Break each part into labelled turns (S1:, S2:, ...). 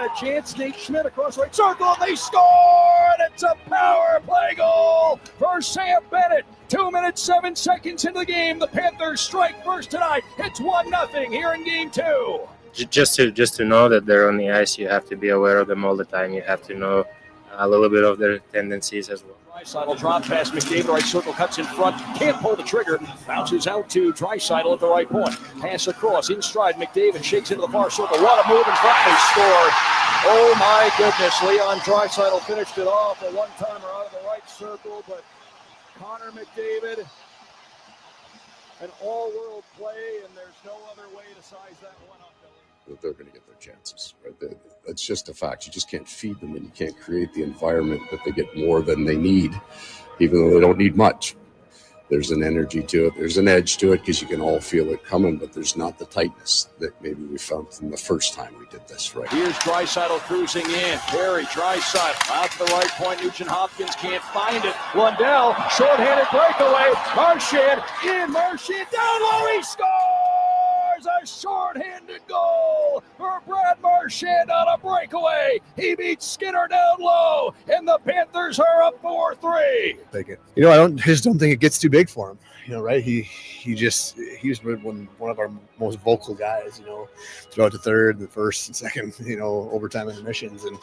S1: a chance. Nate Schmidt across the right circle. They score, and it's a power play goal for Sam Bennett. 2 minutes, 7 seconds into the game. The Panthers strike first tonight. It's 1-0 here in game 2.
S2: Just to know that they're on the ice, you have to be aware of them all the time. You have to know a little bit of their tendencies as well.
S1: Draisaitl drop pass, McDavid, right circle, cuts in front, can't pull the trigger, bounces out to Draisaitl at the right point. Pass across, in stride, McDavid shakes into the far circle, what a move in front, they score. Oh my goodness, Leon Draisaitl finished it off, a one-timer out of the right circle, but Connor McDavid, an all-world play, and there's no other way to size that one up, Billy.
S3: They're going to get their chances. Right? That's just a fact. You just can't feed them, and you can't create the environment that they get more than they need, even though they don't need much. There's an energy to it. There's an edge to it because you can all feel it coming, but there's not the tightness that maybe we found from the first time we did this, right?
S1: Here's Draisaitl cruising in. Perry, Draisaitl out to the right point. Nugent Hopkins can't find it. Lundell, short-handed breakaway. Marchand in. Marchand down low. He scores! A short-handed goal for Brad Marchand on a breakaway. He beats Skinner down low, and the Panthers are up 4-3.
S4: I just don't think it gets too big for him. Right? He's one of our most vocal guys. Throughout the third, the first, and second, overtime intermissions, and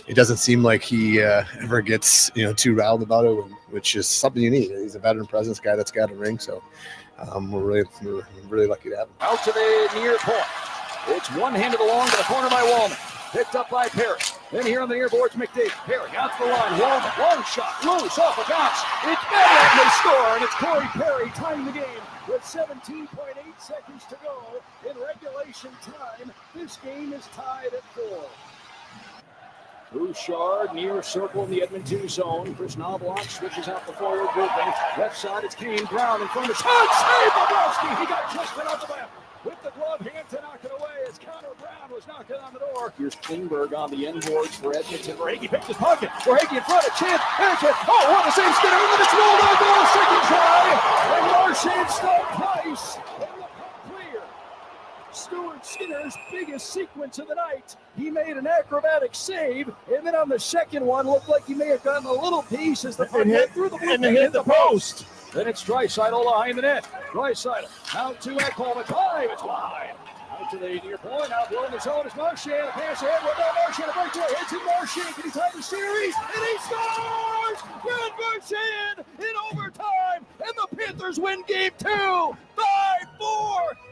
S4: it doesn't seem like he ever gets too riled about it, which is something you need. He's a veteran presence guy that's got a ring, so. We're really lucky to have him.
S1: Out to the near point. It's one-handed along to the corner by Wallman. Picked up by Perry. Then here on the near boards, McDavid. Perry out to the line. Wallman, long shot, loose off of Gauff. It's better, and they score, and it's Corey Perry tying the game with 17.8 seconds to go in regulation time. This game is tied at 4. Bouchard near circle in the Edmonton zone. Chris Knobloch switches out the forward grouping. Left side, it's Kane Brown in front of shot. Save Bobrovsky. He got just enough of that with the glove hand to knock it away as Connor Brown was knocking on the door. Here's Klingberg on the end boards for Edmonton. Verhaeghe picked his pocket. Verhaeghe in front of Chance. There's it. Oh, what a save. Skinner, and then it's rolled on goal. Second try. And Marchand stopped twice. And the puck clear. Stuart Skinner's biggest sequence of the night. He made an acrobatic save, and then on the second one, looked like he may have gotten a little piece as the puck went through the blue and hit the post. Then it's Draisaitl behind the net. Draisaitl out to Ekholm. It's wide. It's wide. Out to the near point. Out blowing the zone is Marchand. Pass ahead. Marchand a breakaway. It's in Marchand. Can he tie the series? And he scores! Brad Marchand in overtime. And the Panthers win game 2. 5-4.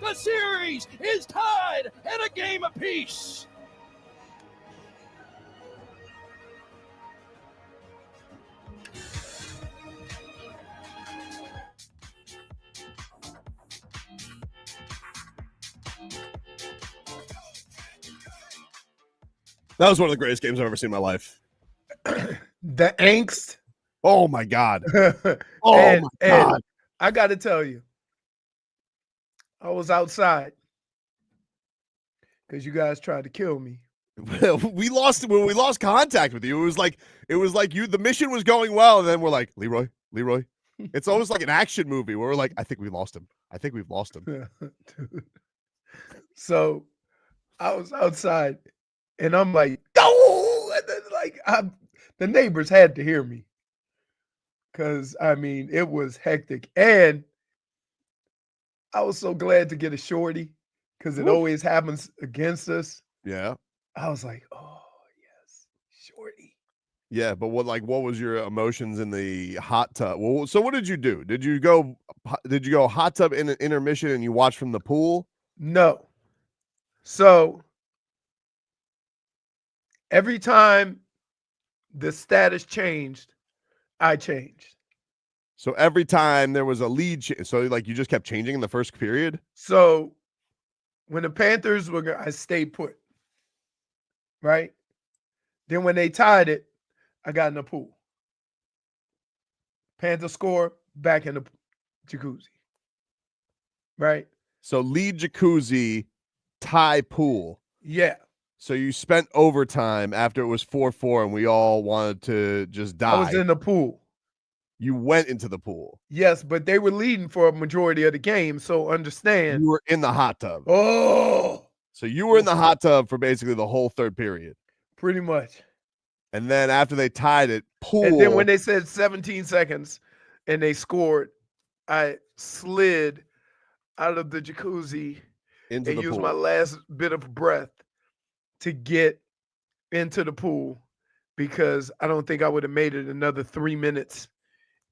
S1: The series is tied at a game apiece.
S5: That was one of the greatest games I've ever seen in my life.
S6: The angst.
S5: Oh, my God. My God.
S6: I got to tell you, I was outside because you guys tried to kill me.
S5: we lost contact with you. It was like the mission was going well, and then we're like, Leroy. It's almost like an action movie where we're like, I think we lost him. I think we've lost him.
S6: So I was outside. And I'm like, oh! And then, the neighbors had to hear me. Because, it was hectic. And I was so glad to get a shorty because it always happens against us.
S5: Yeah.
S6: I was like, oh, yes, shorty.
S5: Yeah, but what was your emotions in the hot tub? Well, so what did you do? Did you go hot tub in an intermission and you watch from the pool?
S6: No. So every time the status changed, I changed.
S5: So every time there was a lead, so you just kept changing in the first period?
S6: So when the Panthers were, I stayed put, right? Then when they tied it, I got in the pool. Panther score, back in the jacuzzi, right?
S5: So lead jacuzzi, tie pool.
S6: Yeah.
S5: So you spent overtime after it was 4-4 and we all wanted to just die.
S6: I was in the pool.
S5: You went into the pool.
S6: Yes, but they were leading for a majority of the game, so understand.
S5: You were in the hot tub.
S6: Oh.
S5: So you were in the hot tub for basically the whole third period.
S6: Pretty much.
S5: And then after they tied it, pool.
S6: And then when they said 17 seconds and they scored, I slid out of the jacuzzi
S5: into
S6: and
S5: the
S6: used
S5: pool.
S6: my last bit of breath to get into the pool because I don't think I would have made it another 3 minutes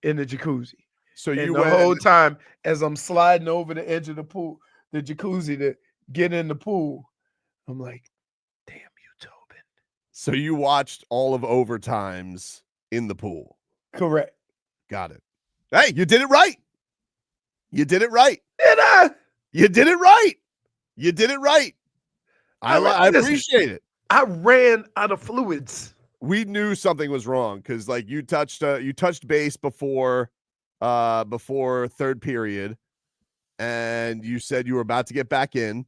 S6: in the jacuzzi.
S5: So
S6: And
S5: you
S6: the
S5: went
S6: whole time as I'm sliding over the edge of the pool, the jacuzzi to get in the pool, I'm like, damn you, Tobin.
S5: So you watched all of overtimes in the pool.
S6: Correct.
S5: Got it. Hey, you did it right. You did it right.
S6: Did I?
S5: You did it right. You did it right. I
S6: Listen,
S5: appreciate it.
S6: I ran out of fluids.
S5: We knew something was wrong because like you touched base before third period, and you said you were about to get back in.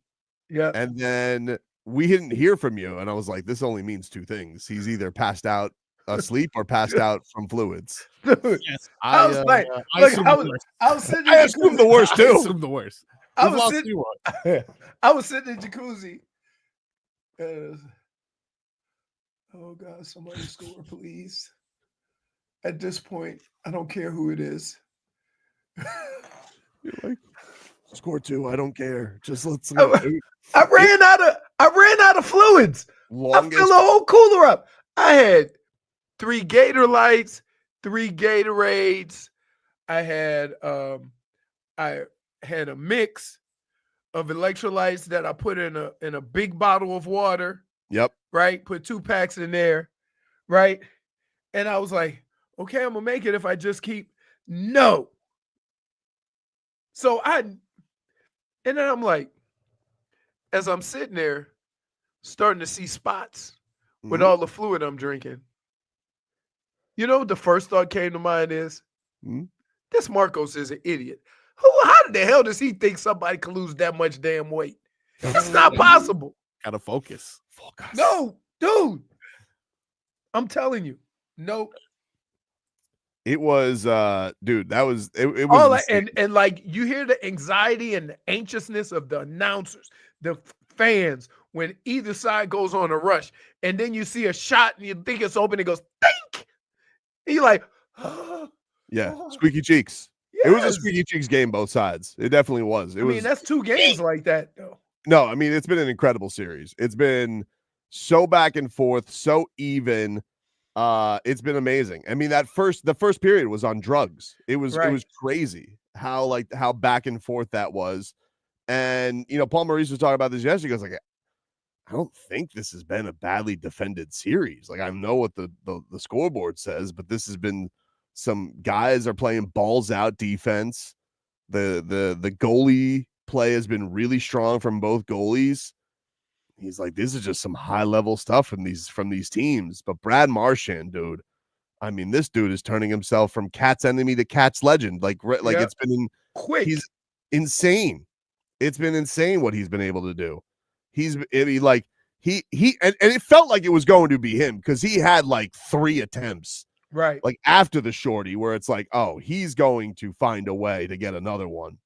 S6: Yeah.
S5: And then we didn't hear from you, and I was like, this only means two things: he's either passed out asleep or passed out from fluids.
S6: Dude,
S4: Yes,
S6: I was like,
S4: I
S6: look,
S4: assumed
S6: I
S4: the
S6: was,
S4: worst.
S6: I was sitting in
S5: I
S6: the
S5: assumed the
S6: jacuzzi.
S5: worst
S4: I
S5: too.
S4: assumed the worst.
S6: I
S4: We've
S6: was
S4: lost
S6: sitting,
S4: 2-1.
S6: I was sitting in the jacuzzi. Oh God, somebody score, please. At this point, I don't care who it is.
S5: You're like, score 2. I don't care. Just let's
S6: I ran out of fluids. I filled the whole cooler up. I had 3 Gator Lights, 3 Gatorades. I had a mix of electrolytes that I put in a big bottle of water.
S5: Yep.
S6: Right? Put 2 packs in there. Right? And I was like, okay, I'm gonna make it if I just keep no. And then I'm like, as I'm sitting there, starting to see spots with all the fluid I'm drinking. You know, the first thought came to mind is, this Marcos is an idiot. How the hell does he think somebody can lose that much damn weight? It's not possible.
S5: Gotta focus. Focus.
S6: No, dude. I'm telling you. Nope.
S5: It was dude, that was it was
S6: all that, and like you hear the anxiety and the anxiousness of the announcers, the fans, when either side goes on a rush, and then you see a shot and you think it's open, it goes think. And you're like,
S5: yeah, squeaky cheeks.
S6: yes.
S5: It was a squeaky cheeks game, both sides. It definitely was.
S6: I mean, that's 2 games like that, though.
S5: No, I mean, it's been an incredible series. It's been so back and forth, so even. It's been amazing. I mean, the first period was on drugs. It was crazy how back and forth that was. And you know, Paul Maurice was talking about this yesterday. He goes like, I don't think this has been a badly defended series. Like, I know what the scoreboard says, but this has been some guys are playing balls out defense. The goalie play has been really strong from both goalies. He's like, this is just some high level stuff from these teams. But Brad Marchand, dude, I mean, this dude is turning himself from Cat's enemy to Cat's legend. Like it's been
S6: quick.
S5: He's insane. It's been insane what he's been able to do. And it felt like it was going to be him because he had like 3 attempts,
S6: right?
S5: Like after the shorty, where it's like, oh, he's going to find a way to get another one.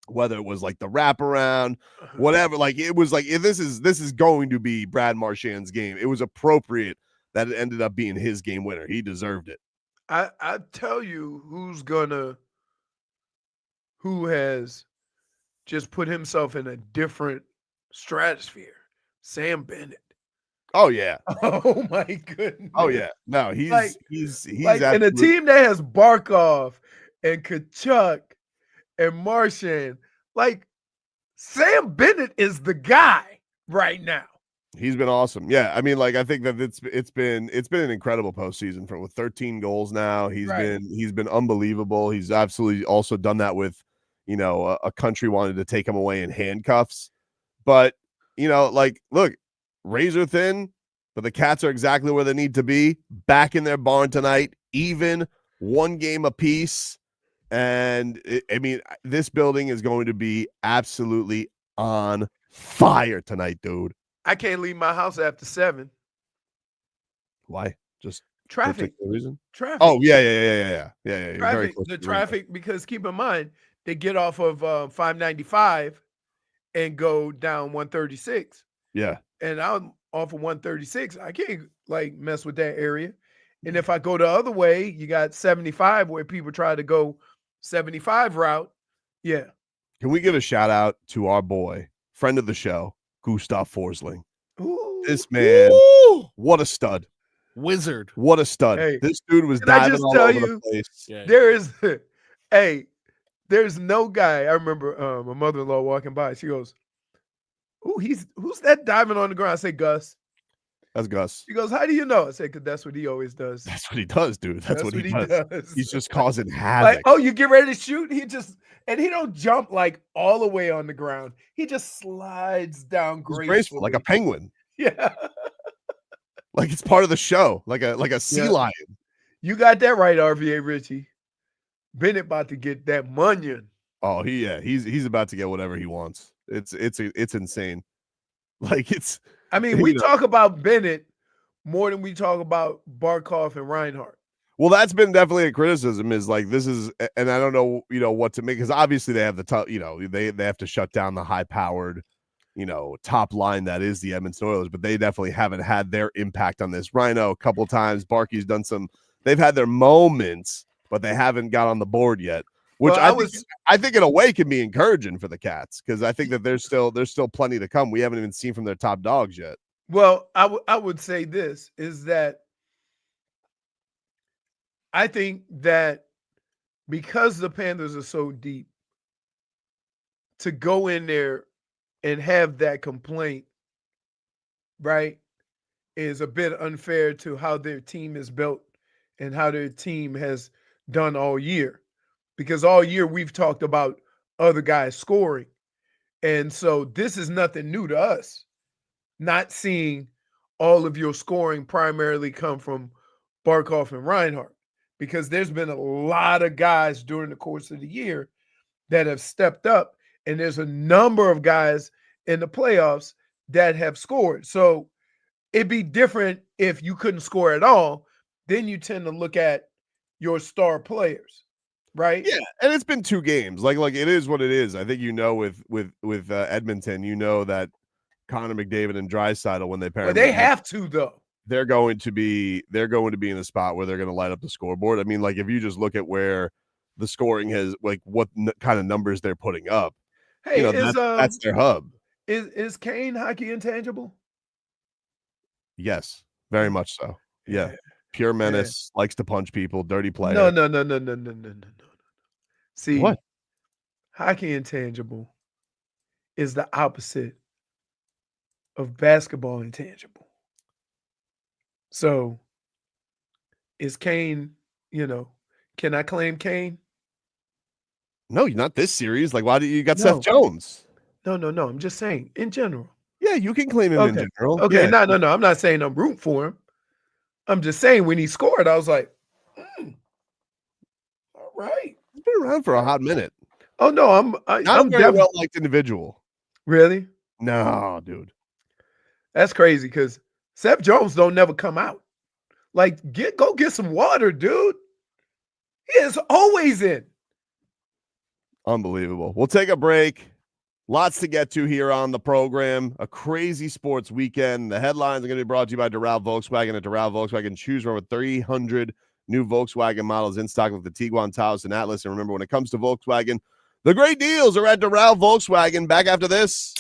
S5: Whether it was like the wraparound, whatever, like it was like this is going to be Brad Marchand's game. It was appropriate that it ended up being his game winner. He deserved it.
S6: I tell you who has just put himself in a different stratosphere. Sam Bennett.
S5: Oh yeah.
S6: Oh my goodness.
S5: Oh yeah. No, he's
S6: like
S5: and
S6: a team that has Barkov and Kachuk and Marchand, like Sam Bennett is the guy right now.
S5: He's been awesome. Yeah, I mean, like I think that it's been an incredible postseason with 13 goals now. He's been unbelievable. He's absolutely also done that with, you know, a country wanted to take him away in handcuffs. But, you know, like look, razor thin, but the Cats are exactly where they need to be. Back in their barn tonight, even 1 game apiece. And I mean, this building is going to be absolutely on fire tonight, dude.
S6: I can't leave my house after 7.
S5: Why? Just
S6: traffic.
S5: Reason?
S6: Traffic.
S5: Oh yeah.
S6: Traffic. The traffic, because keep in mind they get off of 595 and go down 136.
S5: Yeah.
S6: And off of 136. I can't like mess with that area. And if I go the other way, you got 75 where people try to go 75 route. Yeah.
S5: Can we give a shout out to our boy, friend of the show, Gus Forsling?
S6: Ooh.
S5: This man,
S4: Ooh,
S5: what a stud.
S4: wizard.
S5: What a stud.
S6: Hey,
S5: This dude was
S6: can I
S5: diving
S6: just
S5: all
S6: tell
S5: over
S6: you,
S5: the place.
S4: Yeah.
S6: there is, hey, there's no guy. I remember my mother-in-law walking by. She goes, "Ooh, who's that diving on the ground?" I say, "Gus."
S5: That's Gus.
S6: She goes, "How do you know?" I said, "Because that's what he always does."
S5: That's what he does, dude. That's what he does.
S6: does.
S5: He's just causing
S6: Like,
S5: havoc.
S6: oh, you get ready to shoot? He don't jump like all the way on the ground. He just slides down
S5: He's
S6: gracefully.
S5: graceful, like a penguin.
S6: Yeah.
S5: Like it's part of the show, like a sea lion.
S6: You got that right, RVA Richie. Bennett about to get that munion.
S5: Oh, he's about to get whatever he wants. It's insane. Like it's.
S6: I mean, we talk about Bennett more than we talk about Barkov and Reinhardt.
S5: Well, that's been definitely a criticism. Is like this is, and I don't know, what to make, because obviously they have the top. They have to shut down the high powered, top line that is the Edmonton Oilers, but they definitely haven't had their impact on this. Rhino a couple times. Barkey's done some. They've had their moments, but they haven't got on the board yet. Which I think in a way can be encouraging for the Cats, because I think that there's still plenty to come. We haven't even seen from their top dogs yet.
S6: Well, I would say this is that I think that because the Panthers are so deep, to go in there and have that complaint, right, is a bit unfair to how their team is built and how their team has done all year. Because all year we've talked about other guys scoring. And so this is nothing new to us, not seeing all of your scoring primarily come from Barkov and Reinhardt, because there's been a lot of guys during the course of the year that have stepped up, and there's a number of guys in the playoffs that have scored. So it'd be different if you couldn't score at all. Then you tend to look at your star players, right?
S5: Yeah, and it's been 2 games. Like it is what it is. I think with Edmonton, that Connor McDavid and Draisaitl, when they pair,
S6: Well, they have to though.
S5: They're going to be in the spot where they're going to light up the scoreboard. I mean, like if you just look at where the scoring has, like what kind of numbers they're putting up,
S6: hey,
S5: that's their hub.
S6: Is Kane hockey intangible?
S5: Yes, very much so. Yeah. Pure menace, likes to punch people, dirty player.
S6: No. See,
S5: what?
S6: Hockey intangible is the opposite of basketball intangible. So is Kane, can I claim Kane?
S5: No, you're not this series. Like, why do you got Seth Jones?
S6: No. I'm just saying in general.
S5: Yeah, you can claim him in general.
S6: Okay,
S5: yeah.
S6: no. I'm not saying I'm rooting for him. I'm just saying when he scored, I was like, all right.
S5: He's been around for a hot minute.
S6: Oh no, I'm
S5: a very well liked individual.
S6: Really?
S5: No, dude.
S6: That's crazy because Seth Jones don't never come out. Like, go get some water, dude. He is always in.
S5: Unbelievable. We'll take a break. Lots to get to here on the program. A crazy sports weekend. The headlines are going to be brought to you by Doral Volkswagen. At Doral Volkswagen, choose from over 300 new Volkswagen models in stock with the Tiguan, Taos, and Atlas. And remember, when it comes to Volkswagen, the great deals are at Doral Volkswagen. Back after this.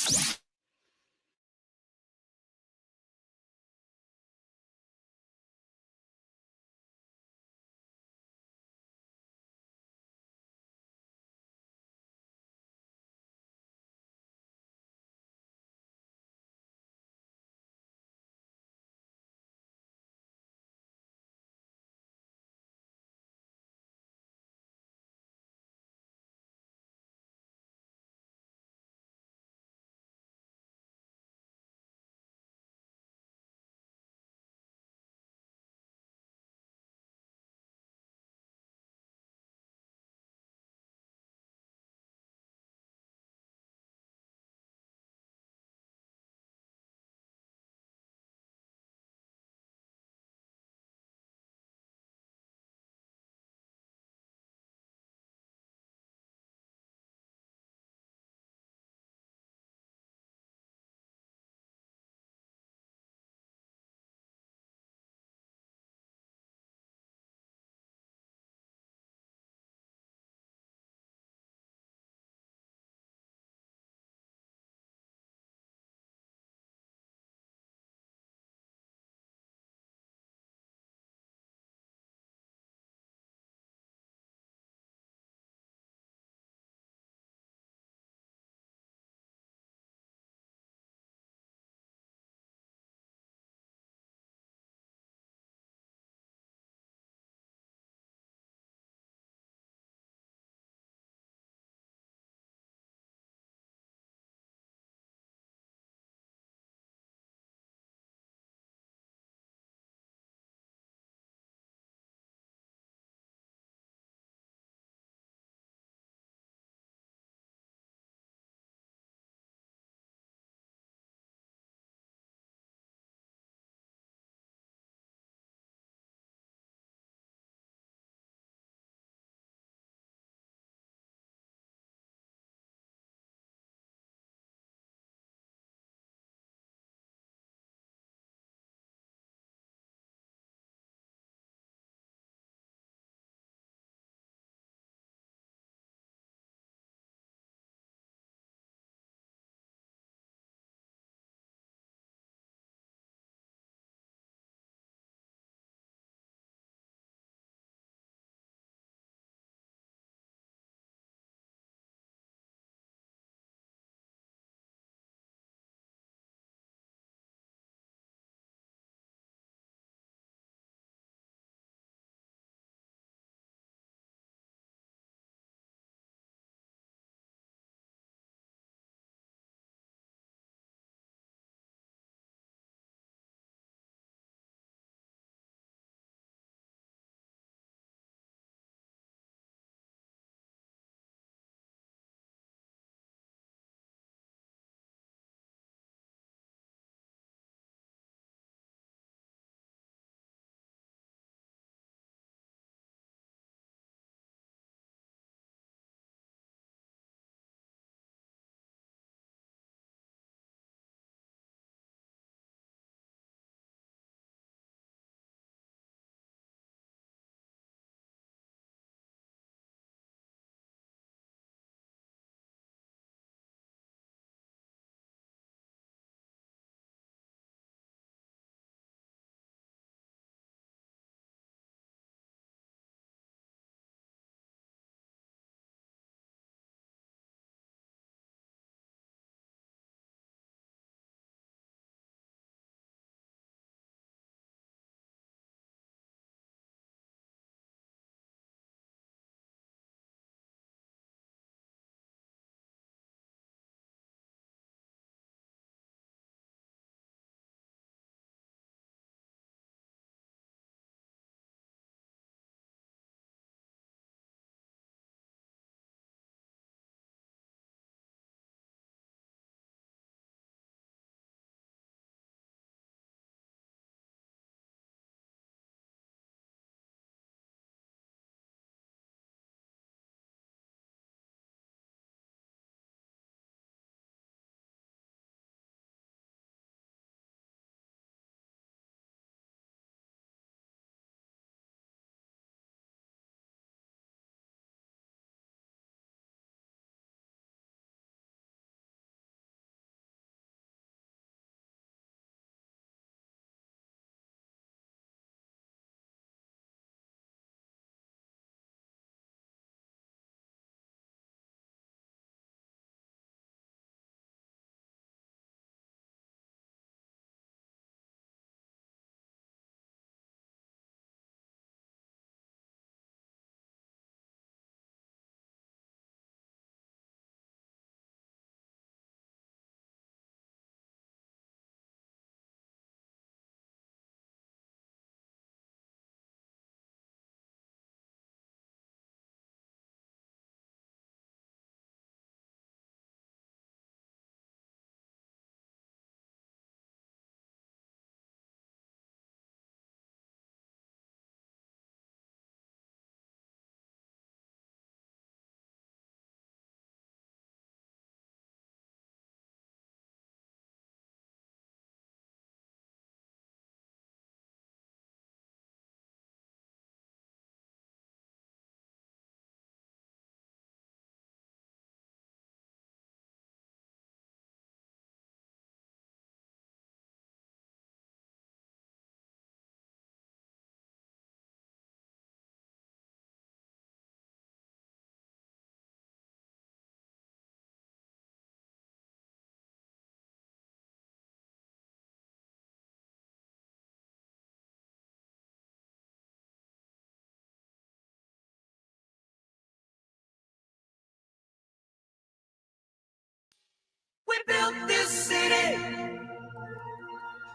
S7: built this city.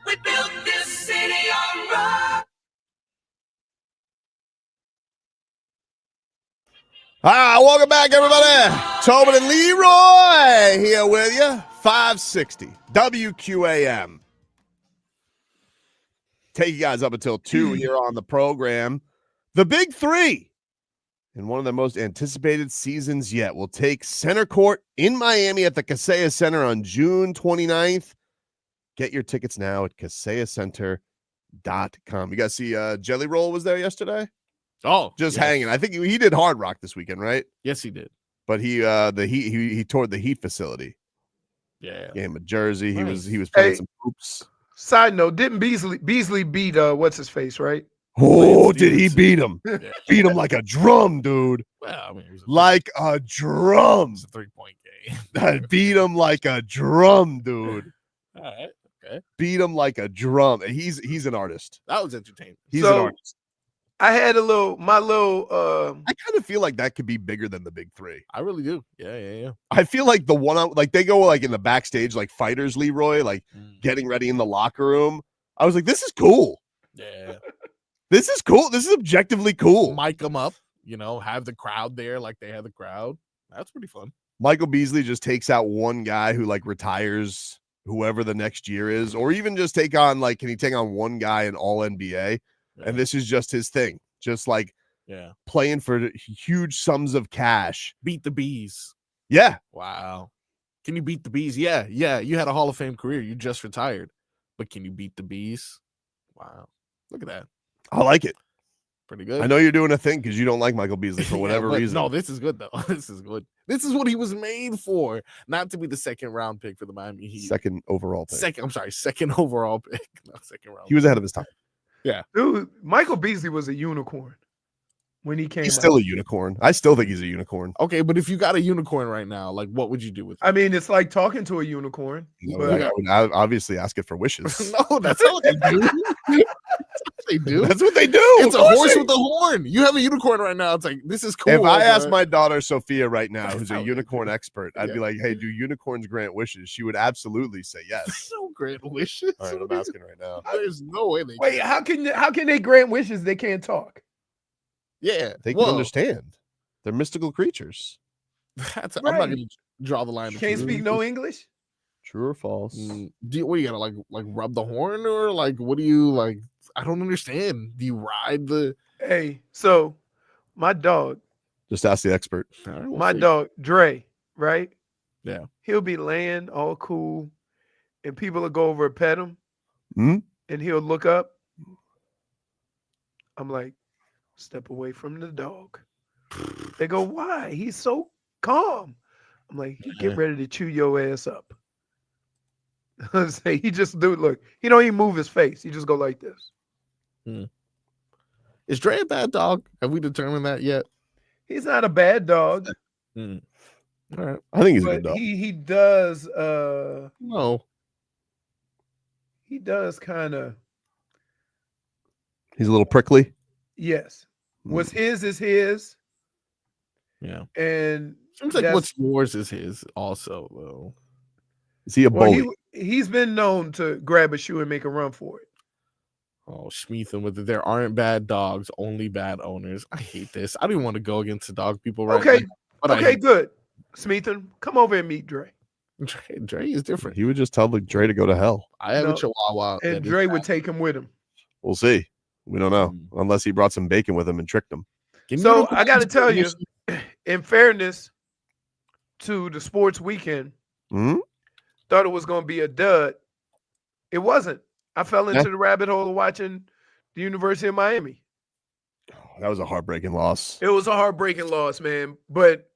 S7: We built this city on rock.
S5: Welcome back, everybody. Tobin and Leroy here with you. 560 WQAM. Take you guys up until 2 here on the program. The Big Three, in one of the most anticipated seasons yet, will take center court in Miami at the Kaseya Center on June 29th. Get your tickets now at kaseyacenter.com. You guys see Jelly Roll was there yesterday?
S8: Oh,
S5: just
S8: yes.
S5: hanging. I think he did Hard Rock this weekend, right?
S8: Yes, he did.
S5: But he toured the Heat facility.
S8: Yeah,
S5: Gave him a jersey.
S8: Nice.
S5: He was playing some hoops.
S6: Side note, didn't Beasley beat what's his face, right?
S5: Oh, did he beat him?
S8: Yeah.
S5: Beat him like a drum, dude.
S8: Well, I mean, it was
S5: Like a drum.
S8: It's a 3-point game.
S5: Beat him like a drum, dude.
S8: All right. Okay.
S5: Beat him like a drum. He's an artist.
S8: That was entertaining.
S5: He's an artist.
S6: I had I
S5: kind of feel like that could be bigger than the Big Three.
S8: I really do. Yeah.
S5: I feel like the one like they go like in the backstage like fighters, Leroy, like getting ready in the locker room. I was like, this is cool.
S8: Yeah.
S5: This is cool. This is objectively cool.
S8: Mic them up, have the crowd there like they had the crowd. That's pretty fun.
S5: Michael Beasley just takes out one guy who like retires whoever the next year is, or even just can he take on one guy in all NBA? Yeah. And this is just his thing. Just like playing for huge sums of cash.
S8: Beat the Bees.
S5: Yeah.
S8: Wow. Can you beat the Bees? Yeah. You had a Hall of Fame career. You just retired. But can you beat the Bees? Wow. Look at that.
S5: I like it.
S8: Pretty good.
S5: I know you're doing a thing because you don't like Michael Beasley for whatever reason.
S8: No, this is good, though. This is good. This is what he was made for. Not to be the second round pick for the Miami Heat.
S5: Second overall pick.
S8: Second overall pick. Not second round.
S5: He was ahead of his time.
S8: Yeah.
S6: Dude, Michael Beasley was a unicorn when he came
S5: He's still a unicorn. I still think he's a unicorn.
S8: Okay, but if you got a unicorn right now, like what would you do with it?
S6: I mean, it's like talking to a unicorn.
S5: I would obviously ask it for wishes.
S8: No, that's not what they do. They do.
S5: That's what they do.
S8: It's a horse with a horn. You have a unicorn right now. It's like, this is cool.
S5: If I asked my daughter Sophia right now, who's a unicorn expert, I'd be like, hey, do unicorns grant wishes? She would absolutely say yes.
S8: No grant wishes.
S5: All right, I'm asking right now.
S8: There's no way they
S6: Wait, how can they grant wishes? They can't talk.
S8: Yeah.
S5: They can understand. They're mystical creatures.
S8: I'm not going to draw the line.
S6: Can't speak no English?
S5: True or false?
S8: What do you gotta like rub the horn, or like what do you like? I don't understand. Do you ride the?
S6: Hey, so my dog.
S5: Just ask the expert.
S6: My dog Dre, right?
S8: Yeah.
S6: He'll be laying all cool, and people will go over and pet him,
S5: and
S6: he'll look up. I'm like, step away from the dog. They go, why? He's so calm. I'm like, get ready to chew your ass up. He just look. He don't even move his face. He just go like this.
S8: Is Dre a bad dog? Have we determined that yet?
S6: He's not a bad dog.
S8: All right.
S5: I think he's a good dog.
S6: He does.
S8: No.
S6: He does kind of.
S5: He's a little prickly.
S6: Yes. What's his is his.
S8: Yeah.
S6: And
S8: seems like what's yours is his also, though.
S5: Is he a bully?
S6: He's been known to grab a shoe and make a run for it.
S8: Oh, Schmeethan with it. There aren't bad dogs, only bad owners. I hate this. I don't want to go against the dog people right now.
S6: Okay, good. Smeethan, come over and meet Dre.
S8: Dre is different.
S5: He would just tell Dre to go to hell.
S8: I have a Chihuahua.
S6: And Dre would take him with him.
S5: We'll see. We don't know. Unless he brought some bacon with him and tricked him.
S6: So I got to tell you, in fairness to the sports weekend, thought it was going to be a dud. It wasn't. I fell into the rabbit hole of watching the University of Miami.
S5: That was a heartbreaking loss.
S6: It was a heartbreaking loss, man. But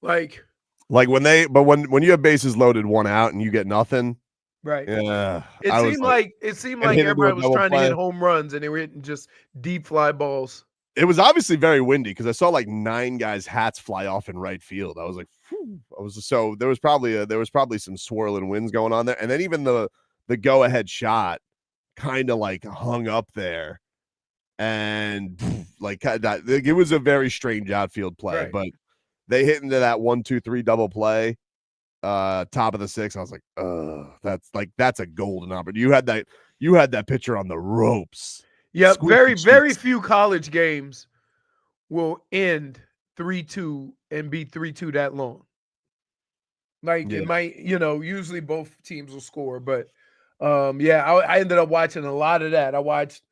S6: like
S5: when you have bases loaded, one out, and you get nothing.
S6: Right.
S5: Yeah.
S6: It seemed like everybody was trying to hit home runs and they were hitting just deep fly balls.
S5: It was obviously very windy because I saw like 9 guys' hats fly off in right field. I was like, phew. There was probably some swirling winds going on there, and then even the go ahead shot kind of like hung up there, and like it was a very strange outfield play, but they hit into that 1-2-3 double play, top of the 6. I was like, that's a golden opportunity. You had that pitcher on the ropes.
S6: Yep,
S5: Squeaky
S6: very
S5: cheeks.
S6: few college games will end 3-2 and be 3-2 that long. Like
S5: Yeah.
S6: it might, usually both teams will score, but I ended up watching a lot of that. I watched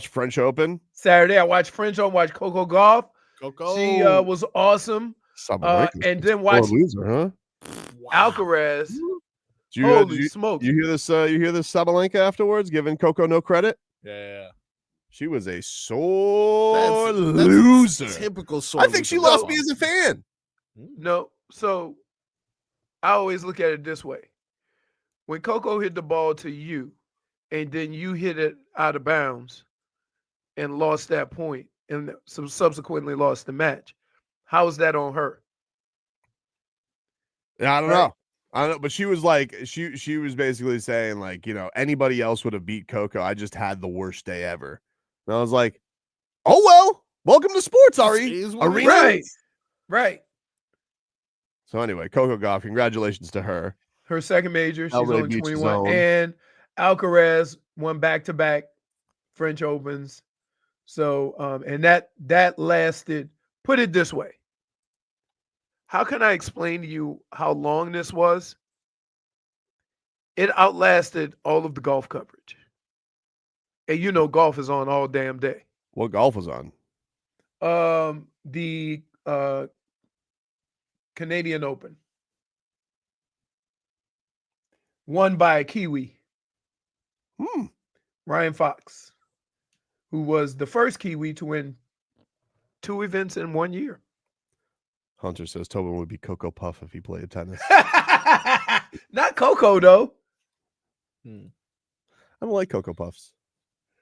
S5: French Open
S6: Saturday. I watched French Open, watched Coco Gauff.
S8: Coco.
S6: She was awesome. And then watch
S5: loser, huh?
S6: Alcaraz. Holy smokes.
S5: You hear this Sabalenka afterwards giving Coco no credit?
S8: Yeah.
S5: She was a sore loser.
S8: Typical sore.
S5: I think she lost me as a fan.
S6: No, so I always look at it this way. When Coco hit the ball to you, and then you hit it out of bounds and lost that point, and subsequently lost the match, how is that on her?
S5: Yeah, I don't know, but she was like, she was basically saying like, anybody else would have beat Coco. I just had the worst day ever. And I was like, oh well, welcome to sports, Aryna.
S6: Right.
S5: So anyway, Coco Gauff, congratulations to her.
S6: Her second major, she's
S5: Really
S6: only
S5: beats his
S6: 21,
S5: own.
S6: and Alcaraz won back-to-back French Opens. So, and that lasted. Put it this way. How can I explain to you how long this was? It outlasted all of the golf coverage. And golf is on all damn day.
S5: What golf was on?
S6: The Canadian Open. Won by a Kiwi. Ryan Fox, who was the first Kiwi to win 2 events in 1 year.
S5: Hunter says Tobin would be Coco Puff if he played tennis.
S6: Not Coco, though.
S5: I don't like Cocoa Puffs.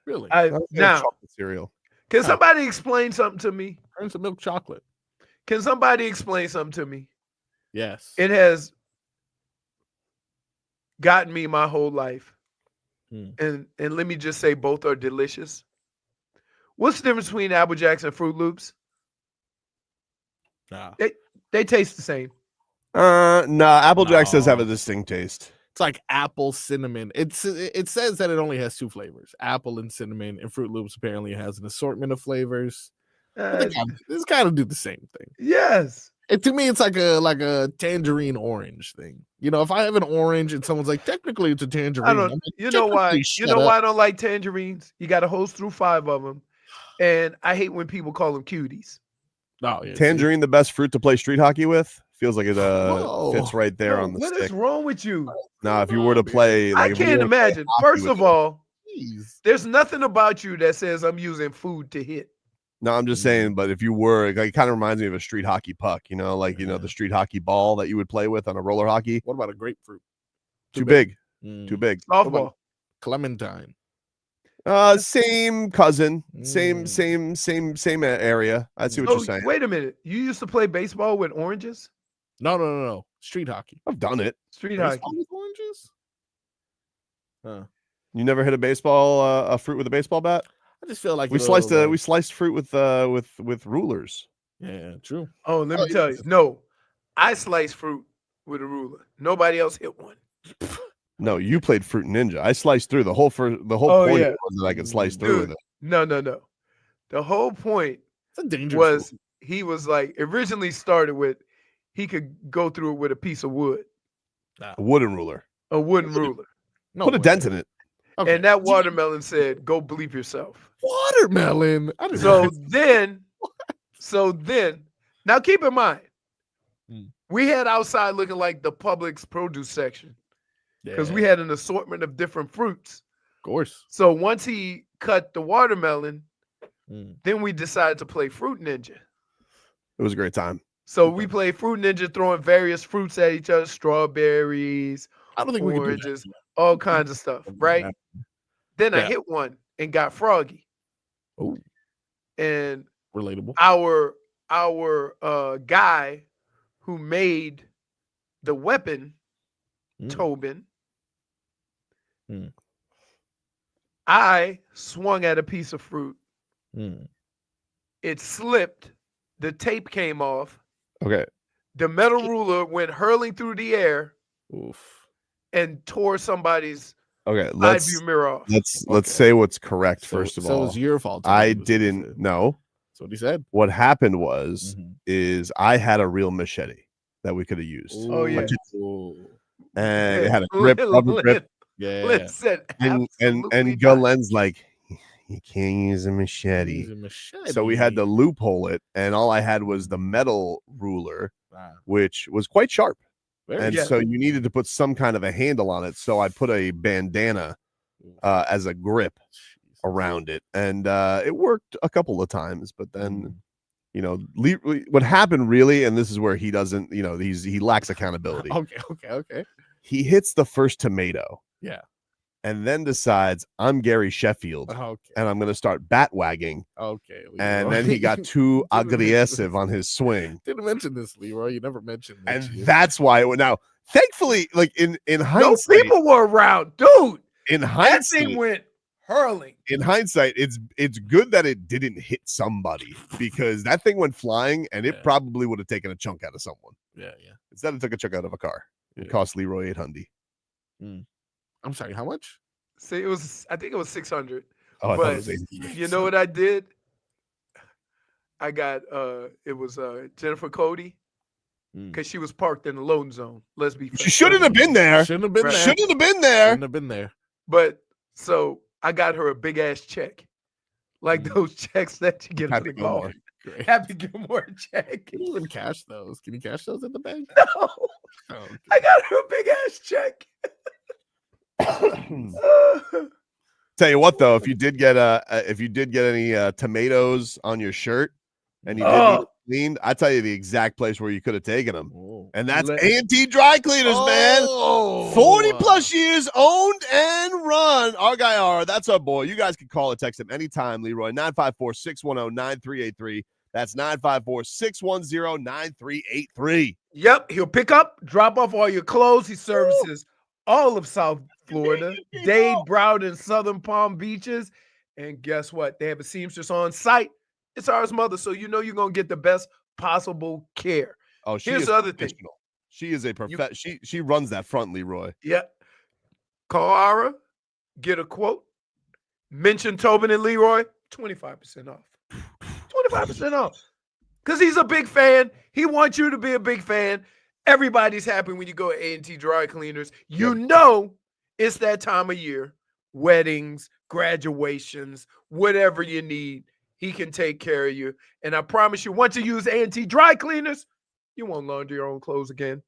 S8: Really?
S6: Now,
S5: chocolate cereal.
S6: Can somebody explain something to me?
S8: Turns to milk chocolate.
S6: Can somebody explain something to me?
S8: Yes.
S6: It has gotten me my whole life. And let me just say both are delicious. What's the difference between Apple Jacks and Fruit Loops?
S8: Nah.
S6: They taste the same.
S5: Apple Jacks does have a distinct taste.
S8: It's like apple cinnamon. It says that it only has 2 flavors, apple and cinnamon, and Fruit Loops apparently has an assortment of flavors. It's kind of do the same thing.
S6: Yes.
S8: And to me, it's like a tangerine orange thing. If I have an orange and someone's like, technically it's a tangerine.
S6: I don't. You know why? You know why I don't like tangerines? You got to hose through 5 of them, and I hate when people call them cuties.
S8: Oh, yeah,
S5: tangerine, the best fruit to play street hockey with. Feels like it fits right there on the stick.
S6: What is wrong with you?
S5: Now, if you were to play,
S6: I can't imagine. First of all, there's nothing about you that says I'm using food to hit.
S5: No, I'm just saying, but if you were, it kind of reminds me of a street hockey puck, the street hockey ball that you would play with on a roller hockey.
S8: What about a grapefruit?
S5: Too big. Too big.
S6: Softball.
S8: Clementine.
S5: Same cousin, same area. I see what you're saying.
S6: Wait a minute. You used to play baseball with oranges?
S8: No. Street hockey.
S5: I've done it.
S6: Street hockey
S8: with oranges?
S5: You never hit a baseball, a fruit with a baseball bat?
S8: I just feel like
S5: we sliced fruit with rulers.
S8: Yeah, true.
S6: Oh, let me tell you. No, I sliced fruit with a ruler. Nobody else hit one.
S5: No, you played Fruit Ninja. I sliced through the whole point was that I could slice through with it.
S6: No. The whole point was he was like originally started with he could go through it with a piece of wood.
S5: A wooden ruler.
S6: A wooden ruler.
S5: No Put a dent in it.
S6: Okay. And that watermelon said, "Go bleep yourself."
S8: Watermelon.
S6: So then, now keep in mind, we had outside looking like the Publix produce section because we had an assortment of different fruits.
S8: Of course.
S6: So once he cut the watermelon, then we decided to play Fruit Ninja.
S5: It was a great time.
S6: So we played Fruit Ninja, throwing various fruits at each other: strawberries,
S8: I don't think
S6: oranges,
S8: we could do that.
S6: all kinds of stuff, right? Then I hit one and got froggy.
S8: Oh,
S6: and
S8: relatable.
S6: Our guy who made the weapon, Tobin, I swung at a piece of fruit. It slipped. The tape came off.
S5: Okay.
S6: The metal ruler went hurling through the air
S8: Oof.
S6: and tore somebody's
S5: Okay,
S6: side view mirror off.
S5: let's say what's correct first of
S8: So
S5: all.
S8: it was your fault.
S5: I didn't know.
S8: That's what he said.
S5: What happened was is I had a real machete that we could have used.
S6: Oh, yeah.
S5: And it had a grip, rubber grip.
S8: Yeah.
S6: Listen,
S5: And Gulen's like, you can't use a machete. So we had to loophole it, and all I had was the metal ruler, which was quite sharp. So you needed to put some kind of a handle on it. So I put a bandana as a grip around it, and it worked a couple of times. But then, you know, what happened really, and this is where he doesn't, you know, he lacks accountability.
S8: Okay.
S5: He hits the first tomato.
S8: Yeah.
S5: And then decides I'm Gary Sheffield, and I'm going to start bat wagging.
S8: Okay. Leroy.
S5: And then he got too aggressive on his swing.
S8: Didn't mention this, Leroy. You never mentioned this.
S5: And that's why it went. Now, thankfully, like in hindsight,
S6: no people were around, dude.
S5: In hindsight,
S6: that thing went hurling.
S5: In hindsight, it's good that it didn't hit somebody, because that thing went flying, and it probably would have taken a chunk out of someone.
S8: Yeah.
S5: Instead, it took a chunk out of a car. It cost Leroy $800.
S8: I'm sorry, how much?
S6: See, I think it was 600.
S5: Oh, I thought it was 80.
S6: You know what I did? I got it was Jennifer Cody, because she was parked in the loan zone. Let's be fair.
S5: She shouldn't have been there.
S8: Shouldn't have been there.
S5: Shouldn't have been there.
S8: Shouldn't have been there.
S6: But so I got her a big ass check, like those checks that you get at the golf. Happy Gilmore check.
S8: Can you even cash those? Can you cash those at the bank?
S6: No.
S8: Oh, okay.
S6: I got her a big ass check.
S5: Tell you what, though, if you did get any tomatoes on your shirt and you didn't clean, I tell you the exact place where you could have taken them, and that's A&T Dry Cleaners, man. 40 plus years owned and run. Our guy R, that's our boy. You guys can call or text him anytime, Leroy. 954-610-9383. That's 954-610-9383.
S6: Yep, he'll pick up, drop off all your clothes. He services all of South Florida, Dade, Broward, and Southern Palm Beaches. And guess what? They have a seamstress on site. It's ours mother, so you know you're going to get the best possible care.
S5: Oh,
S6: here's the other thing.
S5: She is a she runs that front, Leroy.
S6: Yeah. Call Ara, get a quote, mention Tobin and Leroy, 25% off. 25% off. Because he's a big fan. He wants you to be a big fan. Everybody's happy when you go to A&T Dry Cleaners. You know it's that time of year. Weddings, graduations, whatever you need, he can take care of you. And I promise you, once you use A&T Dry Cleaners, you won't launder your own clothes again.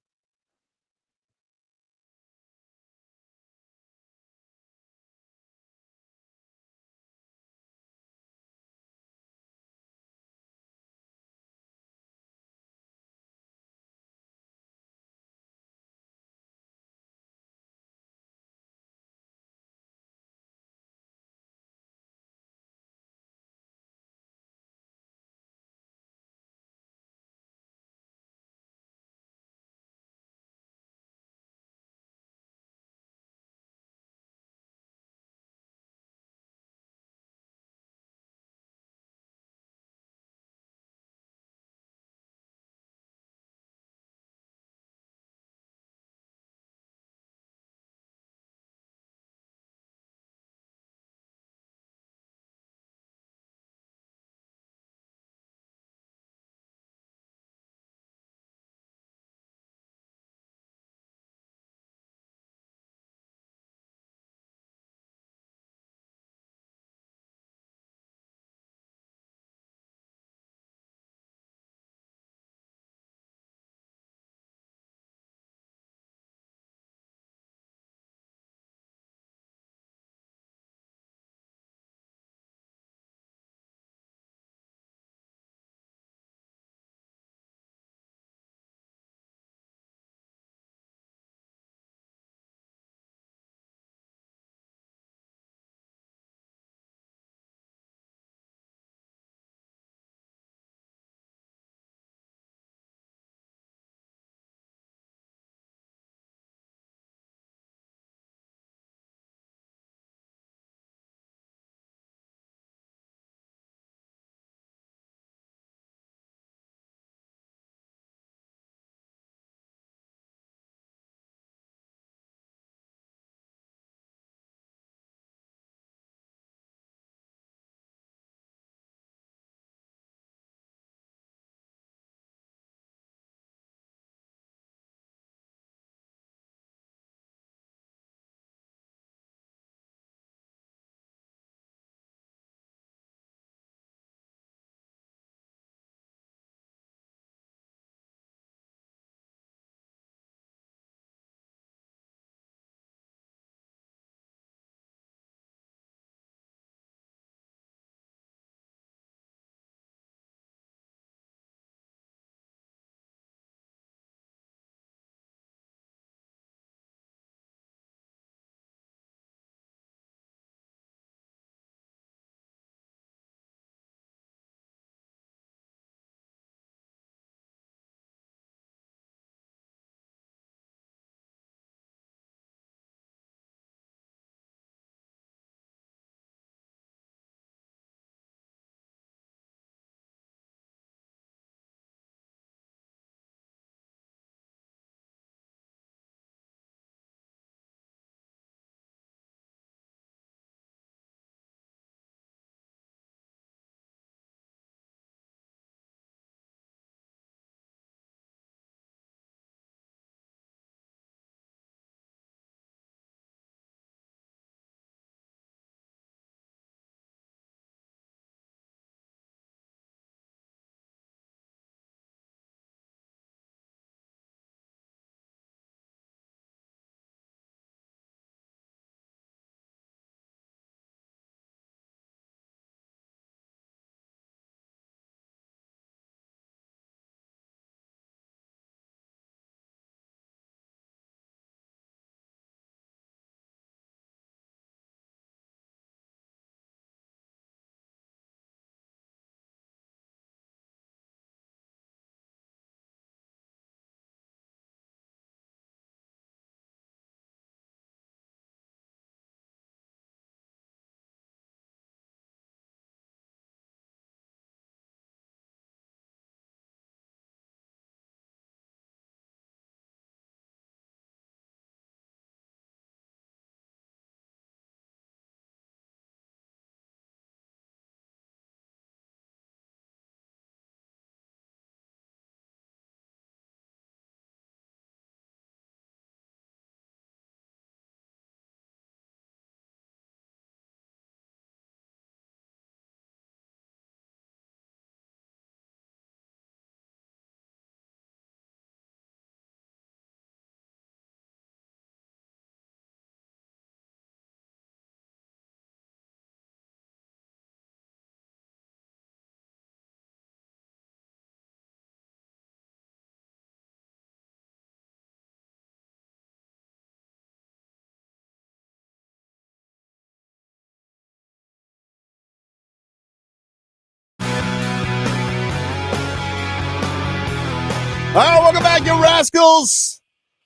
S5: All right, welcome back, you rascals.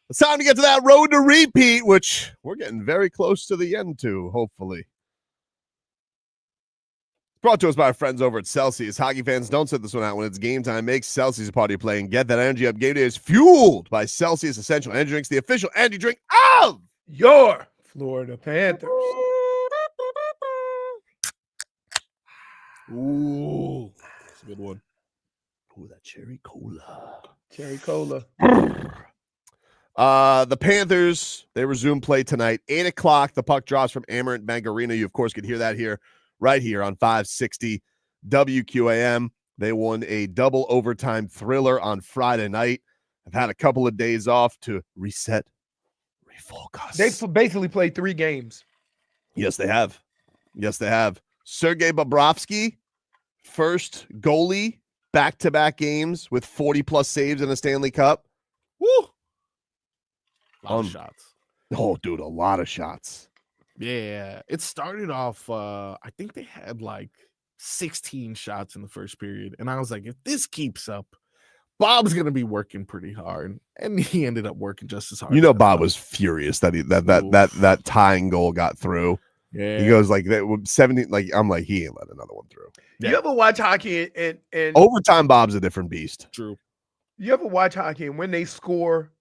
S5: It's time to get to that road to repeat, which we're getting very close to the end to, hopefully. Brought to us by our friends over at Celsius. Hockey fans, don't sit this one out when it's game time. Make Celsius a part of your play and get that energy up. Game day is fueled by Celsius Essential Energy Drinks, the official energy drink of
S6: your Florida Panthers.
S8: Ooh, that's a good one.
S5: Ooh, that cherry cola.
S6: Cherry cola.
S5: The Panthers, they resume play tonight. 8 o'clock, the puck drops from Amerant Bank Arena. You, of course, could hear that here, right here on 560 WQAM. They won a double overtime thriller on Friday night. I've had a couple of days off to reset, refocus.
S6: They basically played 3 games.
S5: Yes, they have. Yes, they have. Sergei Bobrovsky, first goalie, back-to-back games with 40-plus saves in a Stanley Cup. Woo!
S8: A lot of shots.
S5: Oh, dude, a lot of shots.
S8: Yeah, it started off, I think they had like 16 shots in the first period. And I was like, if this keeps up, Bob's going to be working pretty hard. And he ended up working just as hard.
S5: You know, Bob was furious that that tying goal got through.
S8: Yeah.
S5: He goes like that 70, like I'm like, he ain't let another one through.
S6: Yeah. You ever watch hockey and
S5: overtime Bob's a different beast.
S8: True.
S6: You ever watch hockey and when they score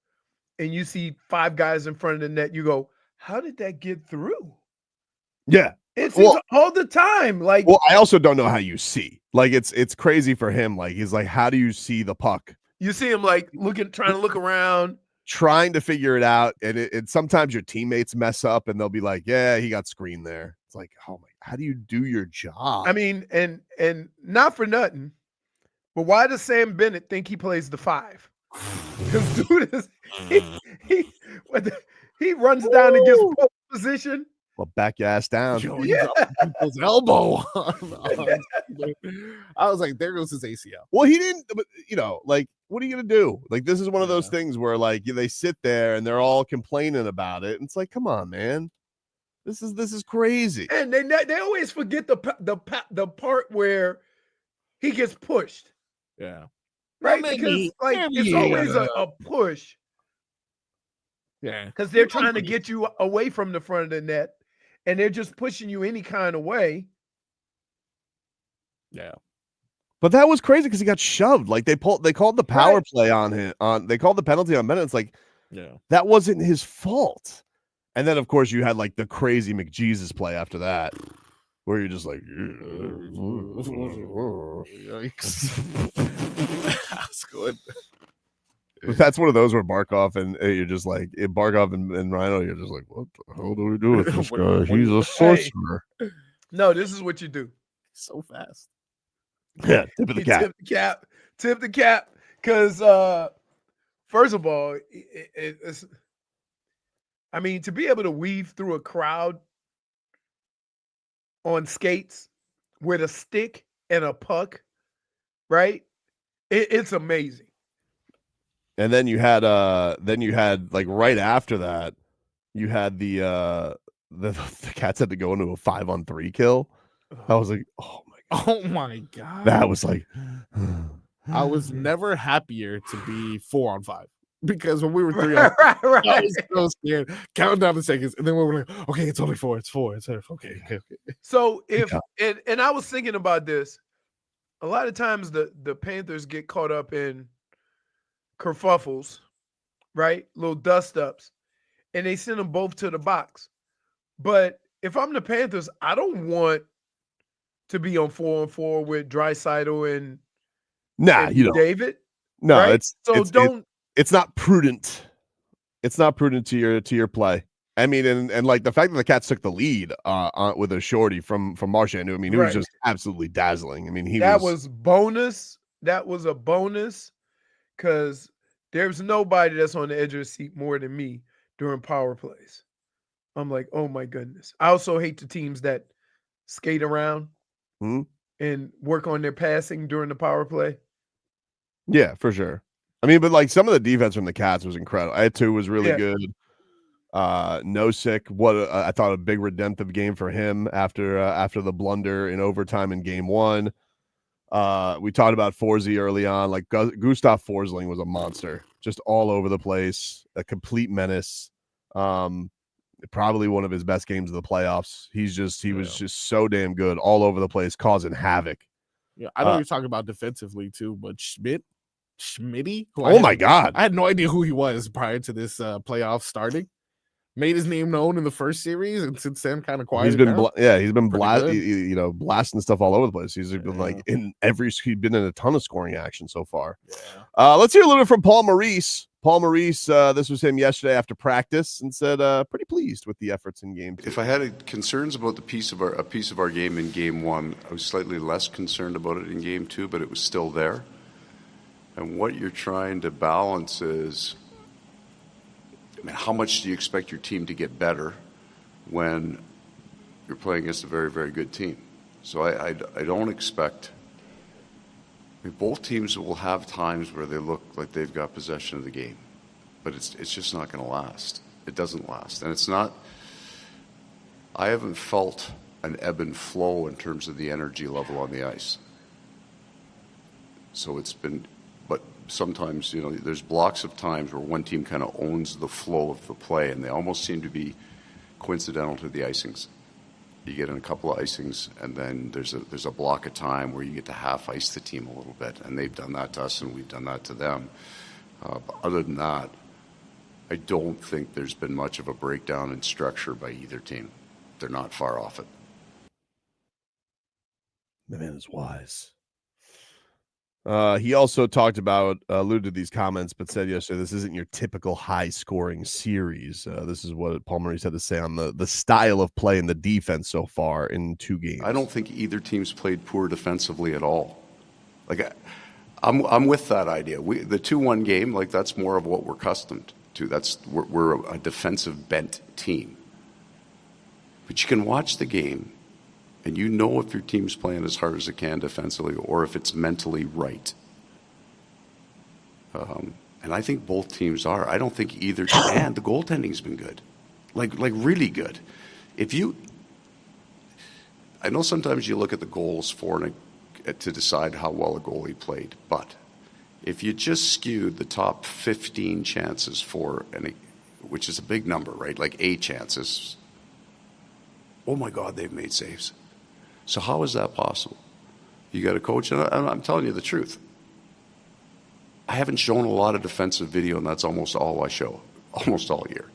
S6: and you see 5 guys in front of the net, you go, how did that get through?
S5: Yeah.
S6: It's all the time. Like,
S5: well, I also don't know how you see. Like, it's crazy for him. Like, he's like, how do you see the puck?
S6: You see him like trying to look around,
S5: trying to figure it out. And sometimes your teammates mess up and they'll be like, yeah, he got screened there. It's like, oh my, how do you do your job?
S6: I mean, and not for nothing, but why does Sam Bennett think he plays the 5? Because dude is he runs down and gets pole position.
S5: Well, back your ass down.
S8: Yo, yeah. His elbow. I was like, there goes his ACL.
S5: Well, he didn't, but like, what are you gonna do? Like, this is one of those things where like they sit there and they're all complaining about it. And it's like, come on, man, this is crazy.
S6: And they always forget the part where he gets pushed.
S8: Yeah,
S6: right. Because it's always a push.
S8: Yeah,
S6: because they're trying to get you away from the front of the net. And they're just pushing you any kind of way.
S8: Yeah.
S5: But that was crazy because he got shoved. Like they called the power play on him. They called the penalty on Bennett. It's like, that wasn't his fault. And then of course you had like the crazy McJesus play after that, where you're just like,
S8: that's good.
S5: But that's one of those where Barkov and you're just like Barkov and Rhino, you're just like, what the hell do we do with this guy? He's a sorcerer.
S6: No, this is what you do.
S8: So fast.
S5: Yeah, tip of the cap.
S6: Tip the cap. Because first of all, it's I mean, to be able to weave through a crowd on skates with a stick and a puck, right? It's amazing.
S5: And then you had like right after that, you had the Cats had to go into a 5-on-3 kill. I was like, oh my god. That was like
S8: I was never happier to be 4-on-5 because when we were 3-on, right. I was so scared. Counting down the seconds, and then we were like, okay, it's only 4. It's 4. It's okay.
S6: So if and I was thinking about this, a lot of times the Panthers get caught up in kerfuffles, right? Little dust ups, and they send them both to the box. But if I'm the Panthers, I don't want to be on 4-on-4 with Draisaitl and
S5: you don't.
S6: David.
S5: No,
S6: right?
S5: It's not prudent. It's not prudent to your play. I mean, and like the fact that the Cats took the lead with a shorty from Marchand, I mean, he was just absolutely dazzling. I mean, that was bonus.
S6: That was a bonus. Because there's nobody that's on the edge of the seat more than me during power plays. I'm like, oh my goodness. I also hate the teams that skate around and work on their passing during the power play.
S5: Yeah, for sure. I mean, but like some of the defense from the Cats was incredible. I2 was really good. Nosek, I thought a big redemptive game for him after the blunder in overtime in game 1. We talked about Forsy early on. Like Gustav Forsling was a monster, just all over the place, a complete menace. Probably one of his best games of the playoffs. He was just so damn good, all over the place, causing havoc.
S8: Yeah, I know you're talking about defensively too, but Schmitty.
S5: Oh my God,
S8: I had no idea who he was prior to this playoff starting. Made his name known in the first series, and since then, kind of quiet.
S5: He's been blasting stuff all over the place. He's been like he's been in a ton of scoring action so far.
S8: Yeah.
S5: Let's hear a little bit from Paul Maurice. Paul Maurice, this was him yesterday after practice, and said pretty pleased with the efforts in game 2.
S3: If I had concerns about a piece of our game in game 1, I was slightly less concerned about it in game 2, but it was still there. And what you're trying to balance is, how much do you expect your team to get better when you're playing against a very, very good team? So I don't expect. Both teams will have times where they look like they've got possession of the game, but it's just not going to last. It doesn't last, and it's not. I haven't felt an ebb and flow in terms of the energy level on the ice. So it's been. But sometimes, there's blocks of times where one team kind of owns the flow of the play, and they almost seem to be coincidental to the icings. You get in a couple of icings, and then there's a block of time where you get to half ice the team a little bit, and they've done that to us, and we've done that to them. But other than that, I don't think there's been much of a breakdown in structure by either team. They're not far off it.
S5: The man is wise. He also talked about, alluded to these comments, but said yesterday, this isn't your typical high-scoring series. This is what Paul Maurice had to say on the style of play and the defense so far in 2 games.
S3: I don't think either team's played poor defensively at all. I'm with that idea. The 2-1 game, that's more of what we're accustomed to. We're a defensive bent team. But you can watch the game, and if your team's playing as hard as it can defensively or if it's mentally right. And I think both teams are. I don't think either. And the goaltending's been good, like really good. I know sometimes you look at the goals to decide how well a goalie played, but if you just skewed the top 15 chances which is a big number, right? Like A chances. Oh my God, they've made saves. So how is that possible? You got a coach, and I'm telling you the truth. I haven't shown a lot of defensive video, and that's almost all I show, almost all year.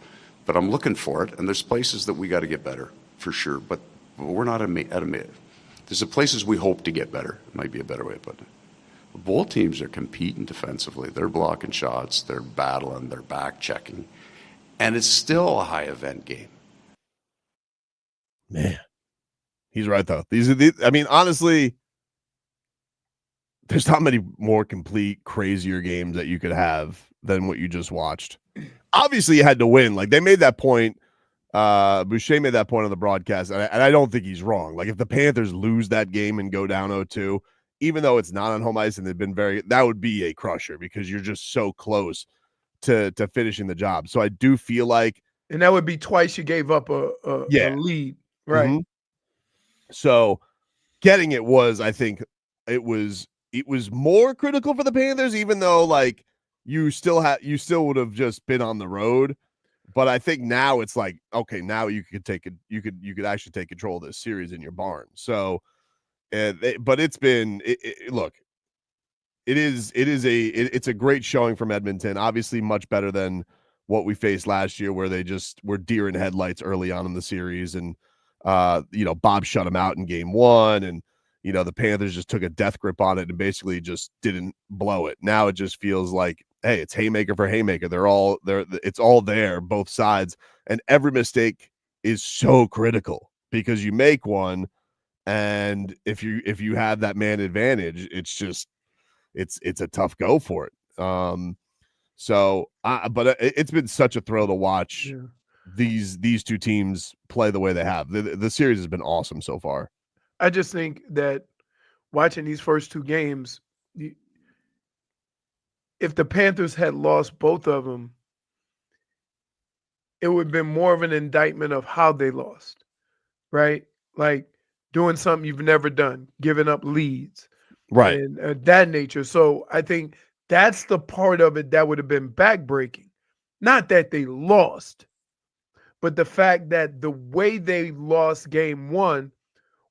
S3: But I'm looking for it, and there's places that we got to get better, for sure. But we're not at a mid. There's places we hope to get better. It might be a better way to put it. Both teams are competing defensively. They're blocking shots. They're battling. They're back checking. And it's still a high event game.
S5: Man. He's right, though. Honestly, there's not many more complete, crazier games that you could have than what you just watched. Obviously, you had to win. They made that point. Boucher made that point on the broadcast, and I don't think he's wrong. If the Panthers lose that game and go down 0-2, even though it's not on home ice and they've been that would be a crusher because you're just so close to finishing the job. So I do feel like.
S6: And that would be twice you gave up a lead, right?
S5: Mm-hmm. So getting it was, I think it was more critical for the Panthers, even though you still would have just been on the road. But I think now it's okay, now you could actually take control of this series in your barn. So, but it's been, look, it's a great showing from Edmonton. Obviously much better than what we faced last year, where they just were deer in headlights early on in the series. And, Bob shut him out in game 1, and the Panthers just took a death grip on it and basically just didn't blow it. Now it just feels like, hey, it's haymaker for haymaker. It's all there, both sides, and every mistake is so critical because you make one, and if you have that man advantage, it's just it's a tough go for it. But it's been such a thrill to watch. Yeah. These 2 teams play the way they have. The series has been awesome so far.
S6: I just think that watching these first 2 games, if the Panthers had lost both of them, it would have been more of an indictment of how they lost, right? Doing something you've never done, giving up leads,
S5: Right.
S6: and that nature. So I think that's the part of it that would have been backbreaking. Not that they lost, but the fact that the way they lost game one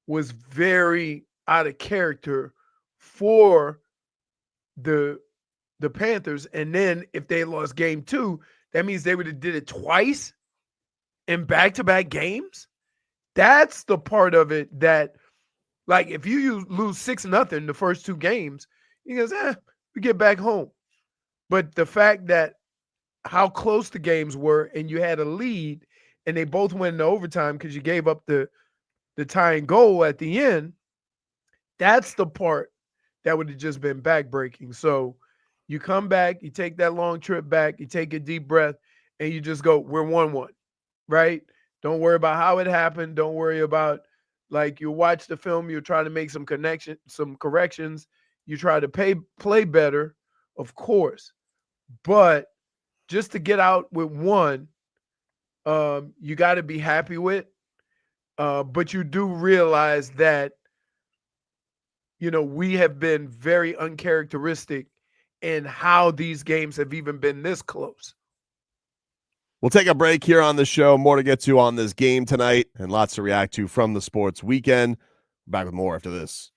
S6: was very out of character for the Panthers. And then if they lost game two, that means they would have did it twice in back-to-back games. That's the part of it that, like, if you lose 6-0 the first two games, he goes, we get back home. But the fact that how close the games were and you had a lead and they both went into overtime because you gave up the tying goal at the end, that's the part that would have just been backbreaking. So you come back, you take that long trip back, you take a deep breath, and you just go, we're 1-1, right? Don't worry about how it happened. Don't worry about, like, you watch the film, you're trying to make some corrections. You try to play better, of course. But just to get out with one, you got to be happy with. But you do realize that, we have been very uncharacteristic in how these games have even been this close.
S5: We'll take a break here on the show. More to get to on this game tonight and lots to react to from the sports weekend. Back with more after this.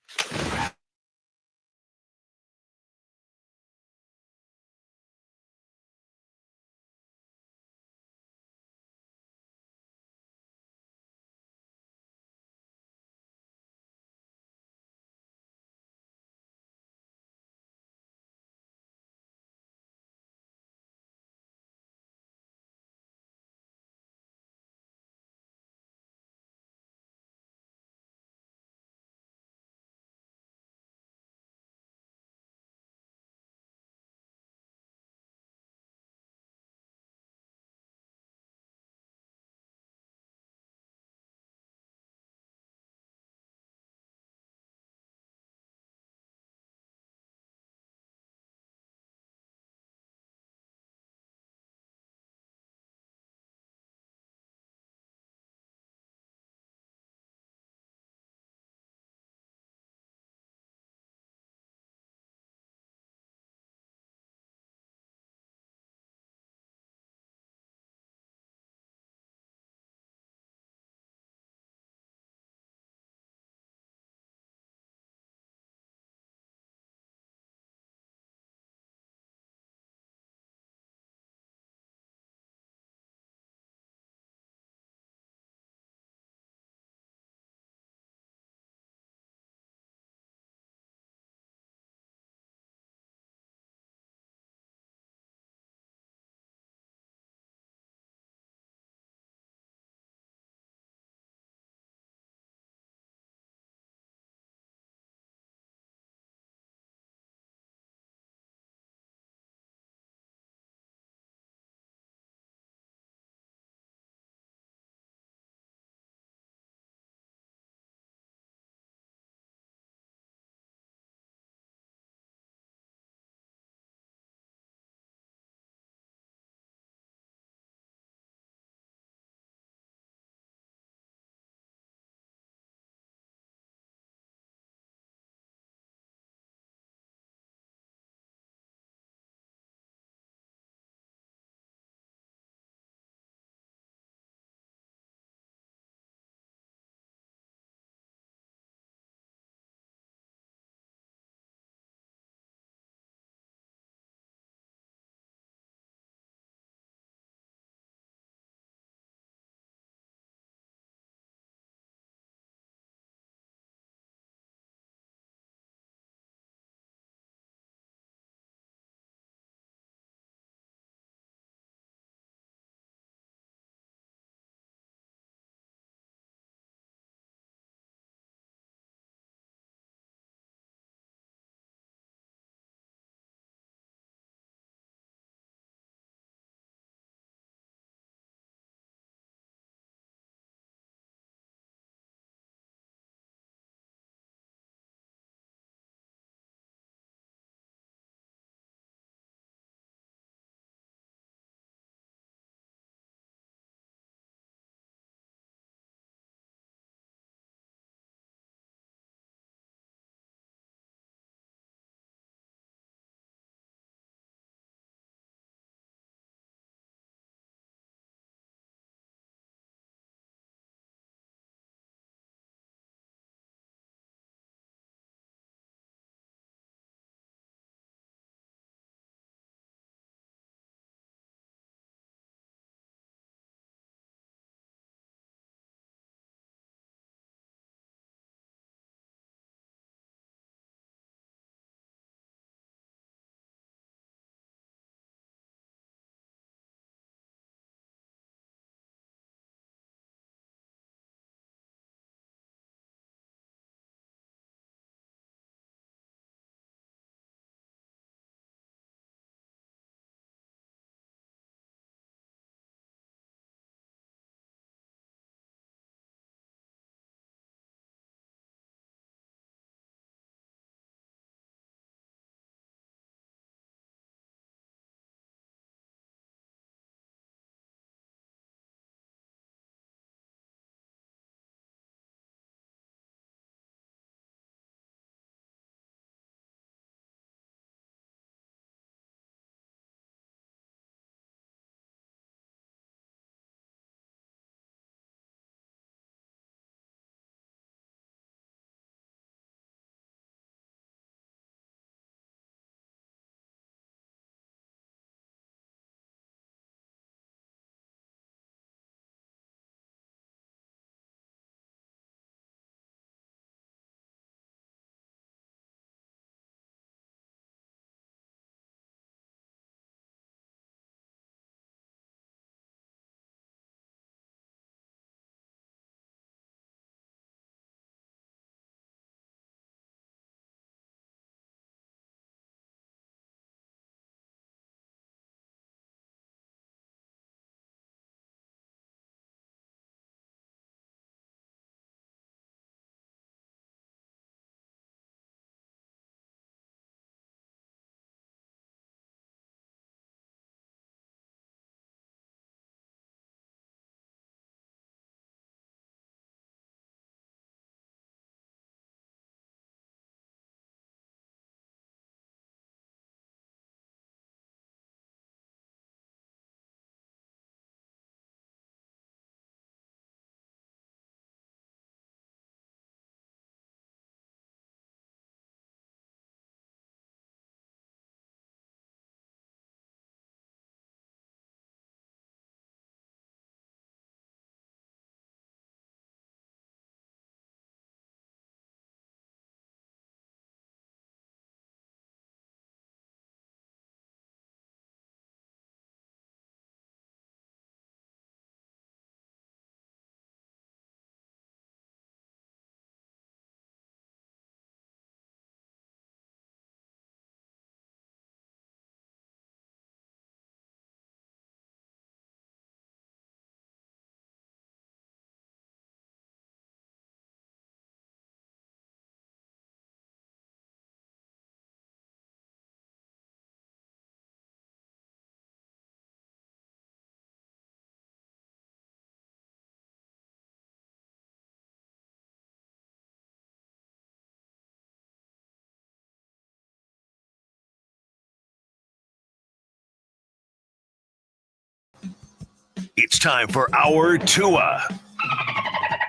S9: It's time for our Tua.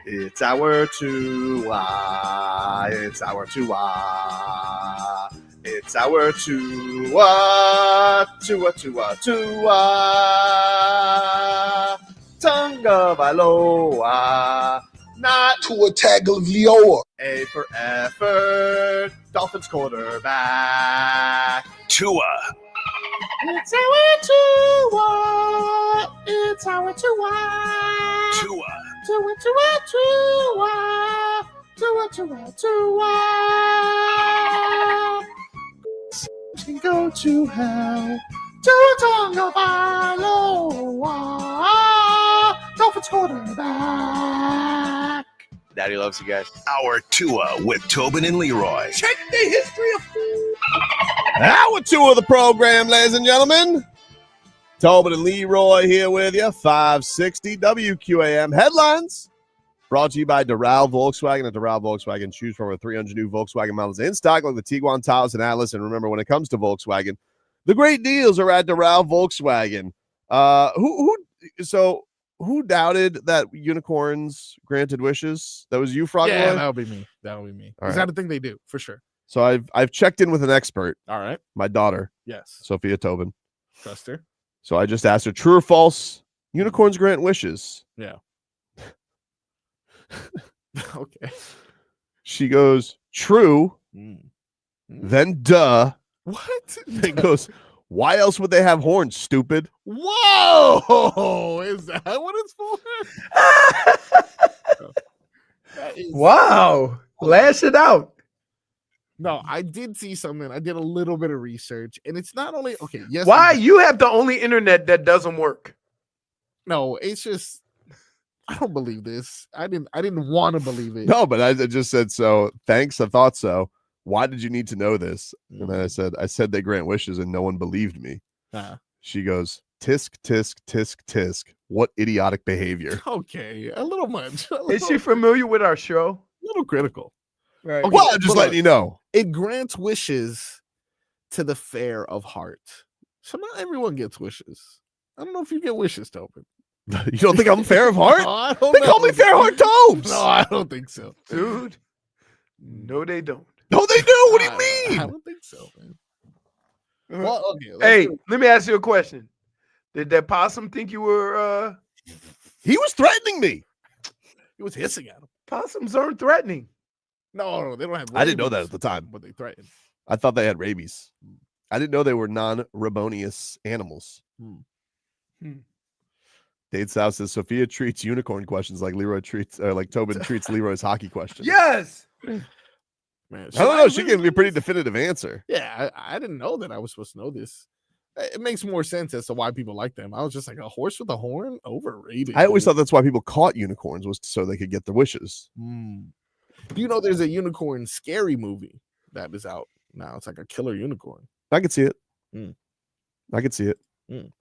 S5: It's our Tua. It's our Tua. It's our Tua. Tua, Tua, Tua. Tonga Vailoa. Not
S10: Tua Tagovailoa.
S5: A for effort. Dolphins quarterback.
S9: Tua.
S8: It's our Tua. It's our Tua.
S9: Tua.
S8: Tua, Tua, Tua. Tua, Tua, Tua. Can go to hell. Tua Tagovailoa. Dolphins quarterback.
S11: Daddy loves you guys.
S9: Our Tua with Tobin and Leroy.
S6: Check the history of
S5: Hour 2 of the program, ladies and gentlemen. Tobin and Leroy here with you. 560 WQAM. Headlines brought to you by Doral Volkswagen. At Doral Volkswagen, choose from over 300 new Volkswagen models in stock, like the Tiguan, Taos, and Atlas. And remember, when it comes to Volkswagen, the great deals are at Doral Volkswagen. Who doubted that unicorns granted wishes? That was you, Frog
S8: Yeah,
S5: Boy?
S8: that would be me. That would be me.
S5: All
S8: Is
S5: right.
S8: that a thing they do? For sure.
S5: So I've checked in with an expert,
S8: All right.
S5: my daughter,
S8: Yes.
S5: Sophia Tobin.
S8: Trust her.
S5: So I just asked her, true or false, unicorns grant wishes?
S8: Yeah. Okay.
S5: She goes, true,
S8: Mm.
S5: then duh.
S8: What?
S5: Then goes, why else would they have horns, stupid?
S8: Whoa! Is that what it's for? That is-
S6: wow. Lash it out.
S8: No, I did see something. I did a little bit of research, and it's not only okay. Yes.
S6: Why you have the only internet that doesn't work?
S8: No, it's just I don't believe this. I didn't want to believe it.
S5: No, but I just said, so thanks, I thought so. Why did you need to know this? And then I said they grant wishes, and no one believed me. She goes, tisk, tisk, tisk, tisk. What idiotic behavior.
S8: Okay, a little much.
S6: Is she familiar with our show?
S8: A little critical.
S6: Right.
S8: Okay,
S5: Well, I'm just
S8: hold
S5: letting
S8: on.
S5: you know.
S8: It grants wishes to the fair of heart. So not everyone gets wishes. I don't know if you get wishes, Tobin.
S5: You don't think I'm fair of heart?
S8: No, I don't
S5: They call
S8: know.
S5: me Fairheart Tobes.
S8: No, I don't think so.
S6: Dude. No, they don't.
S5: No, they do. What do you
S8: I
S5: mean?
S8: don't think so, man. Well, okay. let's
S6: Hey,
S8: do-
S6: let me ask you a question. Did that possum think you were
S5: He was threatening me.
S8: he was hissing at him.
S6: possums aren't threatening?
S8: No, they don't have.
S5: I didn't know that
S8: rabies,
S5: at the time.
S8: but they threatened.
S5: I thought they had rabies. I didn't know they were non-rabonious animals. Dade South says Sophia treats unicorn questions like Leroy treats, like Tobin treats Leroy's hockey questions.
S6: Yes.
S8: Man,
S5: I
S8: should
S5: don't know. She
S8: really
S5: gave me a
S8: know
S5: pretty
S8: this?
S5: definitive answer.
S8: Yeah, I didn't know that I was supposed to know this. It makes more sense as to why people like them. I was just like, a horse with a horn? Overrated.
S5: I always
S8: dude.
S5: thought that's why people caught unicorns, was so they could get their wishes.
S8: Do you know there's a unicorn scary movie that is out now? It's like a killer unicorn.
S5: I could see it.
S8: Mm.
S5: I could see it.
S8: Mm.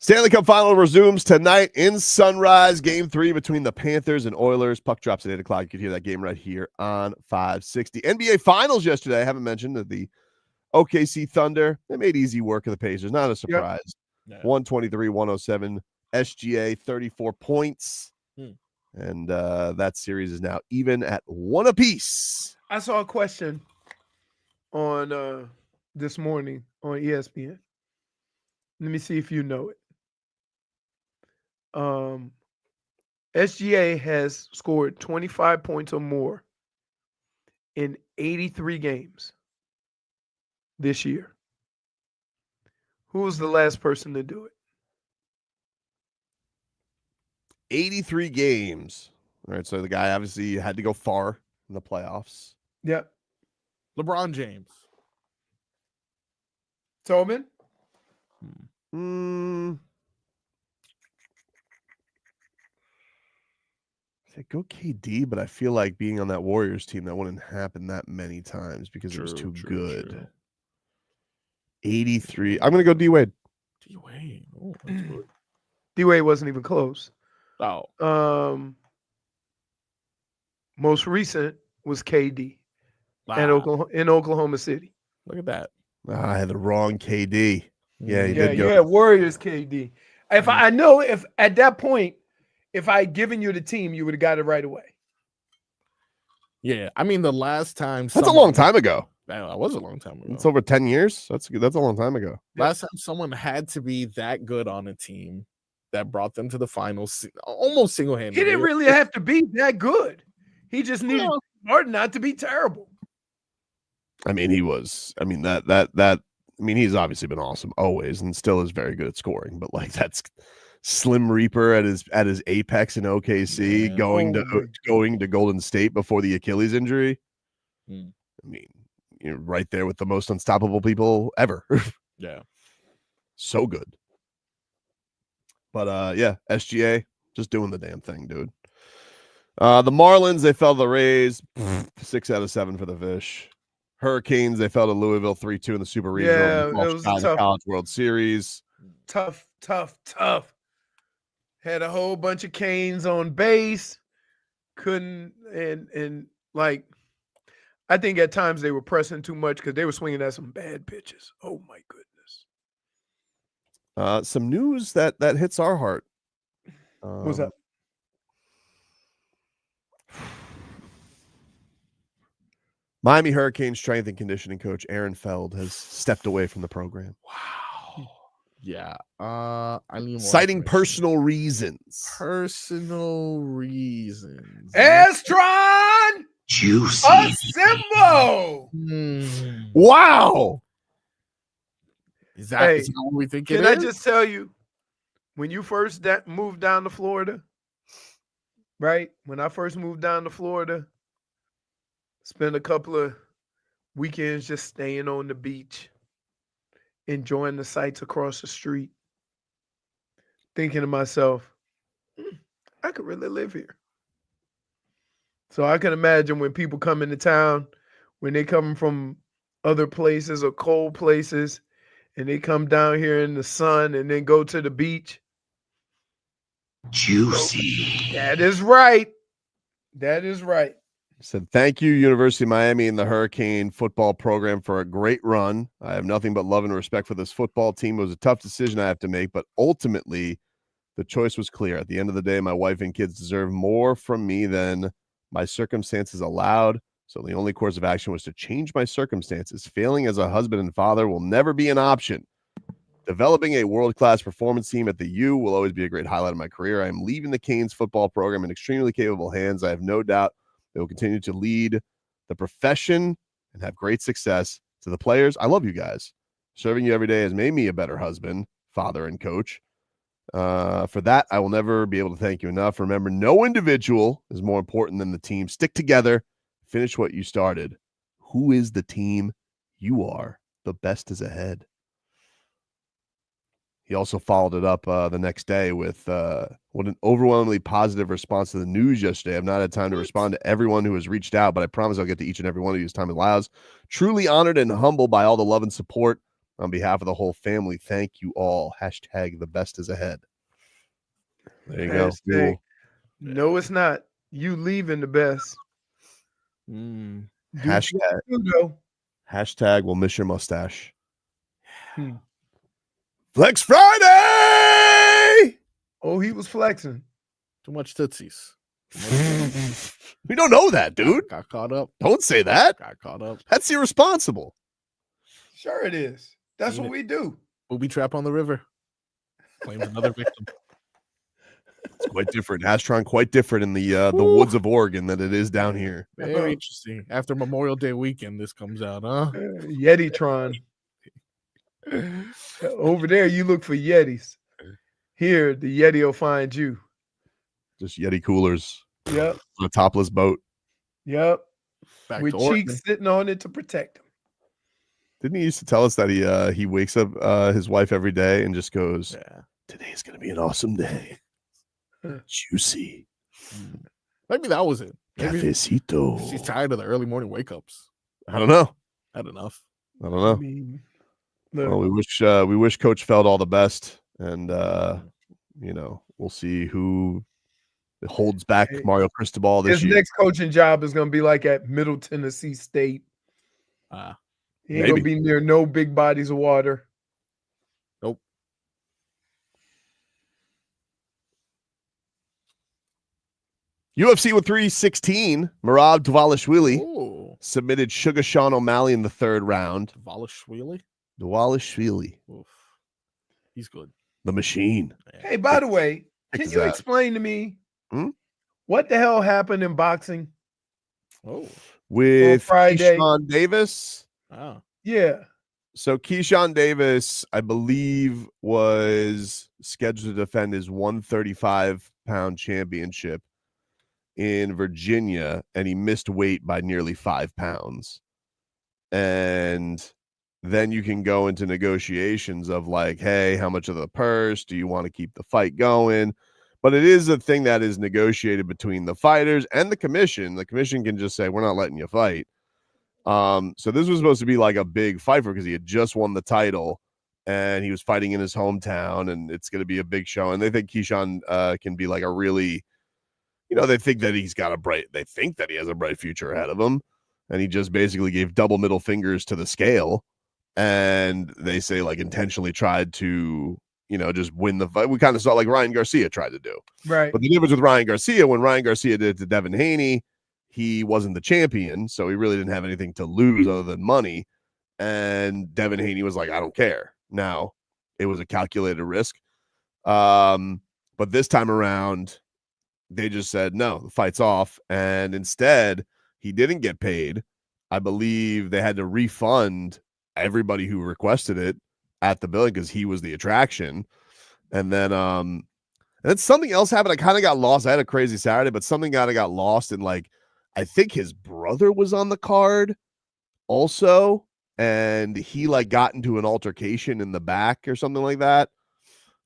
S5: Stanley Cup Final resumes tonight in Sunrise. Game 3 between the Panthers and Oilers. Puck drops at 8 o'clock. You can hear that game right here on 560. NBA Finals yesterday. I haven't mentioned that the OKC Thunder, they made easy work of the Pacers. Not a surprise.
S8: Yeah.
S5: 123-107. SGA, 34 points. And that series is now even at 1 apiece.
S6: I saw a question on this morning on ESPN. Let me see if you know it. SGA has scored 25 points or more in 83 games this year. Who was the last person to do it?
S5: 83 games. All right, so the guy obviously had to go far in the playoffs.
S6: Yep.
S8: LeBron James.
S6: Tobin?
S5: I go KD, but I feel like being on that Warriors team, that wouldn't happen that many times because it was too good.
S8: True.
S5: 83. I'm going to go D-Wade.
S8: D-Wade. Oh, that's good.
S6: D-Wade wasn't even close.
S8: Oh.
S6: Most recent was KD
S8: Wow.
S6: in Oklahoma City.
S8: Look at that.
S5: I had the wrong KD. Yeah, he
S6: Yeah,
S5: did
S6: you
S5: go.
S6: had Warriors KD. If I know if at that point, if I had given you the team, you would have got it right away.
S8: Yeah, I mean the last time
S5: That's a long time ago.
S8: That was a long time ago.
S5: It's over 10 years. That's a long time ago.
S8: Last time someone had to be that good on a team that brought them to the finals, almost single-handedly.
S6: He didn't really have to be that good. He just needed Martin not to be terrible.
S5: I mean, he was. I mean that. I mean, he's obviously been awesome always, and still is very good at scoring. But like that's Slim Reaper at his apex in OKC, going to Golden State before the Achilles injury. I mean, you're right there with the most unstoppable people ever.
S8: Yeah,
S5: so good. But yeah, SGA just doing the damn thing, dude. The Marlins, they fell to the Rays, 6 out of 7 for the Fish. Hurricanes, they fell to Louisville 3-2 in the Super Regional.
S6: Yeah, it was
S5: the
S6: tough.
S5: College World Series.
S6: Tough. Had a whole bunch of Canes on base. Couldn't and like I think at times they were pressing too much because they were swinging at some bad pitches. Oh my goodness.
S5: Some news that hits our heart.
S6: What's up?
S5: Miami Hurricane strength and conditioning coach Aaron Feld has stepped away from the program.
S8: Wow. Yeah. I mean,
S5: citing personal reasons.
S8: Personal reasons.
S6: Asstron
S9: Juicy.
S6: Assemble.
S5: Wow.
S8: Is that what we think it is?
S6: Can I just tell you, when you first moved down to Florida, right? When I first moved down to Florida, spent a couple of weekends just staying on the beach, enjoying the sights across the street, thinking to myself, I could really live here. So I can imagine when people come into town, when they come from other places or cold places, and they come down here in the sun and then go to the beach.
S9: Juicy.
S6: That is right. That is right.
S5: Said, thank you, University of Miami and the Hurricane football program for a great run. I have nothing but love and respect for this football team. It was a tough decision I have to make, but ultimately the choice was clear. At the end of the day, my wife and kids deserve more from me than my circumstances allowed. So the only course of action was to change my circumstances. Failing as a husband and father will never be an option. Developing a world-class performance team at the U will always be a great highlight of my career. I am leaving the Canes football program in extremely capable hands. I have no doubt they will continue to lead the profession and have great success. To the players, I love you guys. Serving you every day has made me a better husband, father, and coach. For that, I will never be able to thank you enough. Remember, no individual is more important than the team. Stick together. Finish what you started. Who is the team? You are. The best is ahead. He also followed it up the next day with what an overwhelmingly positive response to the news yesterday. I've not had time to respond to everyone who has reached out, but I promise I'll get to each and every one of you as time allows. Truly honored and humbled by all the love and support. On behalf of the whole family, thank you all. Hashtag the best is ahead. There you go. Cool.
S6: No, it's not. You leaving the best.
S5: Hashtag we'll miss your mustache. Flex Friday.
S6: Oh, he was flexing.
S8: Too much tootsies.
S5: We don't know that, dude.
S8: Got caught up.
S5: Don't say that.
S8: Got caught up.
S5: That's irresponsible.
S6: Sure it is. That's what we do.
S8: Booby trap on the river. Claims another victim.
S5: It's quite different. Asstron quite different in the woods of Oregon than it is down here.
S8: Very interesting. After Memorial Day weekend, this comes out, huh?
S6: Yetitron. Over there, you look for Yetis. Here, the Yeti will find you.
S5: Just Yeti coolers.
S6: Yep.
S5: On a topless boat.
S6: Yep.
S8: Back
S6: with cheeks sitting on it to protect him.
S5: Didn't he used to tell us that he wakes up his wife every day and just goes, today's going to be an awesome day. Juicy.
S8: Maybe that was it. Maybe
S5: Cafecito.
S8: She's tired of the early morning wake ups.
S5: I don't know.
S8: Had enough.
S5: I don't know.
S6: I mean,
S5: well, we wish Coach Feld all the best, and we'll see who holds back Mario Cristobal this year.
S6: His next coaching job is going to be like at Middle Tennessee State. He ain't going to be near no big bodies of water.
S8: Nope.
S5: UFC with 316, Merab Dvalishvili
S8: Ooh.
S5: submitted Sugar Sean O'Malley in the third round.
S8: Dvalishvili?
S5: Dvalishvili.
S8: Oof. He's good.
S5: The machine.
S6: Hey, by the way, can you explain to me what the hell happened in boxing?
S8: Oh.
S5: With
S6: Friday.
S5: Keyshawn Davis?
S8: Oh.
S6: Yeah.
S5: So Keyshawn Davis, I believe, was scheduled to defend his 135-pound championship in Virginia, and he missed weight by nearly 5 pounds. And then you can go into negotiations of like, hey, how much of the purse? Do you want to keep the fight going? But it is a thing that is negotiated between the fighters and the commission. The commission can just say, we're not letting you fight. So this was supposed to be like a big fight for because he had just won the title and he was fighting in his hometown, and it's going to be a big show. And they think Keyshawn can be like a really, they think that he has a bright future ahead of him. And he just basically gave double middle fingers to the scale. And they say like intentionally tried to, just win the fight. We kind of saw like Ryan Garcia tried to do.
S6: Right.
S5: But the difference with Ryan Garcia, when Ryan Garcia did it to Devin Haney, he wasn't the champion, so he really didn't have anything to lose other than money. And Devin Haney was like, I don't care. Now, it was a calculated risk. But this time around, they just said, no, the fight's off. And instead, he didn't get paid. I believe they had to refund everybody who requested it at the building because he was the attraction. And then something else happened. I kind of got lost. I had a crazy Saturday, but something kind of got lost in like, I think his brother was on the card also, and he like got into an altercation in the back or something like that.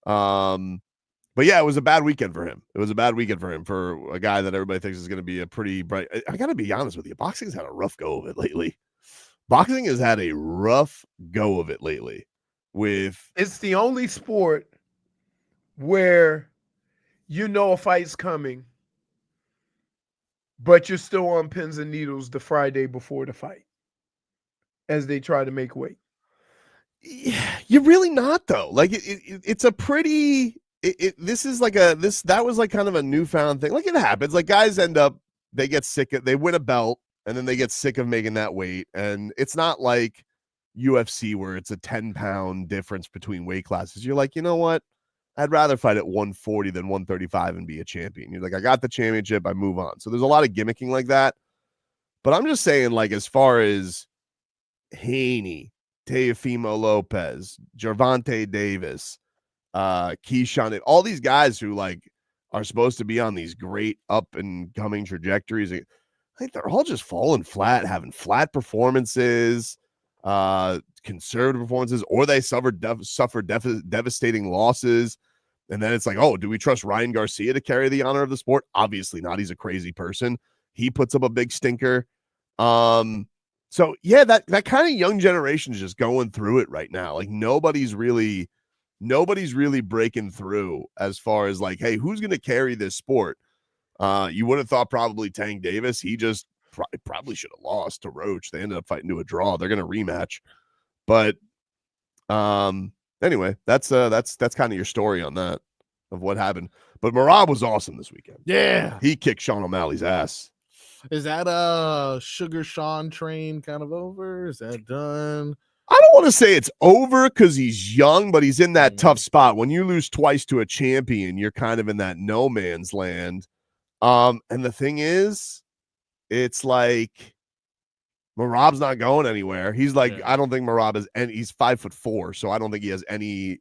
S5: But yeah, it was a bad weekend for him. It was a bad weekend for him, for a guy that everybody thinks is going to be a pretty bright. I got to be honest with you. Boxing's had a rough go of it lately. Boxing has had a rough go of it lately.
S6: It's the only sport where a fight's coming, but you're still on pins and needles the Friday before the fight as they try to make weight.
S5: Yeah, you're really not though. Like it's a pretty. That was like kind of a newfound thing. Like it happens. Like guys they get sick. They win a belt and then they get sick of making that weight. And it's not like UFC where it's a 10-pound difference between weight classes. You're like, you know what? I'd rather fight at 140 than 135 and be a champion. You're like, I got the championship, I move on. So there's a lot of gimmicking like that. But I'm just saying, like, as far as Haney, Teofimo Lopez, Gervonta Davis, Keyshawn, all these guys who like are supposed to be on these great up and coming trajectories, I think they're all just falling flat, having flat performances, conservative performances, or they suffer devastating losses. And then it's like, oh, do we trust Ryan Garcia to carry the honor of the sport? Obviously not. He's a crazy person. He puts up a big stinker. So yeah, that kind of young generation is just going through it right now. Like nobody's really breaking through as far as like, hey, who's going to carry this sport? You would have thought probably Tank Davis. He just probably should have lost to Roach. They ended up fighting to a draw. They're going to rematch. But anyway, that's kind of your story on that of what happened. But Merab was awesome this weekend.
S8: Yeah.
S5: He kicked Sean O'Malley's ass.
S8: Is that a Sugar Sean train kind of over? Is that done?
S5: I don't want to say it's over because he's young, but he's in that tough spot. When you lose twice to a champion, you're kind of in that no man's land. And the thing is, it's like Merab's not going anywhere. He's like, I don't think Merab is, and he's 5'4", so I don't think he has any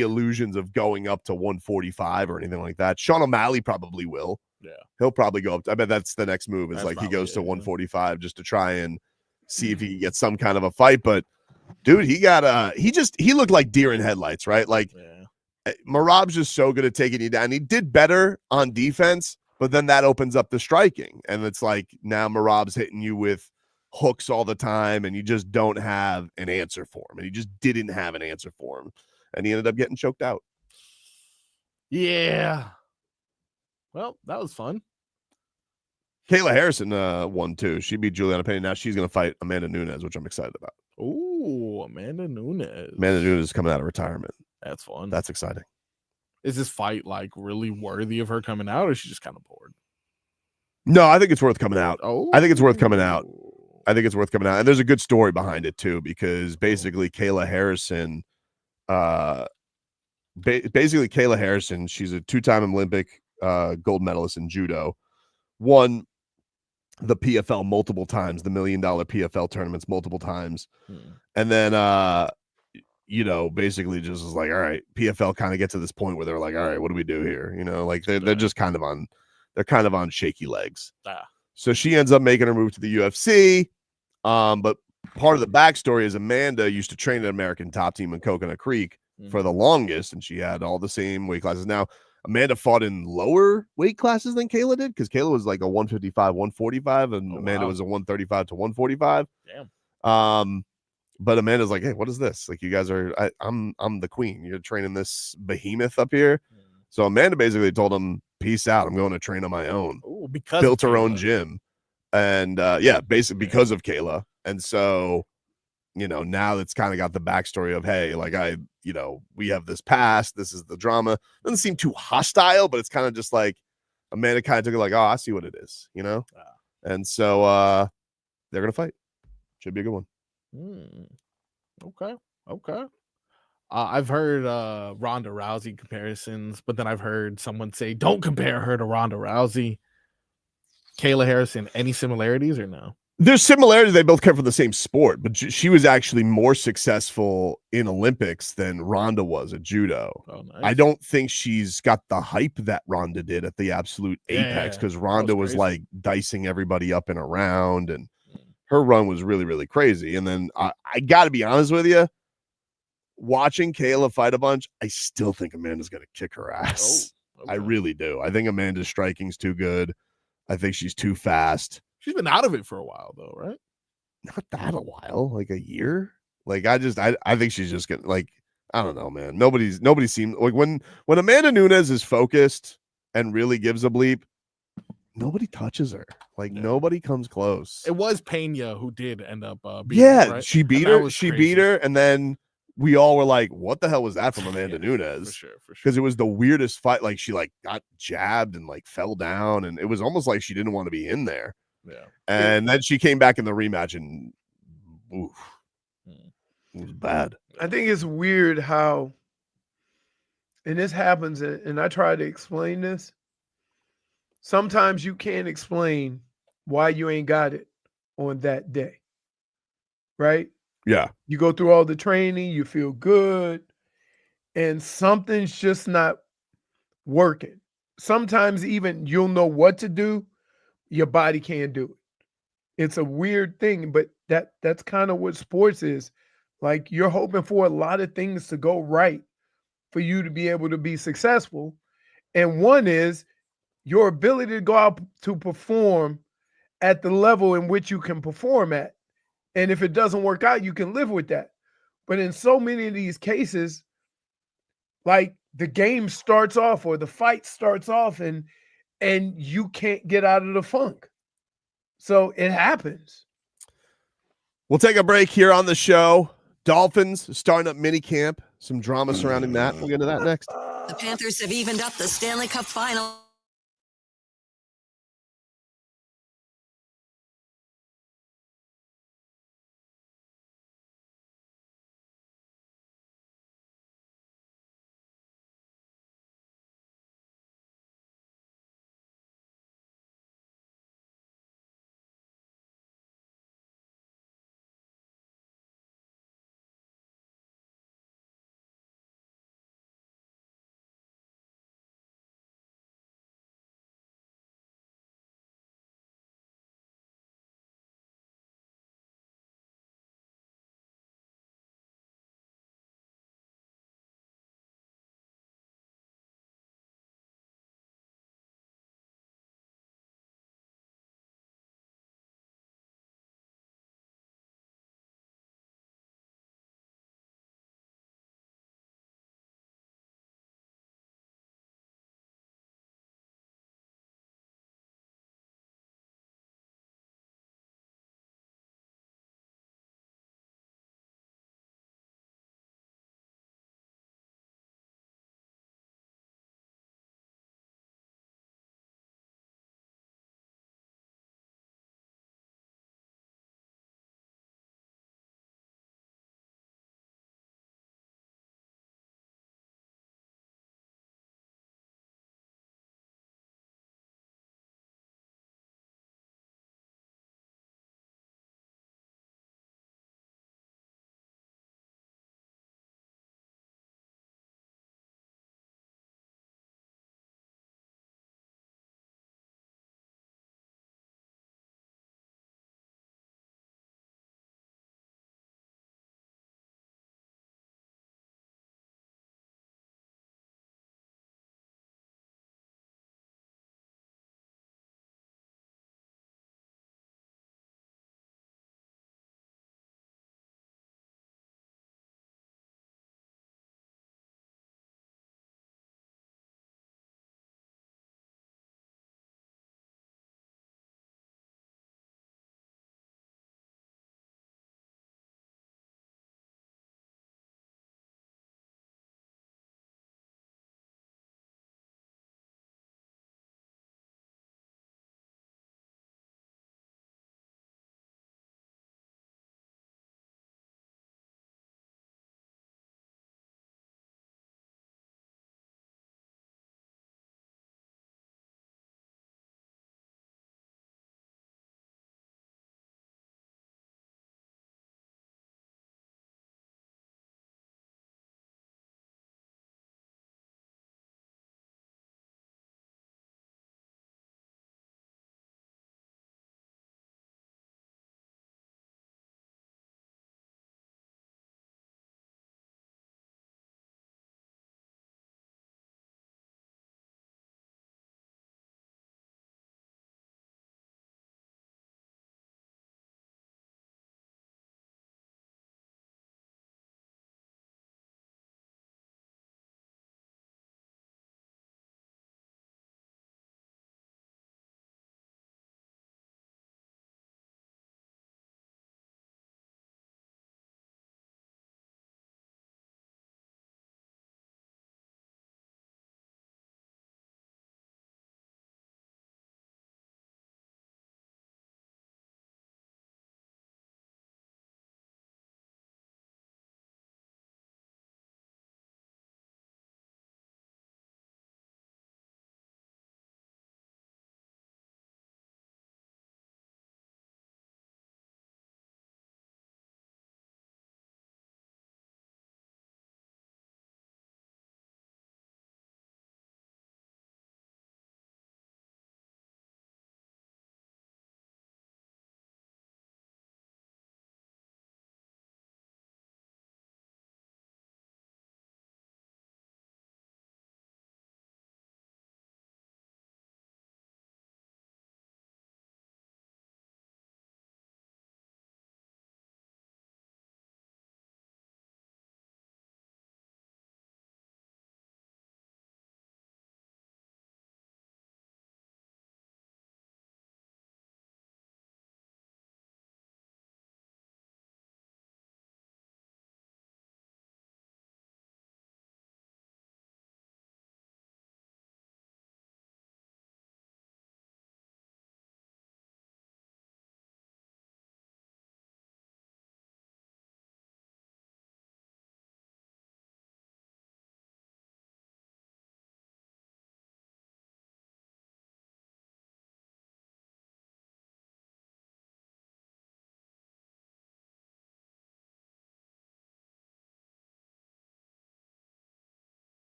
S5: illusions of going up to 145 or anything like that. Sean O'Malley probably will.
S8: Yeah.
S5: He'll probably go up. I bet that's the next move. Is
S8: That's
S5: like he goes to
S8: probably it,
S5: 145 just to try and see if he can get some kind of a fight. But dude, he looked like deer in headlights, right? Like Merab's just so good at taking you down. He did better on defense, but then that opens up the striking. And it's like now Merab's hitting you with hooks all the time, and you just don't have an answer for him. And he just didn't have an answer for him. And he ended up getting choked out.
S8: Yeah. Well, that was fun.
S5: Kayla Harrison won too. She beat Juliana Pena. Now she's going to fight Amanda Nunes, which I'm excited about.
S8: Ooh, Amanda Nunes.
S5: Amanda Nunes is coming out of retirement.
S8: That's fun.
S5: That's exciting.
S8: Is this fight like really worthy of her coming out, or is she just kind of bored?
S5: No, I think it's worth coming out.
S8: Oh,
S5: I think it's worth coming out. And there's a good story behind it too, because basically Kayla Harrison, she's a 2-time Olympic gold medalist in judo, won the PFL multiple times, the $1 million PFL tournaments multiple times, and then basically just was like, all right, PFL kind of get to this point where they're like, all right, what do we do here? Like they're just kind of on shaky legs. So she ends up making her move to the UFC. But part of the backstory is Amanda used to train at American Top Team in Coconut Creek for the longest, and she had all the same weight classes. Now, Amanda fought in lower weight classes than Kayla did, because Kayla was like a 155, 145, and Amanda was a 135 to 145.
S8: Damn.
S5: But Amanda's like, hey, what is this? Like, you guys are, I'm the queen. You're training this behemoth up here. So Amanda basically told him, peace out. I'm going to train on my own.
S8: Ooh, because
S5: built her own gym. And basically because of Kayla. And so, now it's kind of got the backstory of, hey, like we have this past, this is the drama. Doesn't seem too hostile, but it's kind of just like Amanda kind of took it like, oh, I see what it is, And so they're gonna fight. Should be a good one.
S8: Okay. I've heard Ronda Rousey comparisons, but then I've heard someone say, don't compare her to Ronda Rousey. Kayla Harrison, any similarities or no?
S5: There's similarities. They both come from the same sport, but she was actually more successful in Olympics than Ronda was at judo.
S8: Oh, nice.
S5: I don't think she's got the hype that Ronda did at the absolute apex, because Ronda was like dicing everybody up and around, and her run was really, really crazy. And then I got to be honest with you, watching Kayla fight a bunch, I still think Amanda's going to kick her ass. I really do. I think Amanda's striking's too good. I think she's too fast.
S8: She's been out of it for a while, though, right?
S5: Not that a while, like a year. Like I think she's just gonna, like, I don't know, man. Nobody seems like when Amanda Nunes is focused and really gives a bleep, nobody touches her. Like nobody comes close.
S8: It was Pena who did end up beating her, right?
S5: She beat her. She beat her, and then we all were like, what the hell was that from Amanda Nunes?
S8: For sure.
S5: Because it was the weirdest fight. Like, she like got jabbed and like fell down, and it was almost like she didn't want to be in there.
S8: Yeah.
S5: And then she came back in the rematch, and oof, it was bad.
S6: I think it's weird how, and this happens, and I try to explain this. Sometimes you can't explain why you ain't got it on that day, right?
S5: Yeah.
S6: You go through all the training, you feel good, and something's just not working. Sometimes even you'll know what to do, your body can't do it. It's a weird thing, but that's kind of what sports is. Like, you're hoping for a lot of things to go right for you to be able to be successful. And one is your ability to go out to perform at the level in which you can perform at. And if it doesn't work out, you can live with that. But in so many of these cases, like, the game starts off or the fight starts off and you can't get out of the funk. So it happens.
S5: We'll take a break here on the show. Dolphins starting up minicamp. Some drama surrounding that. We'll get into that next.
S10: The Panthers have evened up the Stanley Cup Final.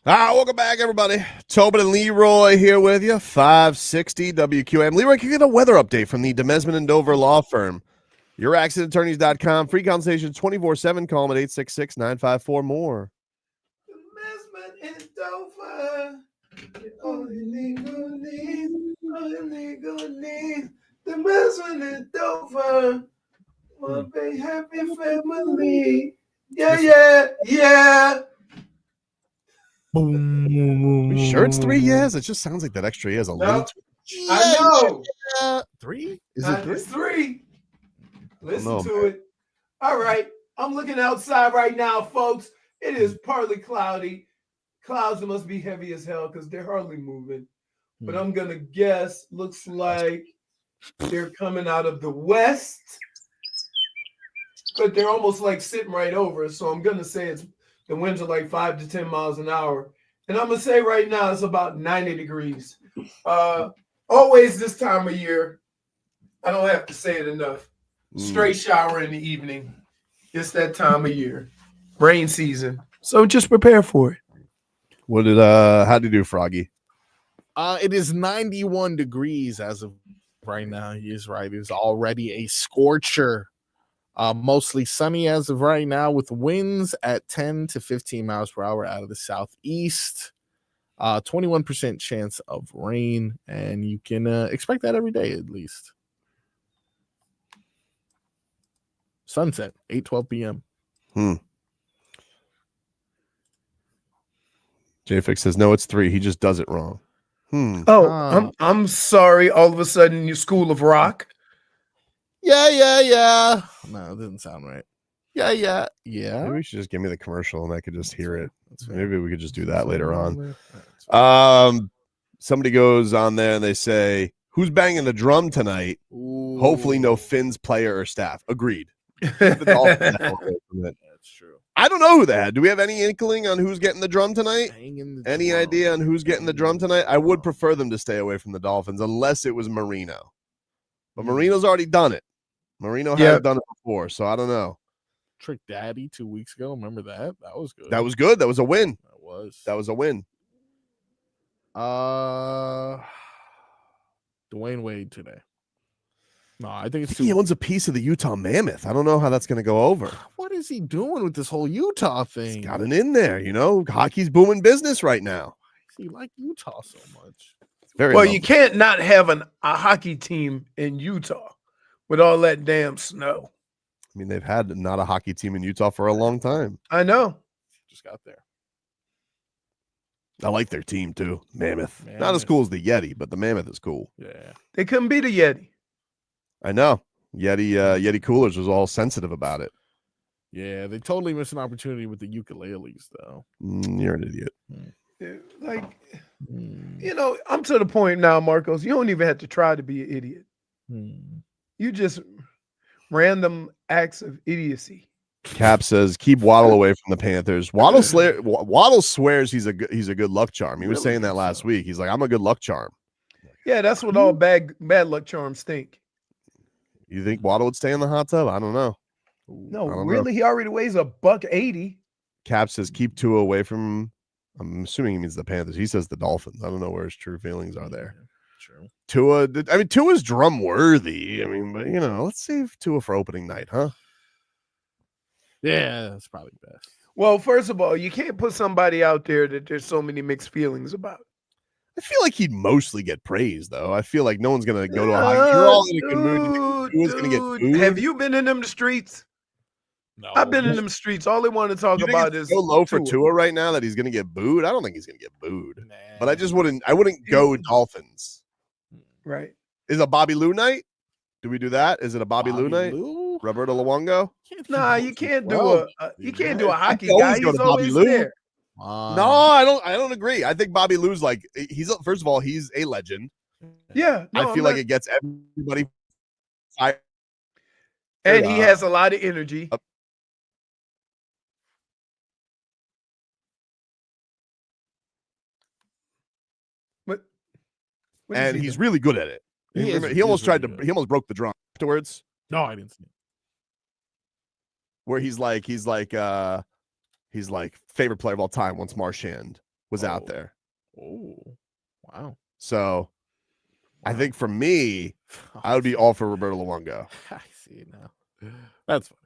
S5: Welcome back, everybody. Tobin and Leroy here with you. 560 WQM. Leroy, can you get a weather update from the Demesman and Dover law firm? YourAccidentAttorneys.com. Free consultation 24/7. Call them at 866-954-MORE.
S6: Demesman and Dover. Only legal need. Demesman and Dover. One big happy family. Yeah.
S8: Boom.
S5: You sure it's 3 years? It just sounds like that extra year is a little too.
S6: I know.
S8: 3? Is it 3?
S6: It's 3. Listen to it. All right. I'm looking outside right now, folks. It is partly cloudy. Clouds must be heavy as hell because they're hardly moving. But I'm going to guess, looks like they're coming out of the west. But they're almost like sitting right over. So I'm going to say the winds are like 5 to 10 miles an hour. And I'm going to say right now it's about 90 degrees. Always this time of year, I don't have to say it enough. Straight shower in the evening. It's that time of year. Rain season. So just prepare for it.
S5: How'd you do, Froggy?
S8: It is 91 degrees as of right now. He is right. It is already a scorcher. Mostly sunny as of right now with winds at 10 to 15 miles per hour out of the southeast. 21% chance of rain, and you can expect that every day at least. Sunset, 8:12 p.m.
S5: JFig says, no, it's 3. He just does it wrong.
S6: Oh, I'm sorry. All of a sudden, your School of Rock.
S8: Yeah. No, it doesn't sound right. Yeah.
S5: Maybe we should just give me the commercial and I could just hear it. Maybe we could just do that later on. Somebody goes on there and they say, who's banging the drum tonight?
S8: Ooh.
S5: Hopefully no Finns player or staff. Agreed. That's
S8: true.
S5: I don't know who they had. Do we have any inkling on who's getting the drum tonight? Any idea on who's getting the drum tonight? I would prefer them to stay away from the Dolphins unless it was Marino. But Marino's already done it. Marino had done it before, so I don't know.
S8: Trick Daddy 2 weeks ago. Remember that? That was good.
S5: That was good. That was a win.
S8: That was
S5: a win.
S8: Dwayne Wade today. No, I think
S5: he owns a piece of the Utah Mammoth. I don't know how that's going to go over.
S8: What is he doing with this whole Utah thing?
S5: He's got it in there, Hockey's booming business right now.
S8: Why does he like Utah so much?
S6: Well, lovely. You can't not have a hockey team in Utah with all that damn snow.
S5: I mean, they've had not a hockey team in Utah for a long time.
S6: I know.
S8: Just got there.
S5: I like their team too. Mammoth. Not as cool as the Yeti, but the Mammoth is cool.
S8: Yeah.
S6: They couldn't beat a Yeti.
S5: I know. Yeti Coolers was all sensitive about it.
S8: Yeah, they totally missed an opportunity with the ukuleles, though.
S5: You're an idiot.
S6: I'm to the point now, Marcos. You don't even have to try to be an idiot. You just random acts of idiocy.
S5: Cap says, keep Waddle away from the Panthers. Waddle swears he's a good luck charm. He was saying that last week. He's like, I'm a good luck charm.
S6: Yeah, that's what all bad luck charms think.
S5: You think Waddle would stay in the hot tub? I don't know.
S6: No, really? He already weighs $180.
S5: Cap says, keep Tua away from, I'm assuming he means the Panthers. He says the Dolphins. I don't know where his true feelings are there.
S8: True.
S5: Tua's drum worthy. But let's save Tua for opening night, huh?
S8: Yeah, that's probably best.
S6: Well, first of all, you can't put somebody out there that there's so many mixed feelings about.
S5: I feel like he'd mostly get praised, though. I feel like no one's going to go to a hockey. You're all in a good mood. Tua's going to get booed.
S6: Have you been in them streets?
S8: No.
S6: I've been in them streets. All they want to talk about is
S5: so low for Tua right now that he's going to get booed. I don't think he's going to get booed.
S8: Nah.
S5: But I wouldn't go Dolphins.
S6: Right.
S5: Is a Bobby Lou night? Do we do that? Is it a Bobby Lou night? Roberto Luongo?
S6: Nah, you can't do a hockey guy. He's always there.
S5: No, I don't agree. I think Bobby Lou's first of all, he's a legend.
S6: Yeah.
S5: I feel like it gets everybody fired.
S6: And he has a lot of energy.
S5: And he's really good at it. He almost broke the drum afterwards.
S8: No, I didn't see it.
S5: Where he's like favorite player of all time once Marchand was out there.
S8: Oh, wow.
S5: So I think for me, I would be all for Roberto Luongo.
S8: I see it now. That's funny.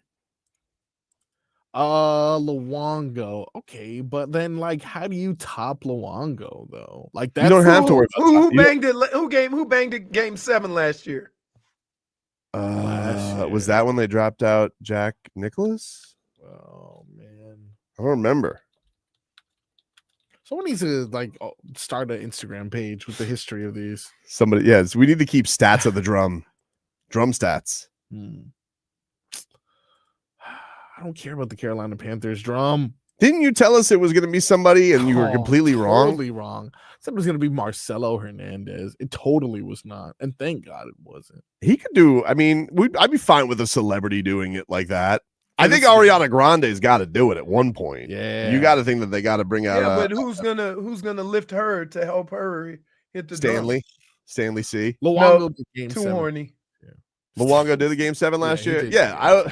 S8: Luongo. Okay, but then like, how do you top Luongo though? Like that.
S5: You don't have to worry about
S6: who banged it. Who banged it Game 7 last year?
S5: Was that when they dropped out Jack Nicklaus?
S8: Oh man,
S5: I don't remember.
S8: Someone needs to like start an Instagram page with the history of these.
S5: Somebody, yes, we need to keep stats of the drum stats.
S8: I don't care about the Carolina Panthers drum.
S5: Didn't you tell us it was going to be somebody and you were completely wrong?
S8: Totally wrong. I said it was going to be Marcelo Hernandez. It totally was not. And thank God it wasn't.
S5: He could do, I mean, I'd be fine with a celebrity doing it like that. I think Ariana Grande's got to do it at one point.
S8: Yeah.
S5: You got to think that they got to bring out.
S6: Yeah, but who's gonna lift her to help her hit the
S5: Stanley?
S6: drum?
S5: Stanley C.
S8: Luongo did Game
S6: too
S8: 7.
S6: horny.
S5: Yeah. Luongo did the Game 7 last year? Yeah.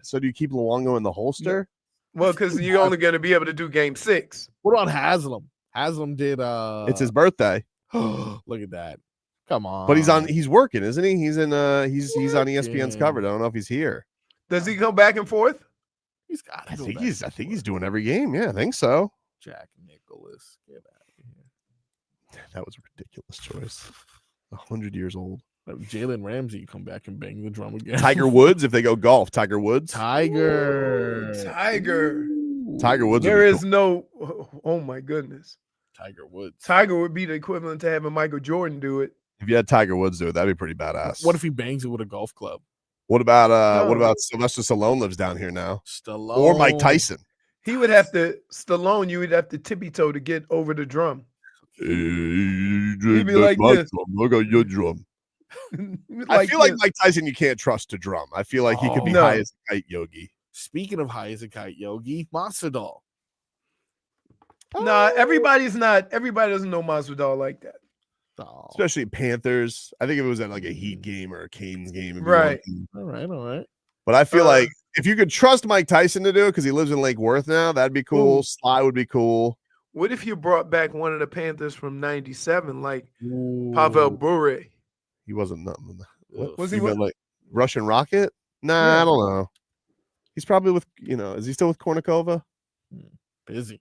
S5: So do you keep Luongo in the holster?
S6: Well, because you're only going to be able to do Game 6.
S8: What about Haslam? Haslam did
S5: it's his birthday.
S8: Look at that. Come on.
S5: But he's working, isn't he? He's in he's on ESPN's cover. I don't know if he's here.
S6: Does he go back and forth?
S8: He's got
S5: I think he's doing every game. Yeah, I think so.
S8: Jack Nicklaus. Get out of here.
S5: That was a ridiculous choice. 100 years old.
S8: Jalen Ramsey come back and bang the drum again.
S5: Tiger Woods, if they go golf, Tiger Woods.
S6: Tiger Woods. There is no. Oh my goodness.
S8: Tiger Woods.
S6: Tiger would be the equivalent to having Michael Jordan do it.
S5: If you had Tiger Woods do it, that'd be pretty badass.
S8: What if he bangs it with a golf club?
S5: What about Sylvester Stallone lives down here now?
S8: Stallone
S5: or Mike Tyson?
S6: He would have to You would have to tippy toe to get over the drum.
S5: He'd
S6: be like this.
S5: Look at your drum. I feel like Mike Tyson, you can't trust to drum. I feel like he could be high as a kite, Yogi.
S8: Speaking of high as a kite, Yogi, Masvidal.
S6: Nah, everybody doesn't know Masvidal like that.
S8: Oh.
S5: Especially Panthers. I think if it was at like a Heat game or a Canes game.
S6: Right.
S8: All right.
S5: But I feel like if you could trust Mike Tyson to do it because he lives in Lake Worth now, that'd be cool. Sly would be cool.
S6: What if you brought back one of the Panthers from '97, like Pavel Bure?
S5: He wasn't nothing.
S6: What was he?
S5: Like Russian Rocket? Nah, I don't know. He's probably with, is he still with Kornikova?
S8: Busy.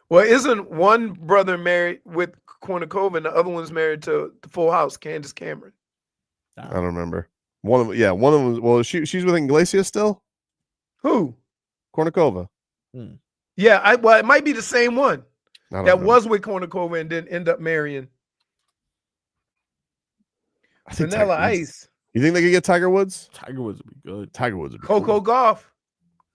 S6: Well, isn't one brother married with Kornikova and the other one's married to the Full House, Candace Cameron?
S5: I don't remember. One of them. Well, she's with Iglesias still.
S6: Who?
S5: Kornikova.
S6: Yeah, it might be the same one that
S5: know.
S6: was with Kornikova and then end up marrying Vanilla Ice.
S5: You think they could get Tiger Woods?
S8: Tiger Woods would be good.
S5: Tiger Woods would be
S6: Coco Gauff.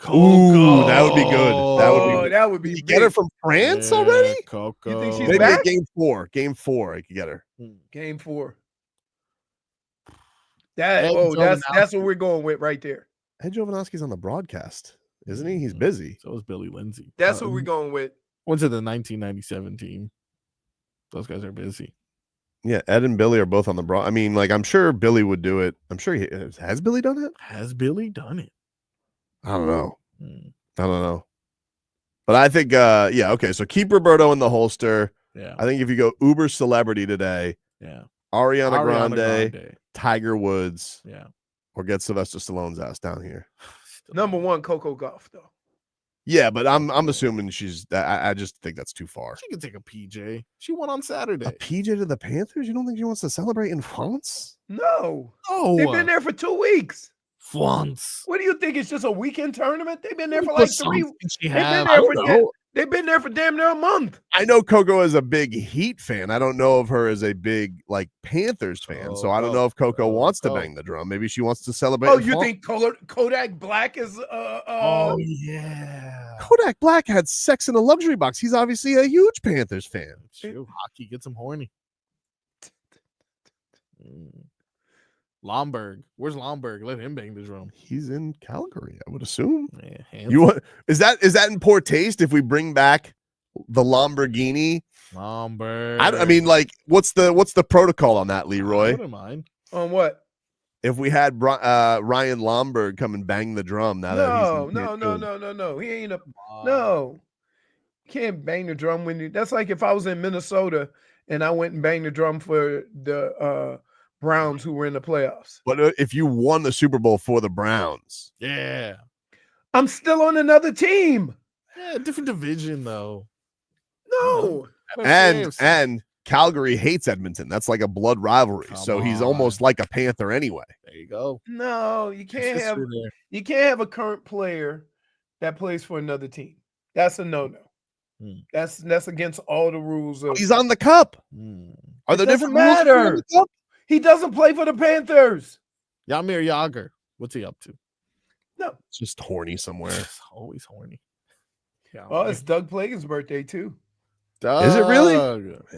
S5: Ooh, that would be good.
S6: That would be.
S5: You get her from France already?
S8: Coco.
S6: You think she's
S5: Maybe
S6: back?
S5: Game 4. Game 4, I could get her.
S6: Game 4. That's what we're going with right there.
S5: Ed Jovanovski's on the broadcast, isn't he? He's busy.
S8: So is Billy Lindsay.
S6: That's what we're going with.
S8: Went to the 1997 team. Those guys are busy.
S5: Yeah, Ed and Billy are both on the broad. I mean, like, I'm sure Billy would do it. I'm sure has Billy done it?
S8: Has Billy done it?
S5: I don't know. But I think, okay. So keep Roberto in the holster.
S8: Yeah.
S5: I think if you go uber celebrity today, Ariana Grande, Tiger Woods, or get Sylvester Stallone's ass down here.
S6: Number 1, Coco Gauff, though.
S5: Yeah, but I'm assuming I just think that's too far.
S8: She can take a PJ. She won on Saturday.
S5: A PJ to the Panthers? You don't think she wants to celebrate in France?
S6: No.
S8: Oh,
S6: they've been there for 2 weeks.
S8: France.
S6: What do you think? It's just a weekend tournament? They've been there for like 3 weeks. They've been there for damn near a month.
S5: I know Coco is a big Heat fan. I don't know of her as a big Panthers fan. So I don't know if Coco wants to bang the drum. Maybe she wants to celebrate.
S6: Oh, you think Kodak Black is
S8: oh yeah.
S5: Kodak Black had sex in a luxury box. He's obviously a huge Panthers fan.
S8: Hockey gets him horny. Lomberg. Where's Lomberg? Let him bang the drum.
S5: He's in Calgary, I would assume.
S8: Yeah,
S5: is that in poor taste if we bring back the Lamborghini?
S8: Lomberg.
S5: I mean, like, what's the protocol on that, Leroy?
S8: I wouldn't mind.
S6: On what?
S5: If we had Ryan Lomberg come and bang the drum now that he's
S6: no. He ain't no. can't bang the drum when you. That's like if I was in Minnesota and I went and banged the drum for the Browns who were in the playoffs.
S5: But if you won the Super Bowl for the Browns,
S8: Yeah.
S6: I'm still on another team.
S8: Yeah, different division though.
S6: No.
S5: and Calgary hates Edmonton. That's like a blood rivalry.
S8: Come
S5: so he's
S8: on.
S5: almost like a Panther anyway.
S8: There you go.
S6: No, you can't
S8: There's
S6: have
S8: history there.
S6: you can't have a current player that plays for another team. That's a no-no. That's against all the rules of.
S5: He's on the cup. Are there
S6: doesn't
S5: different rules if you're on
S6: matter.
S5: the cup?
S6: He doesn't play for the Panthers.
S8: Jaromir Jagr. What's he up to?
S6: No.
S5: Just horny somewhere.
S8: Just always horny.
S6: Oh, it's Doug Plagan's birthday too.
S5: Is it really?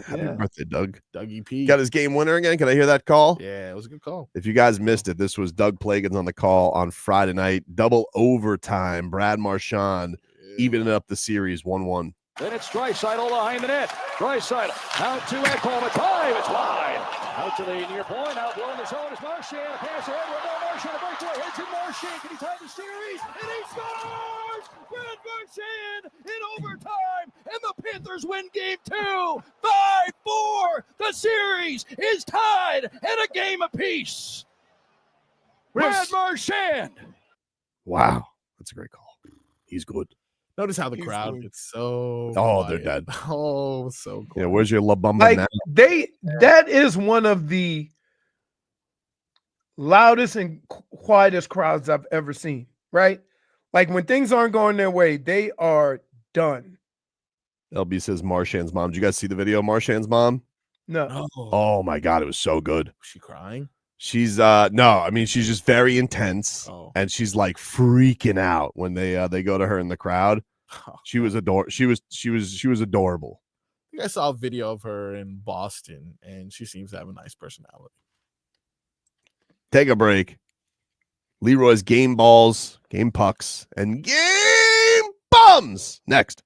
S5: Happy
S6: Yeah.
S5: birthday, Doug.
S8: Dougie P.
S5: Got his game winner again. Can I hear that call?
S8: Yeah, it was a good call.
S5: If you guys missed it, this was Doug Plagans on the call on Friday night. Double overtime. Brad Marchand evening up the series 1-1.
S1: Then it's Draisaitl behind the net. Draisaitl out to Ekholm. It's wide. It's wide. Out to the near point. Out blowing the zone is Marchand. A pass ahead. Marchand. A breakaway. Hits it. Marchand. Can he tie the series? And he scores! Brad Marchand in overtime. And the Panthers win game 2. 5-4. The series is tied and a game apiece. Brad Marchand.
S5: Wow. That's a great call. He's good.
S8: Notice how the crowd gets so
S5: Oh, they're
S8: quiet.
S5: dead.
S8: Oh, so cool.
S5: Yeah, where's your La Bamba
S6: Like
S5: now?
S6: that is one of the loudest and quietest crowds I've ever seen, right? Like when things aren't going their way, they are done.
S5: LB says Marchand's mom. Did you guys see the video of Marchand's mom?
S6: No.
S5: Oh my God, it was so good.
S8: Was she crying?
S5: She's no, I mean she's just very intense and she's like freaking out when they go to her in the crowd. She was adorable.
S8: I think I saw a video of her in Boston and she seems to have a nice personality.
S5: Take a break. Leroy's game balls, game pucks, and game bums. Next.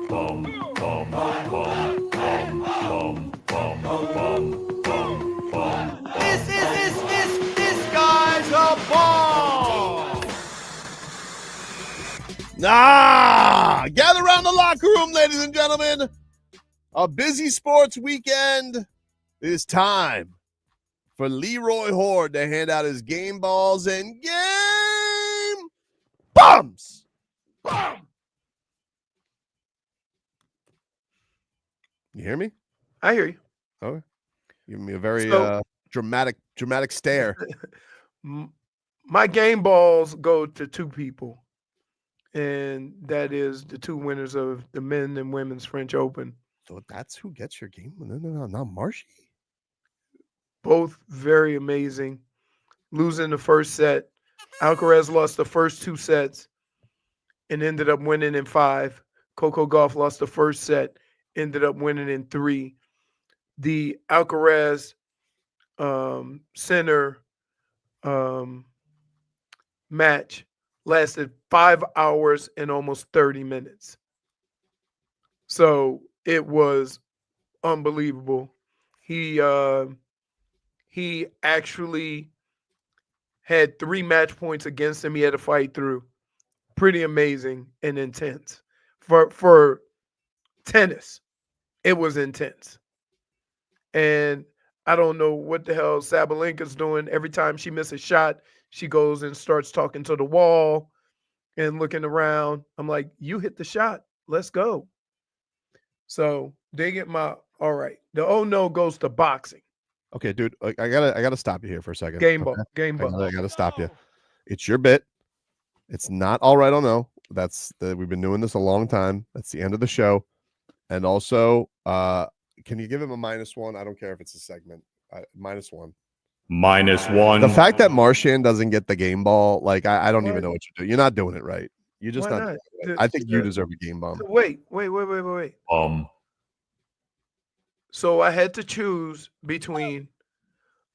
S6: This guy's a ball.
S5: Gather around the locker room, ladies and gentlemen. A busy sports weekend. It is time for Leroy Horde to hand out his game balls and game bombs. You hear me?
S6: I hear you.
S5: Okay. Give me a very dramatic stare.
S6: My game balls go to two people, and that is the two winners of the men and women's French Open.
S5: So that's who gets your game? No, not Marshy.
S6: Both very amazing. Losing the first set. Alcaraz lost the first two sets and ended up winning in 5. Coco Gauff lost the first set, ended up winning in 3. The Alcaraz center match lasted 5 hours and almost 30 minutes. So it was unbelievable. He actually had 3 match points against him he had to fight through. Pretty amazing and intense. For tennis, it was intense. And I don't know what the hell Sabalenka's doing. Every time she misses a shot, she goes and starts talking to the wall and looking around. I'm like, you hit the shot. Let's go. So they get all right. The oh no goes to boxing.
S5: Okay, dude, I gotta stop you here for a second.
S6: Game
S5: okay?
S6: ball.
S5: I gotta stop you. It's your bit. It's not all right. Oh no, we've been doing this a long time. That's the end of the show. And also, can you give him a -1? I don't care if it's a segment. -1.
S11: -1.
S5: The fact that Marchand doesn't get the game ball, like I don't even know what you're doing. You're not doing it right. You're just not. Doing it right. I think you deserve a game bomb.
S6: Wait. So I had to choose between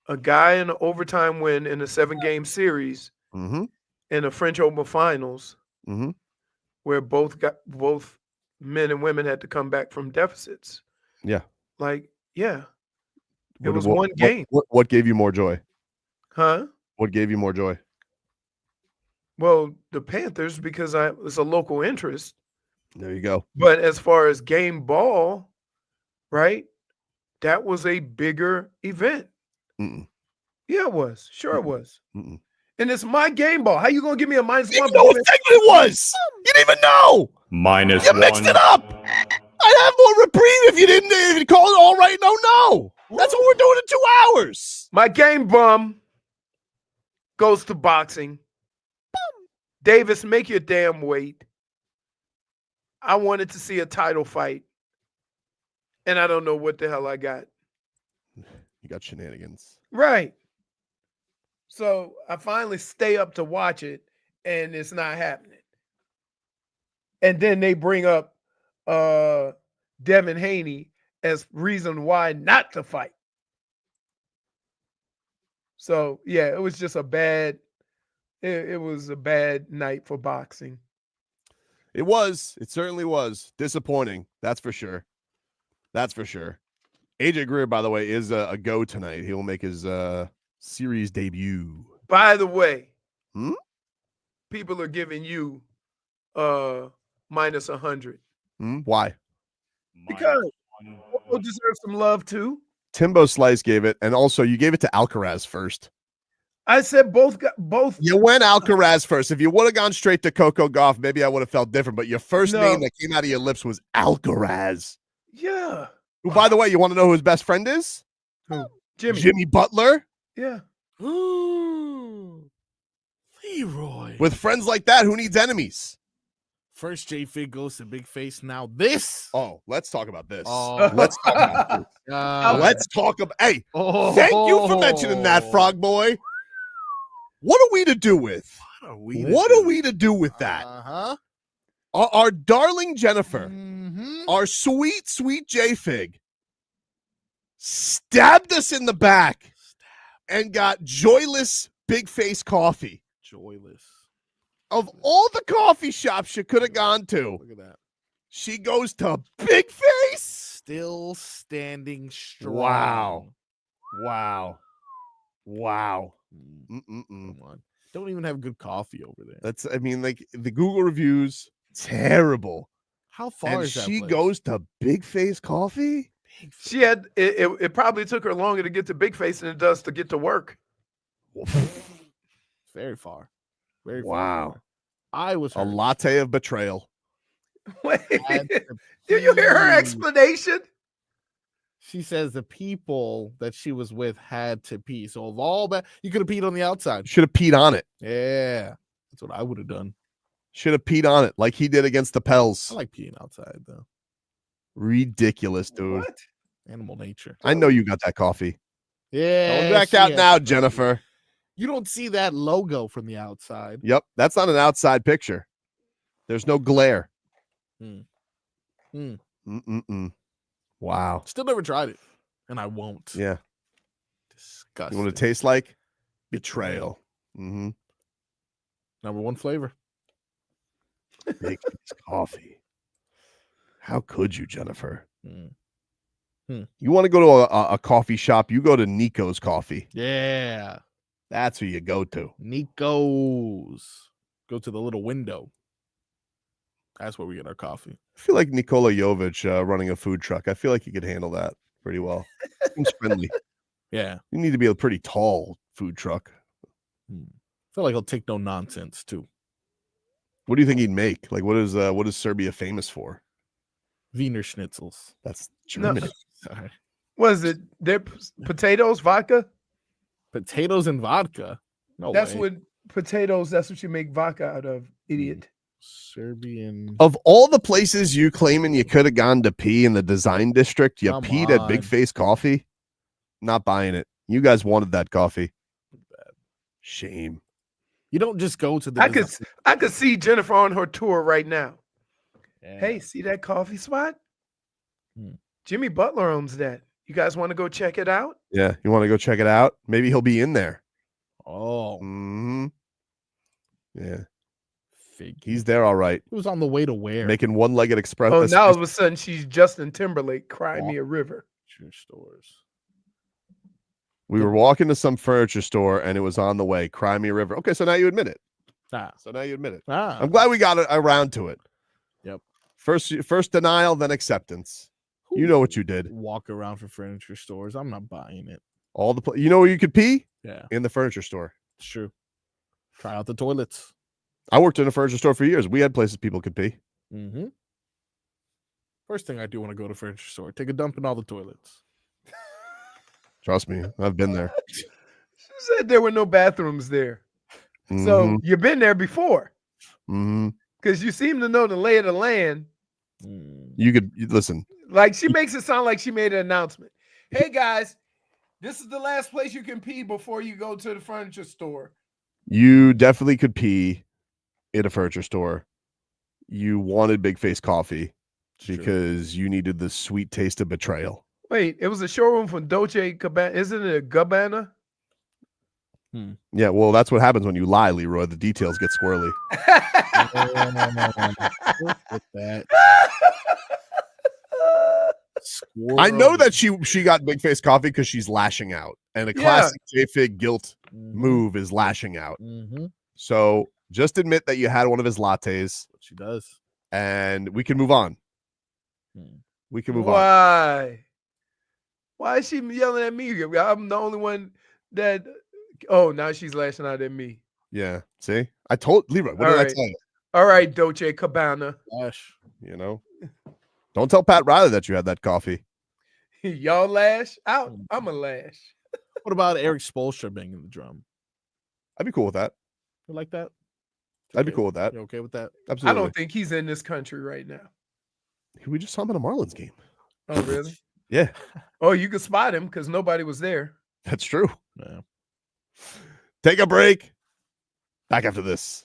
S6: a guy in an overtime win in a 7-game series and a French Open finals, where both men and women had to come back from deficits.
S5: Yeah.
S6: It was one game.
S5: What gave you more joy?
S6: Huh?
S5: What gave you more joy?
S6: Well, the Panthers, because it's a local interest.
S5: There you go.
S6: But as far as game ball, right? That was a bigger event. Yeah, it was. Sure it was. And it's my game ball. How you going to give me a -1?
S5: You know what segment it was. You didn't even know.
S11: -1.
S5: You mixed it up. I'd have more reprieve if you didn't call it all right. No. That's what we're doing in 2 hours.
S6: My game bum goes to boxing. Davis, make your damn weight. I wanted to see a title fight, and I don't know what the hell I got.
S5: You got shenanigans.
S6: Right. So I finally stay up to watch it, and it's not happening. And then they bring up Devin Haney as reason why not to fight. So, yeah, it was just it was a bad night for boxing.
S5: It was. It certainly was. Disappointing. That's for sure. AJ Greer, by the way, is a go tonight. He will make his series debut.
S6: By the way, people are giving you -100.
S5: Why?
S6: Because Coco deserves some love too.
S5: Timbo Slice gave it, and also you gave it to Alcaraz first.
S6: I said both.
S5: You went Alcaraz first. If you would have gone straight to Coco Gauff, maybe I would have felt different. But your first name that came out of your lips was Alcaraz.
S6: Yeah.
S5: Who, by the way, you want to know who his best friend is?
S6: Who?
S5: Jimmy Butler.
S6: Yeah.
S8: Leroy.
S5: With friends like that, who needs enemies?
S8: First JFig goes to Big Face. Now this.
S5: Oh, let's talk about this.
S8: Let's
S5: talk about this. Let's talk about. Hey, thank you for mentioning that, Frog Boy. What are we to do with? What are we to do with that? Our darling Jennifer, our sweet, sweet JFig, stabbed us in the back and got joyless Big Face coffee.
S8: Joyless.
S5: Of all the coffee shops you could have gone to,
S8: Look at that.
S5: She goes to Big Face.
S8: Still standing strong.
S5: Wow.
S8: Come on. Don't even have good coffee over there.
S5: I mean, like the Google reviews, terrible.
S8: How far is that
S5: she
S8: place?
S5: goes to Big Face Coffee?
S6: She had it probably took her longer to get to Big Face than it does to get to work.
S8: Very far. Very
S5: Wow.
S8: far. I was
S5: a
S8: hurt.
S5: latte of betrayal.
S6: Wait, did you hear her explanation?
S8: She says the people that she was with had to pee. So of all that, you could have peed on the outside.
S5: Should have peed on it.
S8: Yeah. That's what I would have done.
S5: Should have peed on it like he did against the Pels.
S8: I like peeing outside, though.
S5: Ridiculous, dude.
S6: What?
S8: Animal nature.
S5: I know you got that coffee.
S8: Yeah.
S5: Going back out now, Jennifer.
S8: You don't see that logo from the outside.
S5: Yep. That's not an outside picture. There's no glare. Wow.
S8: Still never tried it. And I won't.
S5: Yeah.
S8: Disgusting.
S5: You want to taste like? Betrayal. Mm-hmm.
S8: Number one flavor.
S5: Big Face Coffee. How could you, Jennifer? You want to go to a coffee shop, you go to Nico's Coffee.
S8: Yeah.
S5: That's who you go to.
S8: Nico's. Go to the little window. That's where we get our coffee.
S5: I feel like Nikola Jovic running a food truck. I feel like he could handle that pretty well. Seems friendly.
S8: Yeah.
S5: You need to be a pretty tall food truck.
S8: I feel like he'll take no nonsense, too.
S5: What do you think he'd make? Like, what is Serbia famous for?
S8: Wiener schnitzels.
S5: That's Germany.
S8: Sorry.
S6: What is it? They're potatoes, vodka?
S8: Potatoes and vodka? No
S6: That's
S8: way.
S6: what potatoes, that's what you make vodka out of, idiot.
S8: Serbian.
S5: Of all the places you claiming you could have gone to pee in the design district, you
S8: Come
S5: peed at Big
S8: on.
S5: Face Coffee? Not buying it. You guys wanted that coffee. Shame.
S8: You don't just go to the
S6: I could see Jennifer on her tour right now.
S8: Yeah.
S6: Hey, see that coffee spot? Jimmy Butler owns that. You guys want to go check it out?
S5: Yeah, you want to go check it out? Maybe he'll be in there.
S8: Oh.
S5: Yeah.
S8: Fig.
S5: He's there all right.
S8: He was on the way to where?
S5: Making one-legged express.
S6: Oh, now all of a sudden she's Justin Timberlake, Cry Me a River.
S8: Stores.
S5: We were walking to some furniture store and it was on the way. Cry Me a River. Okay, so now you admit it. So now you admit it. I'm glad we got around to it.
S8: Yep.
S5: First denial, then acceptance. You know what you did.
S8: Walk around for furniture stores. I'm not buying it.
S5: All the you know where you could pee?
S8: Yeah.
S5: In the furniture store.
S8: It's true. Try out the toilets.
S5: I worked in a furniture store for years. We had places people could pee.
S8: First thing I do when I go to a furniture store, take a dump in all the toilets.
S5: Trust me, I've been there.
S6: She said there were no bathrooms there. So you've been there before. Because you seem to know the lay of the land.
S5: You could listen.
S6: Like she makes it sound like she made an announcement. Hey guys, this is the last place you can pee before you go to the furniture store.
S5: You definitely could pee in a furniture store. You wanted Big Face Coffee because you needed the sweet taste of betrayal.
S6: Wait, it was a showroom from Dolce Gabbana. Isn't it a Gabbana?
S5: Yeah, well, that's what happens when you lie, Leroy. The details get squirrely.
S8: With that.
S5: I know that she got Big Face Coffee because she's lashing out, and a classic JFig guilt move is lashing out. So just admit that you had one of his lattes.
S8: What she does,
S5: and we can move on. We can move on.
S6: Why? Why is she yelling at me? I'm the only one that. Oh, now she's lashing out at me.
S5: Yeah. See, I told Leroy. What did I tell you?
S6: All right, Dolce Gabbana.
S8: Lash.
S5: You know, don't tell Pat Riley that you had that coffee.
S6: Y'all lash out. I'm a lash.
S8: What about Eric Spoelstra banging the drum?
S5: I'd be cool with that.
S8: You like that?
S5: I'd be cool with that.
S8: You okay with that?
S5: Absolutely.
S6: I don't think he's in this country right now.
S5: We just saw him at a Marlins game.
S6: Oh, really?
S5: Yeah.
S6: Oh, you could spot him because nobody was there.
S5: That's true.
S8: Yeah.
S5: Take a break. Back after this.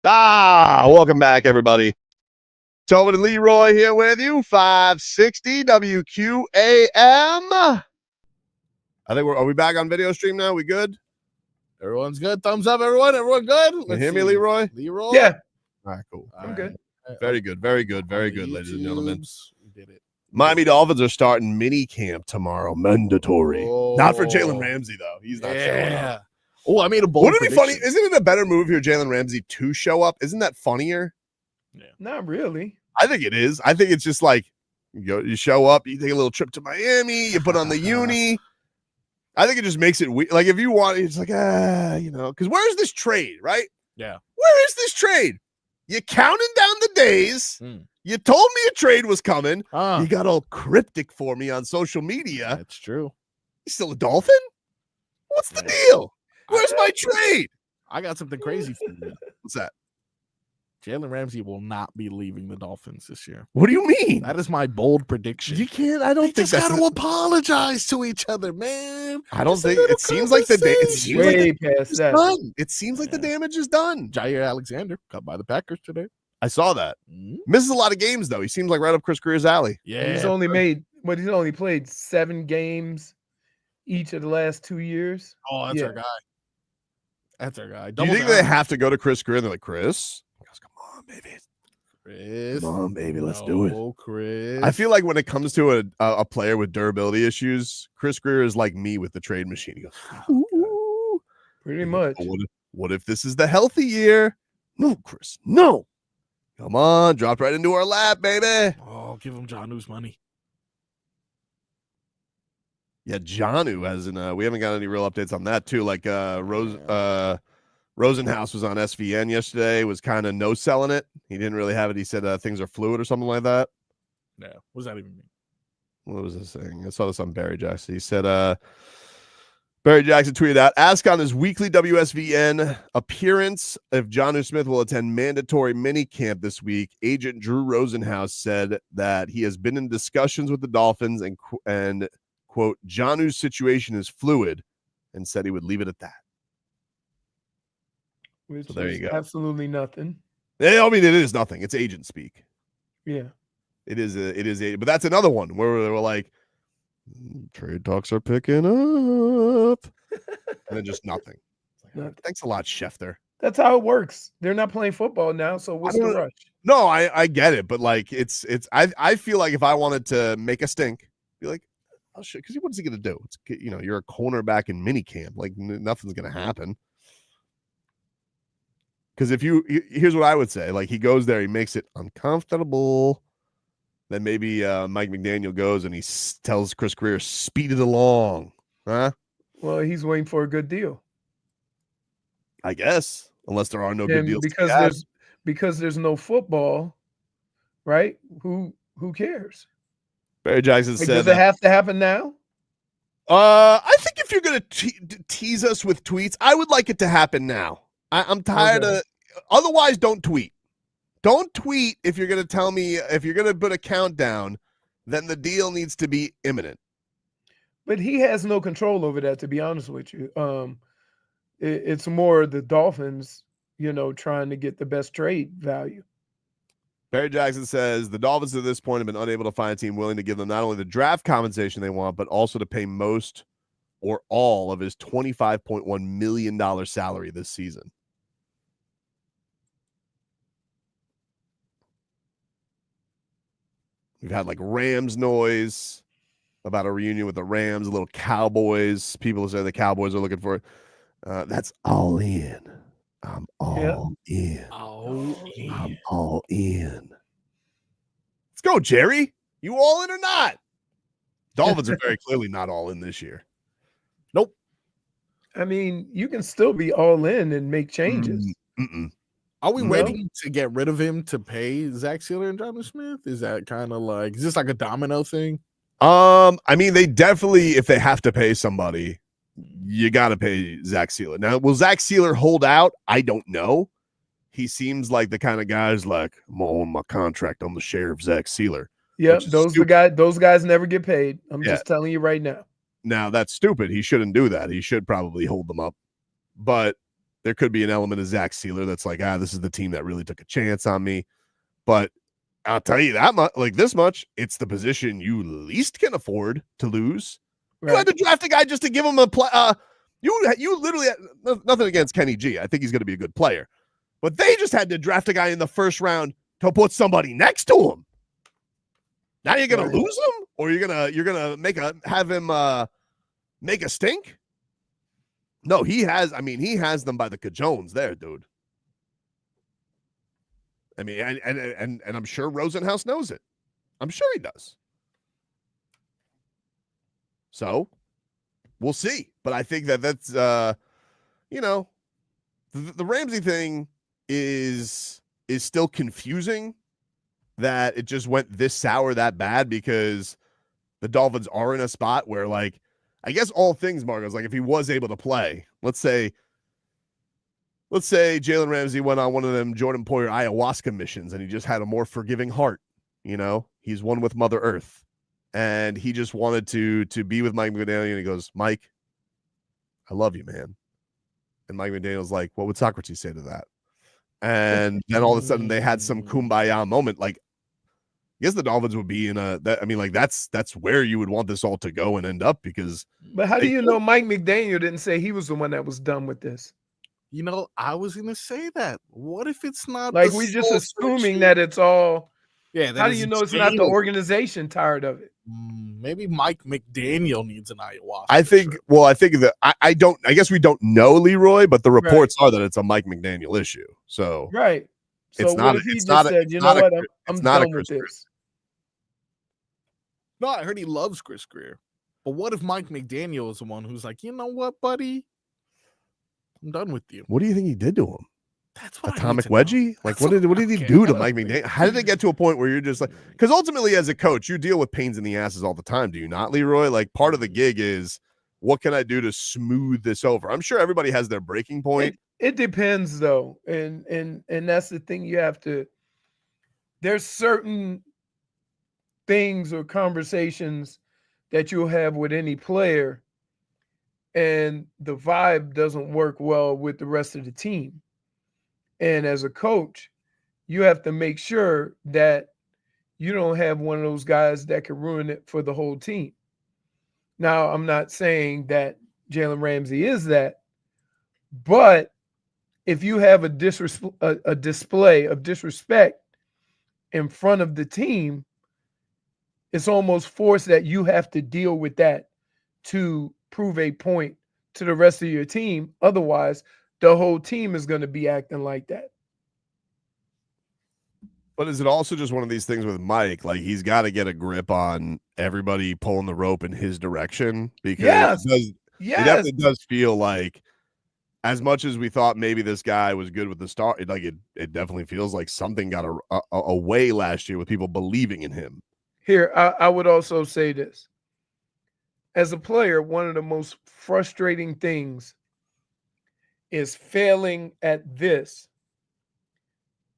S5: Welcome back, everybody. Tobin and Leroy here with you. 560 WQAM. I think are we back on video stream now? We good?
S8: Everyone's good. Thumbs up, everyone. Everyone good?
S5: You hear me, Leroy?
S8: Leroy?
S6: Yeah.
S5: All right, cool.
S6: I'm good.
S5: Very good. Very good. Very good, ladies and gentlemen.
S8: We did it.
S5: Miami Dolphins are starting mini camp tomorrow. Mandatory.
S8: Oh.
S5: Not for Jalen Ramsey, though. He's not showing up.
S8: Oh, I made a bold
S5: Wouldn't it be funny?
S8: prediction.
S5: Isn't it a better move here, Jalen Ramsey, to show up? Isn't that funnier?
S8: Yeah.
S6: Not really.
S5: I think it is. I think it's just like you show up, you take a little trip to Miami, you put on the uni. I think it just makes it weird. Like if you want, it's like, because where's this trade, right?
S8: Yeah.
S5: Where is this trade? You counting down the days. You told me a trade was coming. You got all cryptic for me on social media.
S8: That's true.
S5: You still a Dolphin? What's the deal? Where's my trade?
S8: I got something crazy for you.
S5: What's that?
S8: Jalen Ramsey will not be leaving the Dolphins this year.
S5: What do you mean?
S8: That is my bold prediction.
S5: You can't. I don't think
S8: just
S5: that's
S8: got to apologize to each other, man.
S5: I don't think it seems like the damage is done. It seems like the damage is done.
S8: Jair Alexander cut by the Packers today.
S5: I saw that. Misses a lot of games though. He seems like right up Chris Greer's alley.
S6: Yeah, he's only played 7 games each of the last 2 years.
S8: Oh, that's our guy. That's our guy.
S5: Do you think they have to go to Chris Greer? They're like, Chris, come on, baby.
S8: Chris,
S5: come on, baby, let's do it.
S8: Chris.
S5: I feel like when it comes to a player with durability issues, Chris Greer is like me with the trade machine. He goes, ooh.
S6: Pretty much.
S5: What if this is the healthy year? No, Chris, no. Come on, dropped right into our lap, baby.
S8: Oh, give him Jonnu's money.
S5: Yeah, Jonnu hasn't. We haven't got any real updates on that too. Like Rosenhaus was on SVN yesterday. Was kind of no selling it. He didn't really have it. He said things are fluid or something like that.
S8: No, what does that even mean?
S5: What was this saying? I saw this on Barry Jackson. He said, Barry Jackson tweeted out, ask on his weekly WSVN appearance if Jonnu Smith will attend mandatory mini camp this week. Agent Drew Rosenhaus said that he has been in discussions with the Dolphins and quote, Jonnu's situation is fluid, and said he would leave it at that.
S6: Which
S5: so there you go.
S6: Absolutely nothing.
S5: I mean, it is nothing. It's agent speak.
S6: Yeah.
S5: It is but that's another one where they were like, trade talks are picking up. And then just nothing. Like, thanks a lot, Schefter.
S6: That's how it works. They're not playing football now, so what's the rush?
S5: No, I get it, but like I feel like if I wanted to make a stink, be like, oh shit, because what's he gonna do? It's, you're a cornerback in minicamp. Like nothing's gonna happen. Because here's what I would say: like he goes there, he makes it uncomfortable. Then maybe Mike McDaniel goes and he tells Chris Greer, speed it along, huh?
S6: Well, he's waiting for a good deal,
S5: I guess, unless there are no good deals.
S6: Because there's no football, right? Who cares?
S5: Barry Jackson said,
S6: does it have to happen now?
S5: I think if you're going to tease us with tweets, I would like it to happen now. I'm tired of. Otherwise, don't tweet. Don't tweet if you're going to tell me, if you're going to put a countdown, then the deal needs to be imminent.
S6: But he has no control over that, to be honest with you. It's more the Dolphins, trying to get the best trade value.
S5: Barry Jackson says the Dolphins at this point have been unable to find a team willing to give them not only the draft compensation they want, but also to pay most or all of his $25.1 million salary this season. We've had like Rams noise about a reunion with the Rams, a little Cowboys. People say the Cowboys are looking for it. That's all in. I'm all in. I'm all in. Let's go, Jerry. You all in or not? Dolphins are very clearly not all in this year. Nope.
S6: I mean, you can still be all in and make changes.
S8: Are we waiting to get rid of him to pay Zach Sieler and Jonnu Smith? Is that kind of like, is this like a domino thing?
S5: I mean, they definitely, if they have to pay somebody, you got to pay Zach Sieler. Now, will Zach Sieler hold out? I don't know. He seems like the kind of guy who's like, I'm on my contract on the share of Zach Sieler.
S6: Yeah, those guys never get paid. I'm just telling you right now.
S5: Now, that's stupid. He shouldn't do that. He should probably hold them up. But There could be an element of Zach Sieler that's like, this is the team that really took a chance on me. But I'll tell you that much, like this much, it's the position you least can afford to lose. Right. You had to draft a guy just to give him a play. You literally had nothing against Kenny G. I think he's going to be a good player, but they just had to draft a guy in the first round to put somebody next to him. Now you're going to lose him, or you're gonna have him make a stink. No, he has them by the cajones there, dude. I mean, and I'm sure Rosenhaus knows it. I'm sure he does. So we'll see. But I think that's the Ramsey thing is still confusing, that it just went this sour that bad, because the Dolphins are in a spot where, like, I guess all things, Margo's, like, if he was able to play, let's say Jalen Ramsey went on one of them Jordan Poyer ayahuasca missions and he just had a more forgiving heart. He's one with Mother Earth, and he just wanted to be with Mike McDaniel, and he goes, Mike, I love you, man. And Mike McDaniel's like, what would Socrates say to that? And then all of a sudden they had some kumbaya moment. Like, I guess the Dolphins would be in that's where you would want this all to go and end up, because.
S6: But how do you know Mike McDaniel didn't say he was the one that was done with this?
S8: I was going to say that. What if it's not
S6: like we're just assuming that it's all?
S8: Yeah.
S6: How do you know it's not the organization tired of it?
S8: Maybe Mike McDaniel needs an ayahuasca.
S5: I think that I don't. I guess we don't know Leroy, but the reports are that it's a Mike McDaniel issue. So
S6: right. So
S5: it's not.
S6: He just said, you know what? I'm done with this.
S8: No, I heard he loves Chris Greer. But what if Mike McDaniel is the one who's like, you know what, buddy? I'm done with you.
S5: What do you think he did to him?
S8: That's what
S5: Atomic wedgie? Like, what did he do to Mike McDaniel? How did it get to a point where you're just like, because ultimately as a coach, you deal with pains in the asses all the time, do you not, Leroy? Like, part of the gig is, what can I do to smooth this over? I'm sure everybody has their breaking point.
S6: It depends, though, and that's the thing. You have to. There's certain things or conversations that you'll have with any player, and the vibe doesn't work well with the rest of the team. And as a coach, you have to make sure that you don't have one of those guys that can ruin it for the whole team. Now, I'm not saying that Jalen Ramsey is that, but if you have a display of disrespect in front of the team, it's almost forced that you have to deal with that to prove a point to the rest of your team. Otherwise, the whole team is going to be acting like that.
S5: But is it also just one of these things with Mike? Like, he's got to get a grip on everybody pulling the rope in his direction, because it definitely does feel like, as much as we thought maybe this guy was good with the start, it definitely feels like something got away last year with people believing in him.
S6: Here, I would also say this. As a player, one of the most frustrating things is failing at this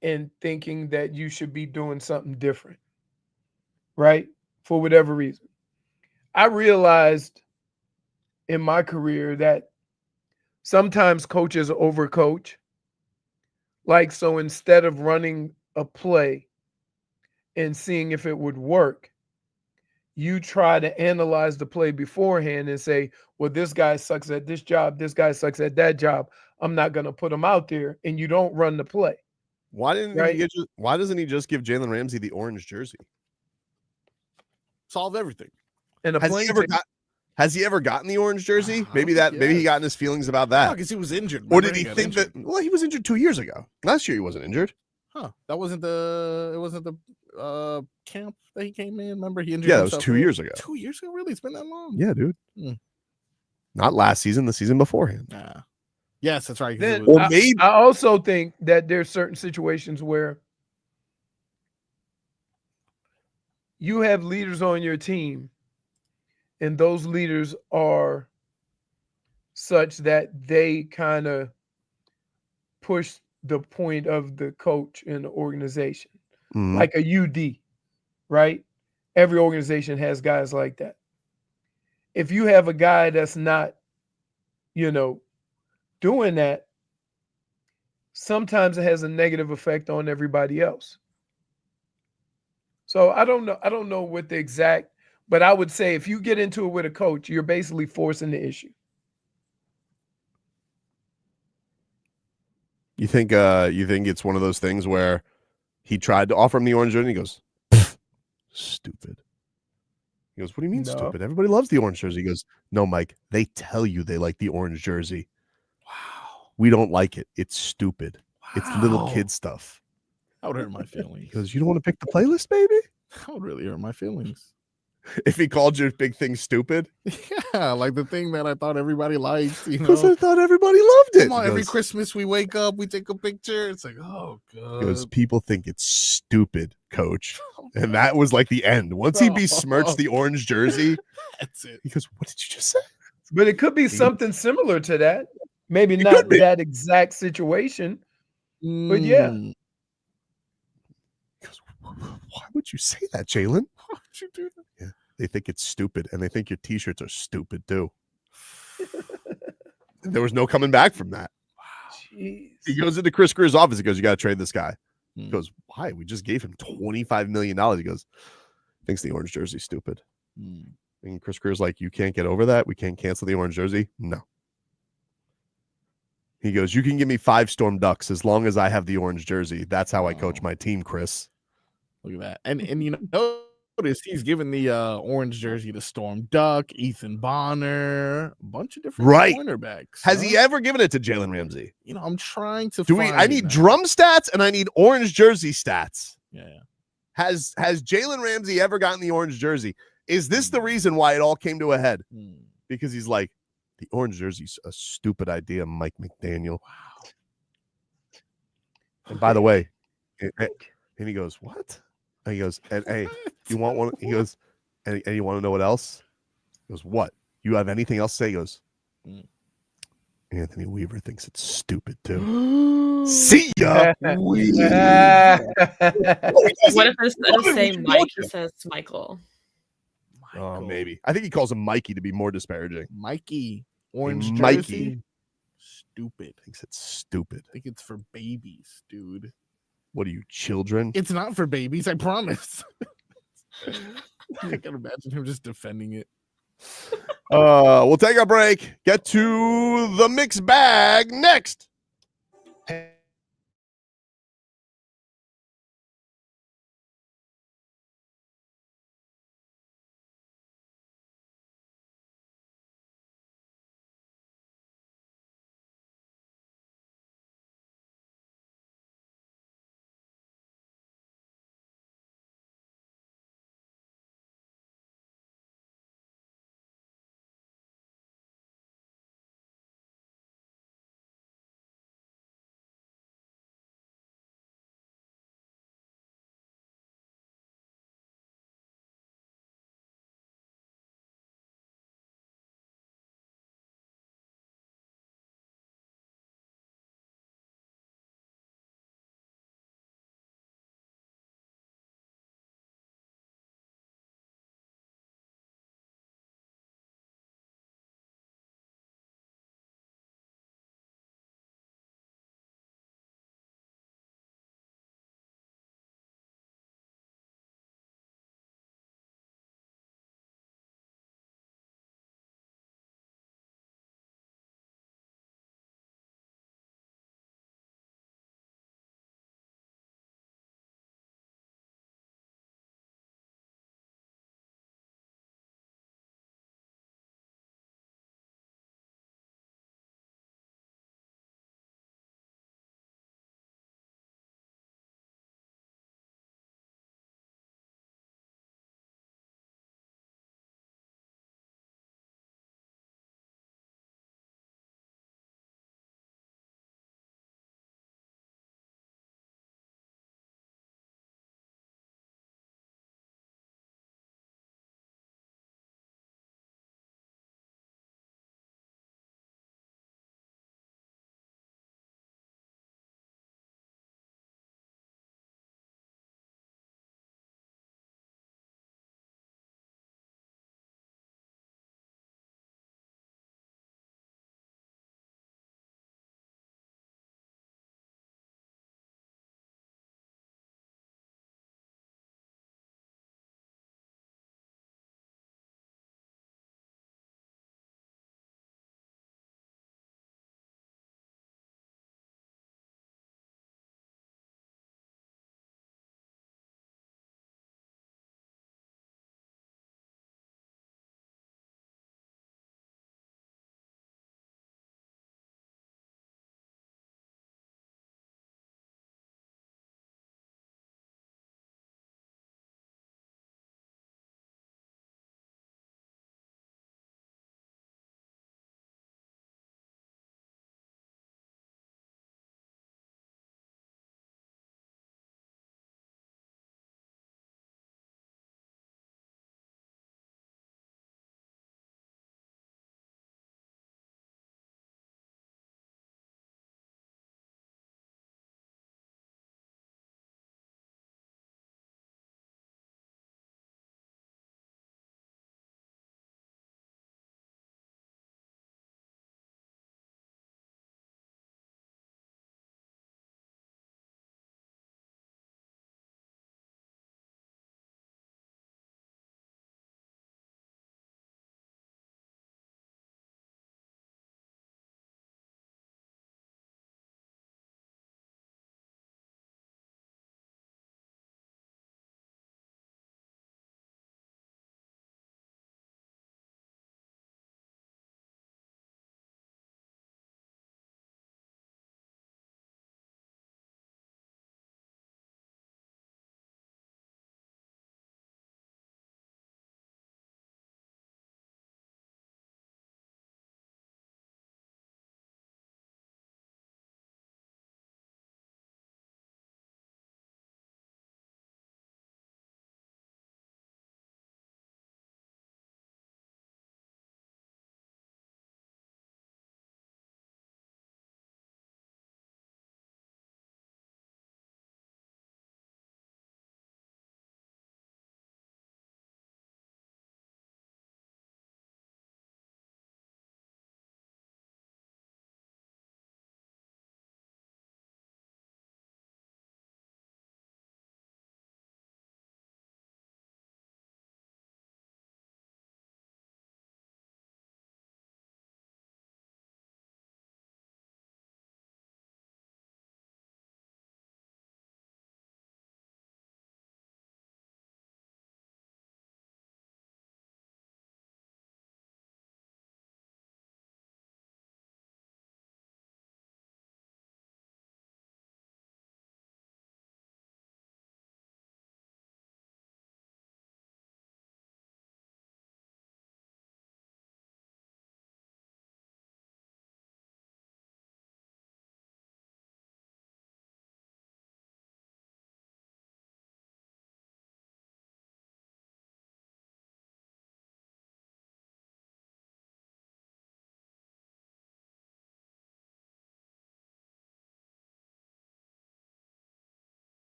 S6: and thinking that you should be doing something different, right? For whatever reason. I realized in my career that sometimes coaches overcoach. Like, so instead of running a play and seeing if it would work, you try to analyze the play beforehand and say, well, this guy sucks at this job, this guy sucks at that job, I'm not going to put him out there, and you don't run the play.
S5: Why doesn't he just give Jalen Ramsey the orange jersey?
S8: Solve everything.
S6: And
S5: has he ever gotten the orange jersey? Maybe he got in his feelings about that.
S8: Because he was injured.
S5: Or did he think that? Well, he was injured 2 years ago. Last year he wasn't injured.
S8: Huh? That wasn't the camp that he came in. Remember, he injured.
S5: Yeah, that was 2 years ago.
S8: 2 years ago, really? It's been that long.
S5: Yeah, dude. Not last season. The season beforehand.
S8: Yes, that's right.
S6: Then I also think that there's certain situations where you have leaders on your team, and those leaders are such that they kind of push the point of the coach in the organization, like a UD, right? Every organization has guys like that. If you have a guy that's not, doing that, sometimes it has a negative effect on everybody else. So I don't know what the exact, but I would say if you get into it with a coach, you're basically forcing the issue.
S5: You think it's one of those things where he tried to offer him the orange jersey and he goes, stupid. He goes, what do you mean
S6: No.
S5: stupid? Everybody loves the orange jersey. He goes, no, Mike, they tell you they like the orange jersey.
S8: Wow.
S5: We don't like it. It's stupid.
S8: Wow.
S5: It's little kid stuff.
S8: That would hurt my feelings.
S5: He goes, you don't want to pick the playlist, baby?
S8: That would really hurt my feelings.
S5: If he called your big thing stupid?
S8: Yeah, like the thing that I thought everybody liked.
S5: Because I thought everybody loved it.
S8: Come on, every Christmas we wake up, we take a picture. It's like, oh, God.
S5: Because people think it's stupid, coach. And that was like the end. Once he besmirched the orange jersey,
S8: that's it.
S5: He goes, what did you just say?
S6: But it could be something similar to that. Maybe not that exact situation. But yeah.
S5: He goes, why would you say that, Jalen?
S8: Why would you do that?
S5: Yeah, they think it's stupid, and they think your t-shirts are stupid too. There was no coming back from that.
S6: Wow. Jeez.
S5: He goes into Chris Greer's office. He goes, you got to trade this guy. He goes, why? We just gave him $25 million. He goes, thinks the orange jersey's stupid. And Chris Greer's like, you can't get over that? We can't cancel the orange jersey? No. He goes, you can give me 5 Storm Ducks as long as I have the orange jersey. That's how I coach my team, Chris.
S8: Look at that. And you know, notice he's given the orange jersey to Storm Duck, Ethan Bonner, a bunch of different cornerbacks.
S5: Has he ever given it to Jalen Ramsey?
S8: You know, I'm trying to
S5: I need drum stats and I need orange jersey stats.
S8: Yeah.
S5: Has Jalen Ramsey ever gotten the orange jersey? Is this the reason why it all came to a head? Because he's like, the orange jersey's a stupid idea, Mike McDaniel.
S8: Wow.
S5: And by the way, and he goes, what? And he goes, and hey, you want one? He goes, and you want to know what else? He goes, what? You have anything else to say? He goes, Anthony Weaver thinks it's stupid too. See ya.
S12: What if instead of saying Mike, he says Michael?
S5: Oh, maybe. I think he calls him Mikey to be more disparaging.
S8: Mikey. Orange
S5: Mikey.
S8: jersey. Stupid.
S5: Thinks it's stupid.
S8: I think it's for babies, dude.
S5: What are you, children?
S8: It's not for babies, I promise. I can imagine him just defending it.
S5: We'll take a break. Get to the mixed bag next.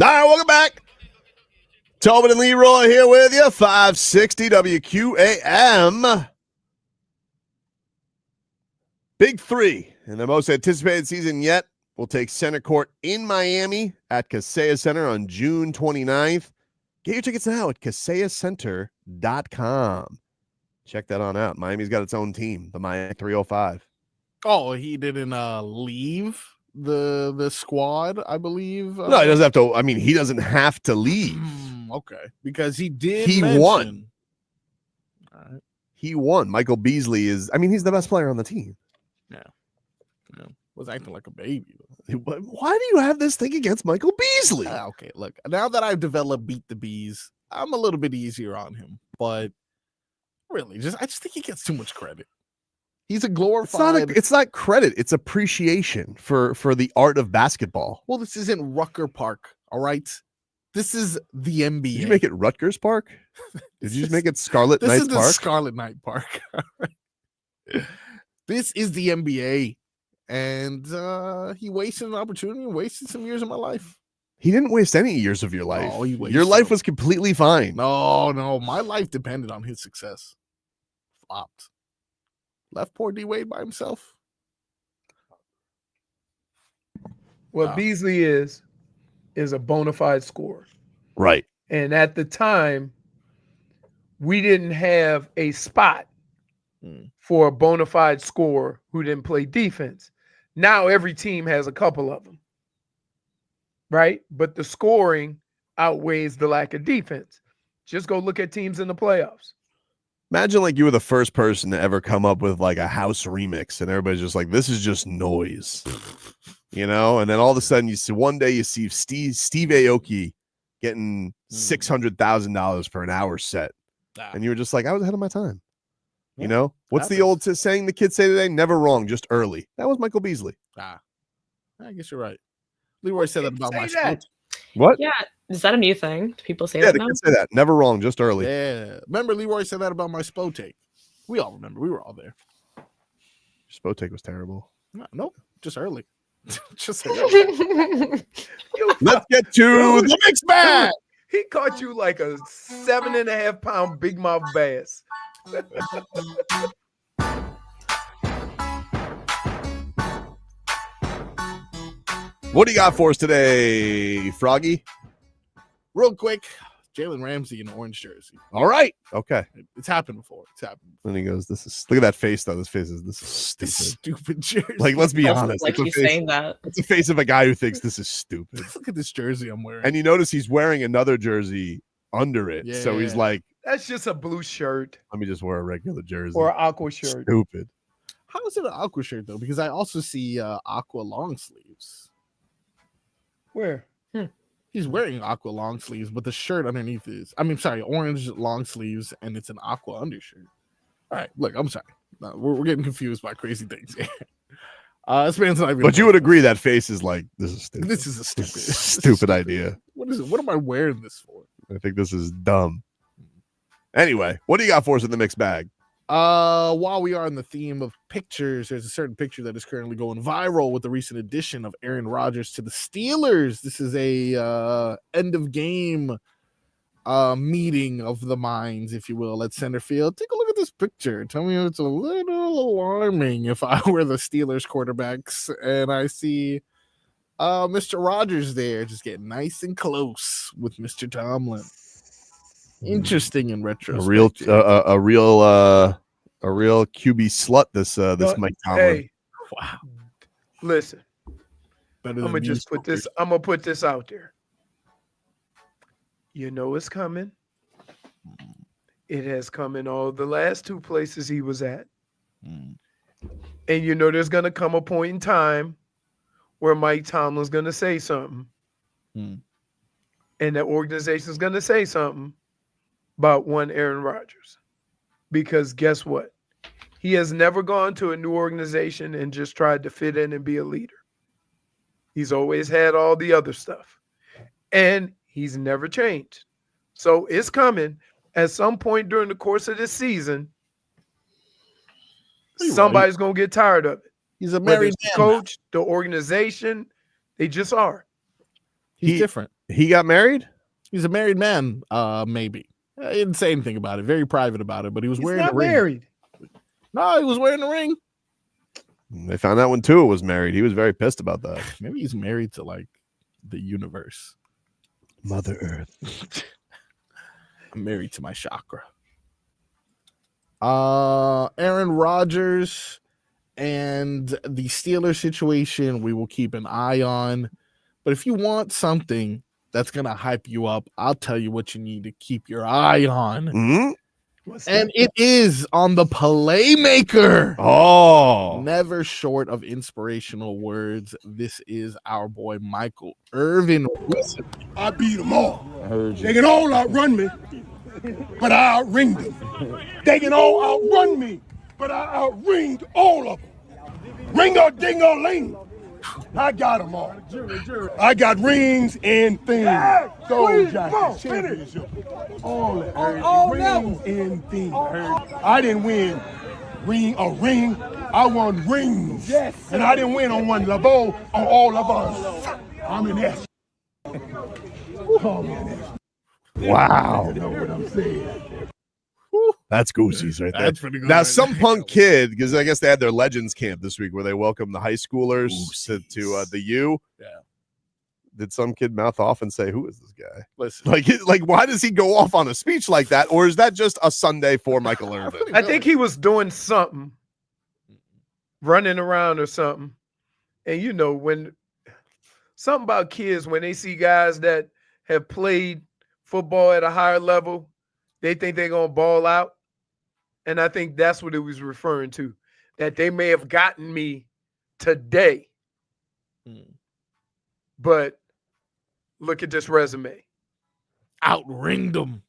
S5: All right, welcome back. Tobin and Leroy here with you, 560 WQAM. Big three in the most anticipated season yet will take center court in Miami at Kaseya Center on June 29th. Get your tickets now at KaseyaCenter.com. Check that on out. Miami's got its own team, the Miami 305.
S8: Oh, he didn't leave the squad, I believe.
S5: No, he doesn't have to. I mean, he doesn't have to leave.
S8: Okay, because he did.
S5: He won.
S8: All right.
S5: He won. Michael Beasley is. I mean, he's the best player on the team.
S8: Yeah. Was acting like a baby.
S5: Why do you have this thing against Michael Beasley?
S8: Okay, look. Now that I've developed Beat the Bees, I'm a little bit easier on him. But really, I just think he gets too much credit. He's a glorified.
S5: It's not credit. It's appreciation for the art of basketball.
S8: Well, this isn't Rucker Park, all right? This is the NBA.
S5: Did you make it Rutgers Park? Did you just make it Scarlet Knights Park?
S8: This is the Scarlet Knight Park. This is the NBA. And he wasted an opportunity and wasted some years of my life.
S5: He didn't waste any years of your life.
S8: Oh,
S5: your life was completely fine.
S8: No. My life depended on his success. Flopped. Left poor D-Wade by himself.
S6: What Beasley is a bona fide scorer.
S5: Right.
S6: And at the time, we didn't have a spot for a bona fide scorer who didn't play defense. Now every team has a couple of them, right? But the scoring outweighs the lack of defense. Just go look at teams in the playoffs.
S5: Imagine like you were the first person to ever come up with like a house remix and everybody's just like, this is just noise, you know? And then all of a sudden you see one day you see Steve Aoki getting $600,000 for an hour set. And you were just like, I was ahead of my time. You know, what's the old saying the kids say today? Never wrong, just early. That was Michael Beasley.
S8: I guess you're right. Leroy said that about my spot.
S5: What?
S12: Yeah. Is that a new thing? Do people say
S5: Yeah,
S12: that
S5: the
S12: now?
S5: kids say that. Never wrong, just early.
S8: Yeah. Remember Leroy said that about my Spo take. We all remember. We were all there.
S5: Spo take was terrible.
S8: No, just early. Just early.
S5: Let's get to the mixed bag.
S6: He caught you like a 7.5 pound big mouth bass.
S5: What do you got for us today, Froggy?
S8: Real quick, Jalen Ramsey in an orange jersey.
S5: All right. Okay.
S8: It's happened before.
S5: Then he goes, "This is look at that face though. This is stupid.
S8: Stupid jersey."
S5: Like, let's be honest.
S12: Like he's saying that.
S5: It's a face of a guy who thinks this is stupid.
S8: Look at this jersey I'm wearing.
S5: And you notice he's wearing another jersey under it.
S8: Yeah.
S5: So he's like,
S6: that's just a blue shirt.
S5: Let me just wear a regular jersey.
S6: Or an aqua shirt.
S5: Stupid.
S8: How is it an aqua shirt though? Because I also see aqua long sleeves.
S6: Where?
S8: He's wearing aqua long sleeves, but the shirt underneath is, orange long sleeves, and it's an aqua undershirt. All right, look, I'm sorry. No, we're getting confused by crazy things here. This man's not even.
S5: But you would agree that face is like, this is stupid.
S8: This is a
S5: stupid idea.
S8: What is it? What am I wearing this for?
S5: I think this is dumb. Anyway, what do you got for us in the mixed bag?
S8: While we are in the theme of pictures, there's a certain picture that is currently going viral with the recent addition of Aaron Rodgers to the Steelers. This is a end of game meeting of the minds, if you will, at center field. Take a look at this picture. Tell me if it's a little alarming if I were the Steelers quarterbacks and I see Mr. Rodgers there just getting nice and close with Mr. Tomlin. Interesting in retrospect.
S5: A real QB slut. This Mike Tomlin.
S6: Hey,
S8: wow.
S6: Listen,
S8: I'm
S6: gonna just put this. I'm gonna put this out there. You know it's coming. It has come in all the last two places he was at, and you know there's gonna come a point in time where Mike Tomlin's gonna say something, and the organization's gonna say something about one Aaron Rodgers. Because guess what? He has never gone to a new organization and just tried to fit in and be a leader. He's always had all the other stuff. And he's never changed. So it's coming. At some point during the course of this season, somebody's going to get tired of it.
S8: He's a
S6: Whether
S8: married
S6: it's the coach, the organization, they just are.
S8: He's different.
S5: He got married?
S8: He's a married man, maybe. He didn't say anything about it. Very private about it, but he was wearing
S6: not
S8: a ring.
S6: married.
S8: No, he was wearing a ring.
S5: They found out when Tua was married. He was very pissed about that.
S8: Maybe he's married to like the universe.
S5: Mother Earth.
S8: I'm married to my chakra. Aaron Rodgers and the Steelers situation we will keep an eye on. But if you want something that's going to hype you up, I'll tell you what you need to keep your eye on.
S5: Mm-hmm.
S8: And it is on the Playmaker.
S5: Oh.
S8: Never short of inspirational words. This is our boy Michael Irvin.
S13: I beat them all. They can all outrun me, but I outringed them. They can all outrun me, but I outringed all of them. Ring-a-ding-a-ling. I got them all. I got rings and things. Gold jackets, championship, all that. Rings and things. I didn't win a ring. I won rings. Yes. And I didn't win on one level, on all of us. I'm an S.
S5: Wow.
S13: You know what I'm saying?
S5: That's Goosey's right there.
S8: That's pretty good.
S5: Now, some punk kid, because I guess they had their Legends camp this week where they welcomed the high schoolers to the U.
S8: Yeah.
S5: Did some kid mouth off and say, "Who is this guy?"
S8: Listen,
S5: like, why does he go off on a speech like that? Or is that just a Sunday for Michael Irvin?
S6: I think he was doing something, running around or something. And you know, when something about kids, when they see guys that have played football at a higher level, they think they're going to ball out. And I think that's what it was referring to, that they may have gotten me today. But look at this resume.
S8: Outringed him.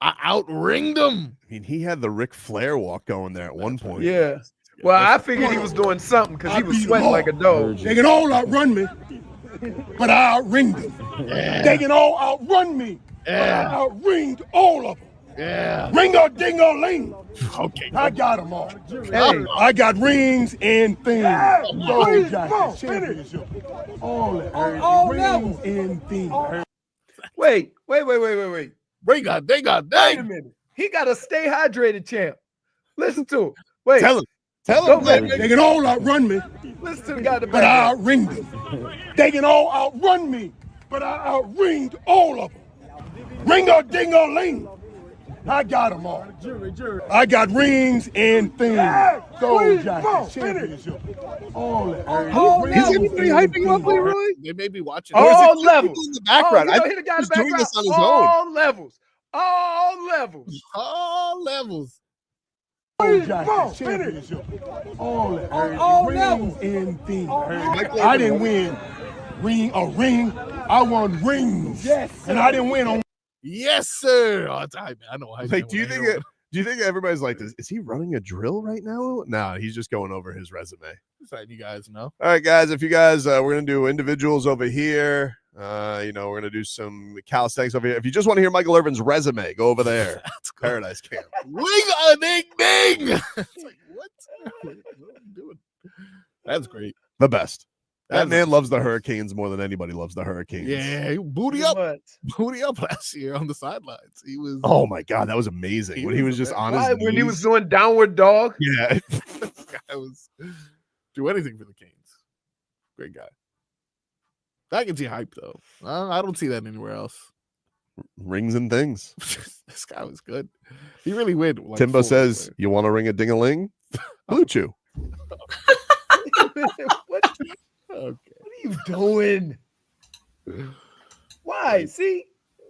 S8: I outringed him.
S5: I mean, he had the Ric Flair walk going there at one point.
S6: Yeah. Well, I figured he was doing something because he was sweating like a dog.
S13: They can all outrun me, but I outringed them.
S8: Yeah.
S13: They can all outrun me, but I outringed all of them.
S8: Yeah.
S13: Ring-a-ding-a-ling.
S8: Okay.
S13: I got them all. Hey, I got rings and things. Gold jackets, championship, all that. Rings and things.
S6: Wait.
S8: They got.
S6: Wait a minute. He got a stay hydrated champ. Listen to him. Wait.
S5: Tell him.
S13: They can all outrun me,
S6: Listen to the guy in the
S13: but I
S6: back.
S13: outringed them. They can all outrun me, but I outringed all of them. Ring-a-ding-a-ling. I got them all. I got rings and things. Gold jackets, championship, all that.
S4: Is anybody hyping up Leroy?
S8: They may be watching.
S6: All levels.
S5: In the background.
S6: Oh, hear the guy in the
S5: He's doing
S6: background?
S5: this on his
S6: All levels. All levels.
S8: All levels.
S13: Gold jackets, championship, all that. Rings and things. I didn't win a ring. I won rings. Yes. And I didn't win on.
S8: Yes, sir. Oh, it's hype, man. I know.
S5: Like, do you think everybody's like this? Is he running a drill right now? No, he's just going over his resume.
S8: Just letting you guys know.
S5: All right, guys. If you guys, we're gonna do individuals over here. We're gonna do some calisthenics over here. If you just want to hear Michael Irvin's resume, go over there.
S8: That's cool.
S5: Paradise Camp.
S8: Wing a ding ding. It's like, what are you doing? That's great.
S5: The best. That man loves the Hurricanes more than anybody loves the Hurricanes.
S8: Yeah, booty up last year on the sidelines. He was.
S5: Oh my God, that was amazing when he was just on his knees.
S6: When he was doing downward dog.
S5: Yeah,
S8: This guy was do anything for the Canes. Great guy. I can see hype though. I don't see that anywhere else.
S5: Rings and things.
S8: This guy was good. He really went. Like,
S5: Timbo says, "You want to ring a ding-a-ling? Blue Chew."
S6: What? Okay. What are you doing? Why? See,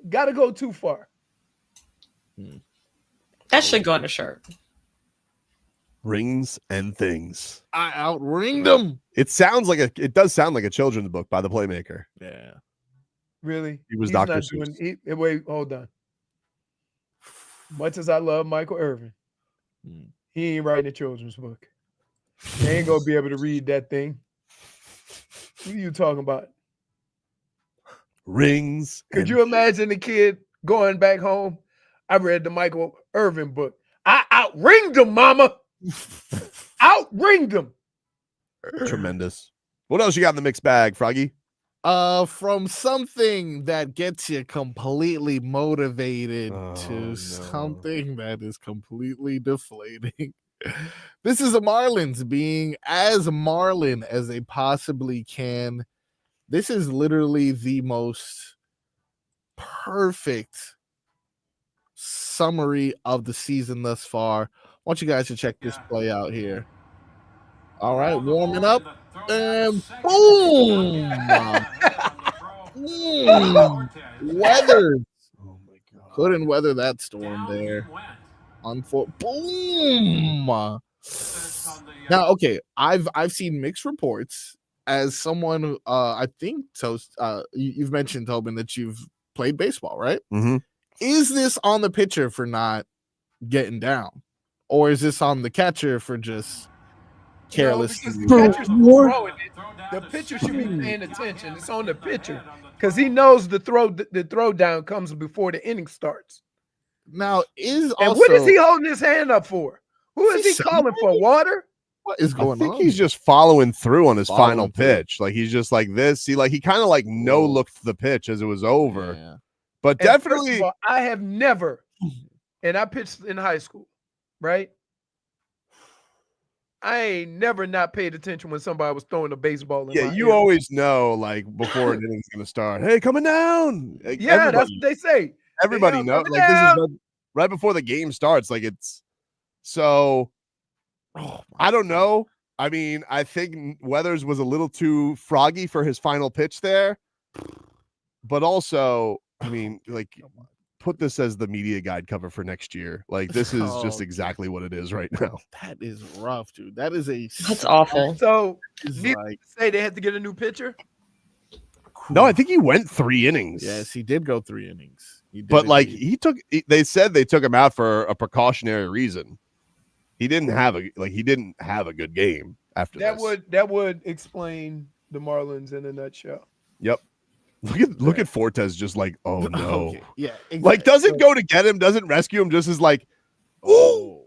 S6: gotta go too far.
S12: That should go on a shirt.
S5: Rings and things.
S8: I outringed them.
S5: It does sound like a children's book by the Playmaker.
S8: Yeah.
S6: Really?
S5: He was
S6: He's
S5: Dr.
S6: not
S5: Seuss.
S6: Wait, hold on. Much as I love Michael Irvin, he ain't writing a children's book. He ain't gonna be able to read that thing. What are you talking about?
S5: Rings.
S6: Could you imagine the kid going back home? I read the Michael Irvin book. I outringed him, mama. Outringed him.
S5: Tremendous. What else you got in the mixed bag, Froggy?
S8: From something that gets you completely motivated to something that is completely deflating. This is the Marlins being as Marlin as they possibly can. This is literally the most perfect summary of the season thus far. I want you guys to check this play out here. All right, warming up, and boom! Weather. Oh my God. Couldn't weather that storm there. Boom! Now, okay, I've seen mixed reports as someone who, I think so. You've mentioned, Tobin, that you've played baseball, right?
S5: Mm-hmm.
S8: Is this on the pitcher for not getting down, or is this on the catcher for just careless?
S6: The pitcher should be paying attention. It's on the pitcher because he knows the throw down comes before the inning starts.
S8: Now,
S6: and what is he holding his hand up for? Who is he calling for? Water?
S8: What is going on?
S5: I think he's just following through on his final pitch. Like he's just like this. He kind of like no-looked the pitch as it was over.
S8: Yeah.
S5: But
S6: And
S5: definitely,
S6: first of all, I have never, and I pitched in high school, right? I ain't never not paid attention when somebody was throwing a baseball. In
S5: you always know, like before an inning's gonna start. Hey, coming down. Like,
S6: yeah, that's what they say.
S5: Everybody knows. Like this is right before the game starts. Like it's so. I don't know. I mean, I think Weathers was a little too froggy for his final pitch there, but also, I mean, like, put this as the media guide cover for next year. Like, this is just exactly what it is right now.
S8: That is rough, dude. That's
S12: awful.
S6: So,
S8: like,
S6: say they had to get a new pitcher.
S5: No, I think he went 3 innings.
S8: Yes, he did go 3 innings.
S5: But like, they said they took him out for a precautionary reason. He didn't have a good game after
S6: that.
S5: this.
S6: That would explain the Marlins in a nutshell.
S5: Yep. Look at Fortes just like, oh no.
S8: Okay. Yeah. Exactly.
S5: Like doesn't go to get him, doesn't rescue him, just is like, oh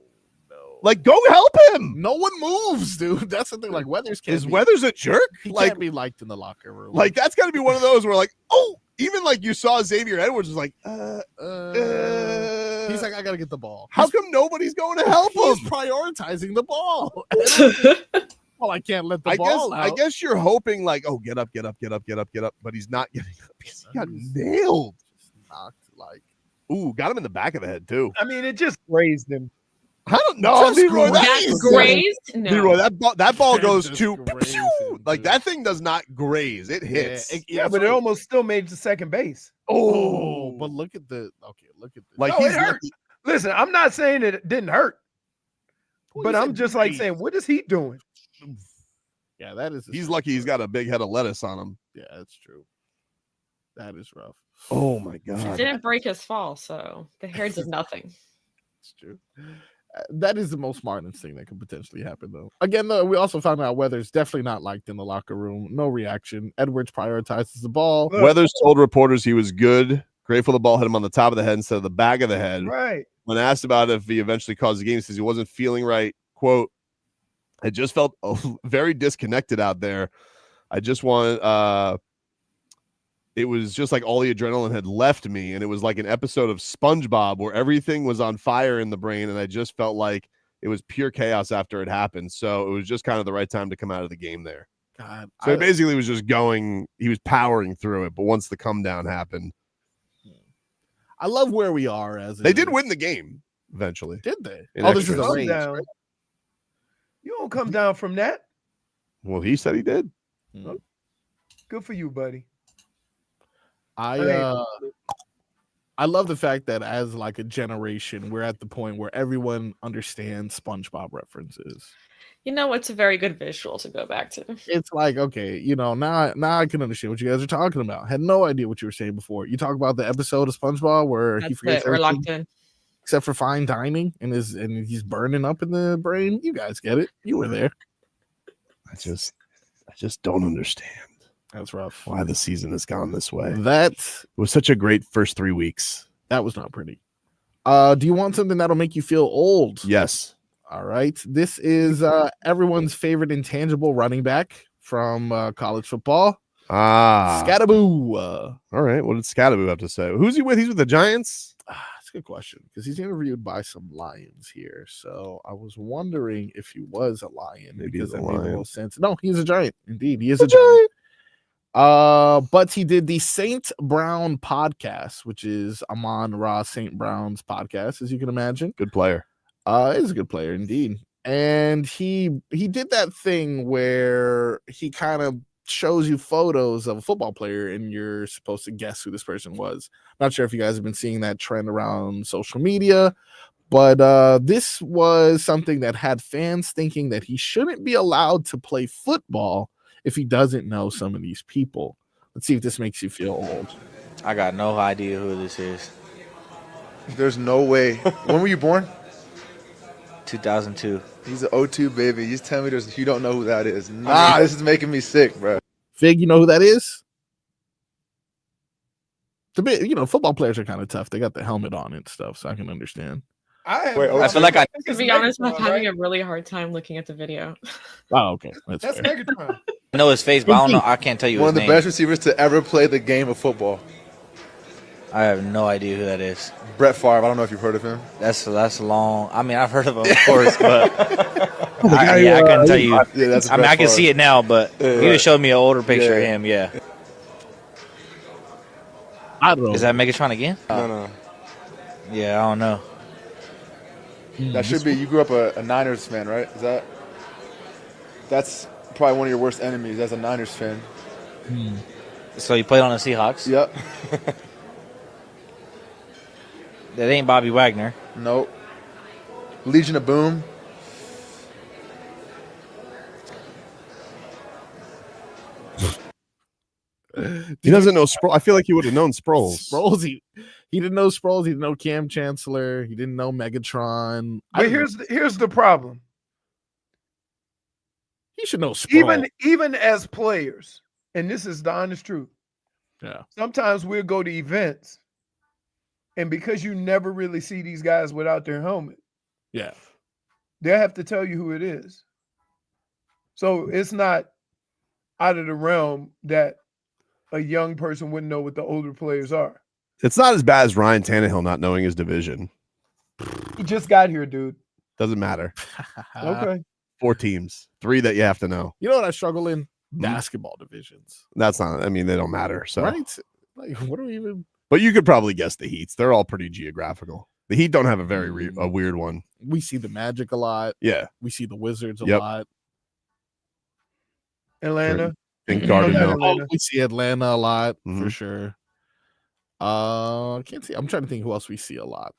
S5: no. Like go help him.
S8: No one moves, dude. That's the thing. Like Weathers
S5: Weathers a jerk?
S8: He
S5: like
S8: can't be liked in the locker room.
S5: Like that's gotta be one of those where like, oh, even like you saw Xavier Edwards was like,
S8: he's like, I gotta get the ball.
S5: How come nobody's going to help him?
S8: He's prioritizing the ball. Well, I can't let the ball out.
S5: I guess you're hoping like, oh, get up, but he's not getting up because he got nailed.
S8: Just knocked like,
S5: ooh, got him in the back of the head too.
S6: I mean, it just grazed him.
S5: I don't know, Leroy.
S12: That's grazed? No.
S5: Leroy, that ball goes
S8: just
S5: to
S8: grazed him,
S5: like that thing does not graze. It hits.
S6: Yeah, but it almost still made it to second base.
S8: Oh, but look at the
S5: like
S6: it hurt. Listen, I'm not saying it didn't hurt, but I'm just like saying, what is he doing?
S8: Yeah, that is.
S5: He's lucky he's got a big head of lettuce on him.
S8: Yeah, that's true. That is rough.
S5: Oh my
S12: It
S5: god!
S12: didn't break his fall, so the hair did nothing.
S8: It's true. That is the most Marlins thing that could potentially happen, though. Again, though, we also found out Weathers definitely not liked in the locker room. No reaction. Edwards prioritizes the ball.
S5: Weathers told reporters he was good. Grateful the ball hit him on the top of the head instead of the back of the head.
S6: Right.
S5: When asked about if he eventually caused the game, he says he wasn't feeling right. Quote, I just felt very disconnected out there. I just wanted, it was just like all the adrenaline had left me. And it was like an episode of SpongeBob where everything was on fire in the brain. And I just felt like it was pure chaos after it happened. So it was just kind of the right time to come out of the game there.
S8: God,
S5: so he basically was just going, he was powering through it. But once the come down happened,
S8: I love where we are as
S5: they did win the game eventually.
S8: Did they?
S5: In
S8: This is
S5: extras.
S8: a range.
S6: Down. You don't come down from that.
S5: Well, he said he did.
S6: Good for you, buddy.
S8: I love the fact that as like a generation, we're at the point where everyone understands SpongeBob references.
S12: You know, it's a very good visual to go back to.
S8: It's like, okay, you know, now I can understand what you guys are talking about. Had no idea what you were saying before. You talk about the episode of SpongeBob where he forgets
S12: we're locked in.
S8: Except for fine dining and he's burning up in the brain. You guys get it. You were there.
S5: I just don't understand.
S8: That's rough.
S5: Why the season has gone this way.
S8: It
S5: was such a great first 3 weeks.
S8: That was not pretty. Do you want something that'll make you feel old?
S5: Yes.
S8: All right. This is everyone's favorite intangible running back from college football. Scattaboo.
S5: All right. What did Scattaboo have to say? Who's he with? He's with the Giants?
S8: That's a good question because he's interviewed by some Lions here. So I was wondering if he was a Lion.
S5: Maybe
S8: because
S5: he's a
S8: that made a
S5: Lion.
S8: little sense. No, he's a Giant. Indeed, he is a Giant. But he did the St. Brown podcast, which is Amon-Ra St. Brown's podcast, as you can imagine.
S5: Good player.
S8: He's a good player indeed. And he did that thing where he kind of shows you photos of a football player and you're supposed to guess who this person was. Not sure if you guys have been seeing that trend around social media, but this was something that had fans thinking that he shouldn't be allowed to play football if he doesn't know some of these people. Let's see if this makes you feel old.
S14: I got no idea who this is.
S15: There's no way. When were you born?
S14: 2002.
S15: He's an 02 baby. You just tell me you don't know who that is. Nah, this is making me sick, bro.
S8: Fig, you know who that is? Football players are kind of tough. They got the helmet on and stuff, so I can understand.
S14: I feel like
S12: To be honest, I'm having a really hard time looking at the video.
S8: Oh, okay.
S15: That's Megatron.
S14: I know his face, but I don't know. I can't tell you
S15: One
S14: his
S15: of the
S14: name.
S15: best receivers to ever play the game of football.
S14: I have no idea who that is.
S15: Brett Favre. I don't know if you've heard of him.
S14: That's long. I mean, I've heard of him, of course, but I couldn't tell you.
S15: Yeah, that's
S14: I mean,
S15: Brett
S14: I can
S15: Favre.
S14: see it now, but you just showed me an older picture of him. Yeah.
S8: I don't know.
S14: Is that Megatron again?
S15: No.
S14: Yeah, I don't know.
S15: That should be. You grew up a Niners fan, right? That's probably one of your worst enemies as a Niners fan.
S14: So you played on the Seahawks?
S15: Yep.
S14: That ain't Bobby Wagner.
S15: Nope. Legion of Boom.
S5: He doesn't know Sproles. I feel like he would have known Sproles.
S8: Sproles, he didn't know Sproles. He didn't know Cam Chancellor. He didn't know Megatron.
S6: But here's the problem.
S8: He should know Sproles.
S6: Even as players, and this is the honest truth.
S8: Yeah.
S6: Sometimes we'll go to events, and because you never really see these guys without their helmet,
S8: Yeah.
S6: they'll have to tell you who it is. So it's not out of the realm that a young person wouldn't know what the older players are.
S5: It's not as bad as Ryan Tannehill not knowing his division.
S6: He just got here, dude.
S5: Doesn't matter.
S6: Okay.
S5: 4 teams, 3 that you have to know.
S8: You know what I struggle in? Basketball divisions.
S5: That's not. I mean, they don't matter. So
S8: Right? Like, what do we even?
S5: But you could probably guess the Heats. They're all pretty geographical. The Heat don't have a very a weird one.
S8: We see the Magic a lot.
S5: Yeah.
S8: We see the Wizards a
S5: Yep.
S8: lot.
S6: Atlanta.
S5: Think Cardinal.
S8: Oh, we see Atlanta a lot
S5: Mhm.
S8: for sure. I can't see. I'm trying to think who else we see a lot.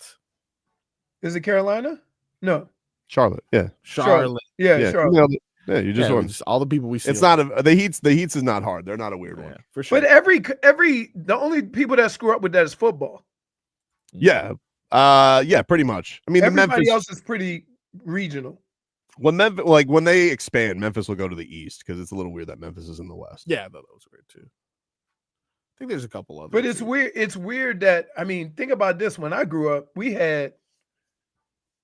S6: Is it Carolina? No.
S5: Charlotte. Yeah.
S8: Charlotte.
S6: Yeah,
S5: Yeah.
S6: Charlotte.
S5: You nailed it. Yeah, you just
S8: Yeah,
S5: won.
S8: just all the people we see.
S5: It's not the Heats. The Heats is not hard. They're not a weird one.
S8: for sure.
S6: But the only people that screw up with that is football.
S5: Yeah. Yeah, pretty much. I mean,
S6: Everybody
S5: the Memphis
S6: else is pretty regional.
S5: when they expand, Memphis will go to the East because it's a little weird that Memphis is in the West.
S8: Yeah, that was weird too. I think there's a couple others.
S6: But it's weird. It's weird that, I mean, think about this. When I grew up, we had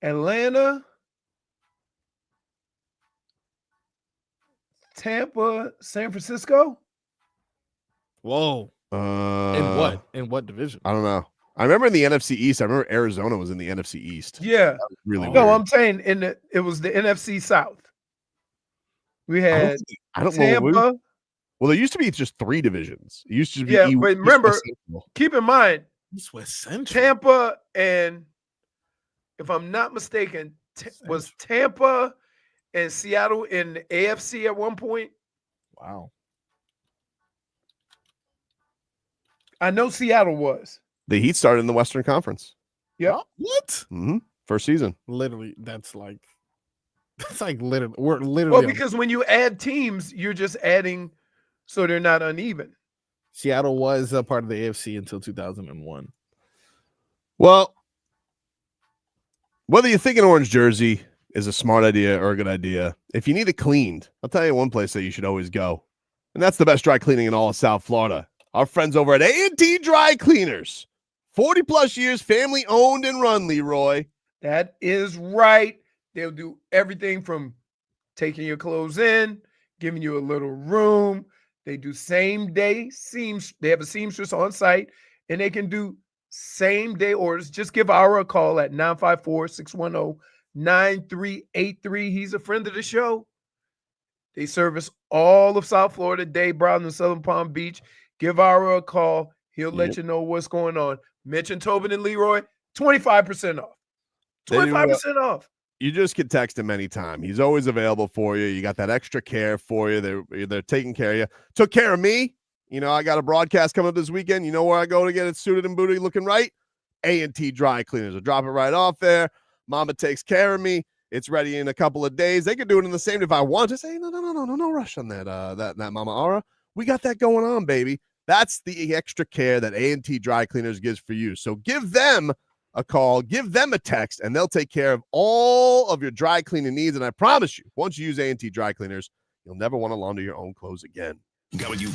S6: Atlanta, Tampa, San Francisco.
S8: Whoa. In what division?
S5: I don't know. I remember in the NFC East. I remember Arizona was in the NFC East.
S6: Yeah.
S5: That was really
S6: No,
S5: weird.
S6: I'm saying it was the NFC South. We had
S5: I don't
S6: Tampa.
S5: know. Well, there used to be just 3 divisions. It used to be
S6: Yeah,
S5: East,
S6: but
S5: West,
S6: remember,
S5: Central.
S6: keep in mind,
S8: East West Central.
S6: Tampa and, if I'm not mistaken, was Tampa and Seattle in the AFC at one point?
S8: Wow.
S6: I know Seattle was.
S5: The Heat started in the Western Conference.
S6: Yeah.
S8: What?
S5: First season.
S8: Literally, that's like literally. We're literally.
S6: Well, because when you add teams, you're just adding so they're not uneven.
S8: Seattle was a part of the AFC until 2001.
S5: Well, whether you think an orange jersey is a smart idea or a good idea, if you need it cleaned, I'll tell you one place that you should always go, and that's the best dry cleaning in all of South Florida. Our friends over at A&T Dry Cleaners. 40 plus years, family owned and run, Leroy.
S6: That is right. They'll do everything from taking your clothes in, giving you a little room, They do same day They have a seamstress on site, and they can do same day orders. Just give Ara a call at 954-610-9383. He's a friend of the show. They service all of South Florida, Dade, Brown, and Southern Palm Beach. Give Ara a call. He'll let you know what's going on. Mention Tobin and Leroy, 25% off. 25% off.
S5: You just can text him anytime. He's always available for you. You got that extra care for you. They're taking care of you. Took care of me. You know, I got a broadcast coming up this weekend. You know where I go to get it suited and booted looking right? A&T Dry Cleaners. I'll drop it right off there. Mama takes care of me. It's ready in a couple of days. They could do it in the same if I want to say, no rush on that Mama Ara. We got that going on, baby. That's the extra care that A&T Dry Cleaners gives for you. So give them a call, give them a text, and they'll take care of all of your dry cleaning needs. And I promise you, once you use A&T Dry Cleaners, you'll never want to launder your own clothes again.
S9: Got what you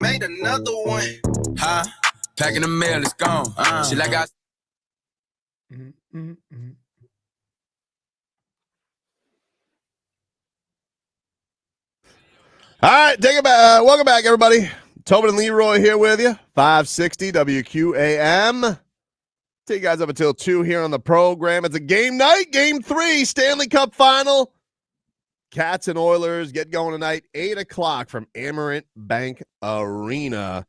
S16: made another one. Huh? Packing the mail, it's gone. Shit like I.
S5: All right, take it back. Welcome back, everybody. Tobin and Leroy here with you. 560 WQAM. Take you guys up until 2 here on the program. It's a game night, game 3, Stanley Cup Final. Cats and Oilers get going tonight, 8 o'clock from Amerant Bank Arena.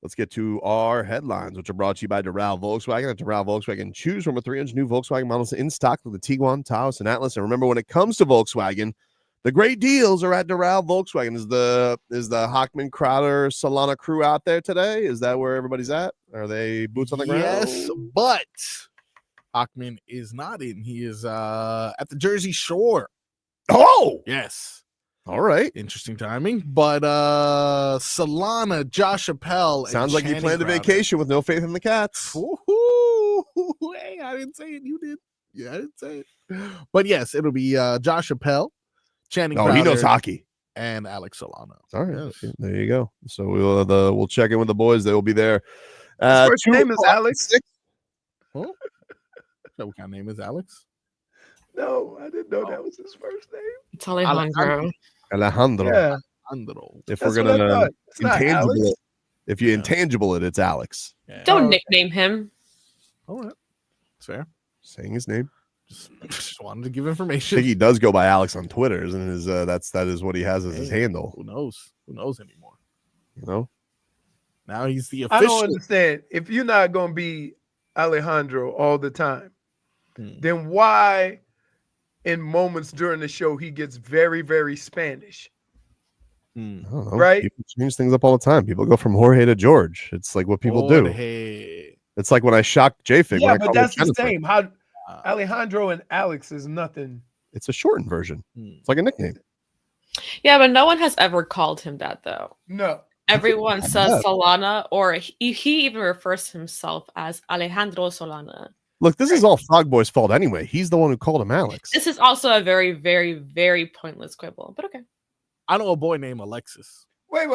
S5: Let's get to our headlines, which are brought to you by Doral Volkswagen. At Doral Volkswagen, choose from 300 new Volkswagen models in stock with the Tiguan, Taos, and Atlas. And remember, when it comes to Volkswagen, the great deals are at Doral Volkswagen. Is the Hockman, Crowder, Solana crew out there today? Is that where everybody's at? Are they boots on the ground?
S8: Yes, but Hockman is not in. He is at the Jersey Shore.
S5: Oh,
S8: yes.
S5: All right.
S8: Interesting timing. But Solana, Josh Appel.
S5: Sounds like you planned a vacation with no faith in the Cats.
S8: Ooh, hey, I didn't say it. You did. Yeah, I didn't say it. But yes, it'll be Josh Appel, Channing Crowder,
S5: he knows hockey,
S8: and Alex Solana.
S5: All right,
S8: yes.
S5: There you go. So we'll check in with the boys. They will be there.
S6: His first name is Alex.
S8: Oh, what kind of name is Alex?
S6: No, I didn't know that was his first name.
S12: It's Alejandro.
S5: Alejandro.
S6: Yeah.
S5: If
S6: That's
S5: we're
S6: what I
S5: gonna
S6: thought. It's not
S5: intangible
S6: Alex.
S5: it, if you intangible it, it's Alex.
S8: Yeah.
S12: Don't nickname him.
S8: All right. That's fair.
S5: Saying his name.
S8: Just wanted to give
S5: I
S8: information.
S5: think he does go by Alex on Twitter, isn't his? That is what he has as his handle.
S8: Who knows? Who knows anymore?
S5: You know.
S8: Now he's the
S6: I
S8: official.
S6: don't understand. If you're not going to be Alejandro all the time, then why in moments during the show he gets very, very Spanish?
S5: I don't know.
S6: Right?
S5: People change things up all the time. People go from Jorge to George. It's like what people do. It's like when I shocked JFig.
S6: Yeah,
S5: when I
S6: but
S5: called him
S6: that's the
S5: Jennifer.
S6: same. How Alejandro and Alex is nothing.
S5: It's a shortened version. It's like a nickname.
S12: Yeah, but no one has ever called him that, though.
S6: No.
S12: Everyone says
S5: Yeah.
S12: Solana, or he even refers to himself as Alejandro Solana.
S5: Look, this is all Frog Boy's fault anyway. He's the one who called him Alex.
S12: This is also a very, very, very pointless quibble, but okay.
S8: I know a boy named Alexis.
S6: Wait.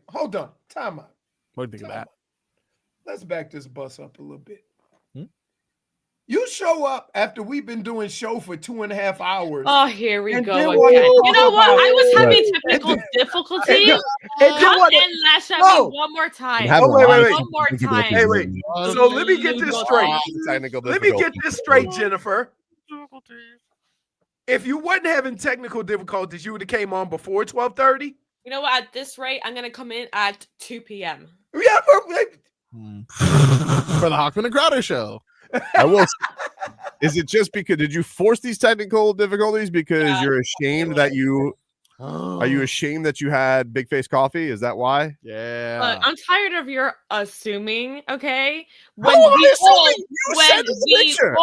S6: Hold on. Time out.
S8: What do you think of that?
S6: Let's back this bus up a little bit.
S8: Hmm?
S6: You show up after we've been doing show for 2.5 hours.
S12: Oh, here we
S6: And
S12: go
S6: then
S12: again.
S6: what
S12: You know what? I was having
S6: Right.
S12: technical difficulty.
S6: and then
S12: Come
S6: what-
S12: and lash at
S6: No.
S12: me one more time.
S5: Have a
S6: wait.
S12: One more time.
S6: Hey, wait. So let me get this straight.
S5: Technical
S6: Let me get
S5: difficulty.
S6: this straight, Jennifer. If you wasn't having technical difficulties, you would have came on before 12:30.
S12: You know what? At this rate, I'm gonna come in at 2 p.m.
S6: Yeah,
S8: For the Hockman and Crowder show.
S5: I will. Is it just because did you force these technical difficulties because you're ashamed that you are you ashamed that you had big face coffee? Is that why?
S8: Yeah.
S12: Look, I'm tired of your assuming. Okay,
S5: How am I assuming? You
S12: when
S5: sent this picture.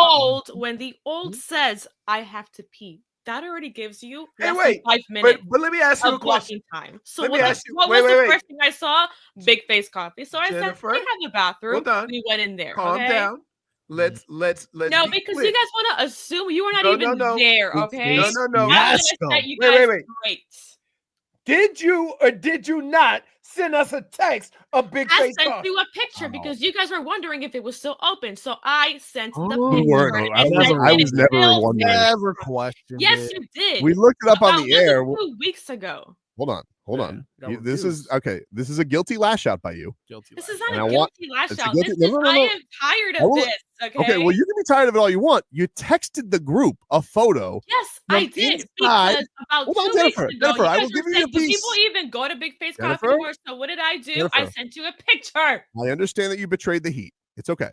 S12: when the old says I have to pee, that already gives you
S6: Hey,
S12: less
S6: wait.
S12: than 5 minutes.
S6: But let me ask you a
S12: of
S6: question.
S12: walking time. So
S6: Let me
S12: what,
S6: ask you-
S12: what
S6: wait,
S12: was
S6: wait,
S12: the
S6: wait.
S12: first thing I saw? Big face coffee. So I
S6: Jennifer,
S12: said, "We have a bathroom."
S6: hold on.
S12: We went in there.
S6: Calm
S12: okay?
S6: down. Let's
S12: No,
S6: be
S12: because
S6: clear.
S12: you guys want to assume you were not
S6: No,
S12: even
S6: no.
S12: there. Okay.
S6: No.
S12: I'm gonna set you guys
S6: Wait.
S12: straight.
S6: Did you or did you not send us a text of big
S12: I
S6: face
S12: sent
S6: coffee?
S12: you a picture because you guys were wondering if it was still open. So I sent the
S5: We
S12: picture.
S5: weren't. I
S12: and
S5: was
S12: said it's
S5: never
S12: still
S5: wondering.
S12: there.
S8: Never questioned
S12: Yes,
S8: it.
S12: you did.
S5: We looked it up on
S12: About
S5: the air.
S12: 2 weeks ago.
S5: Hold on.
S8: got
S5: This is
S8: reviews.
S5: okay. This is a guilty lash out by you.
S8: Guilty.
S12: This is not
S5: And
S12: a
S5: I want-
S12: guilty lash
S5: it's a
S12: out.
S5: guilty-
S12: This
S5: no,
S12: is,
S5: no, no,
S12: I
S5: no.
S12: am tired
S5: I
S12: of
S5: will-
S12: this.
S5: Okay, well, you can be tired of it all you want. You texted the group a photo.
S12: Yes, I
S5: from
S12: did.
S5: inside-
S12: Because about
S5: Hold
S12: 2
S5: on,
S12: weeks
S5: Jennifer.
S12: ago,
S5: Jennifer, I
S12: you
S5: will
S12: guys
S5: give
S12: were
S5: you a
S12: saying, do
S5: piece.
S12: people even go to Big Face Coffee
S5: Jennifer?
S12: anymore? So what did I do? I
S5: Jennifer.
S12: sent you a picture.
S5: I understand that you betrayed the Heat. It's okay.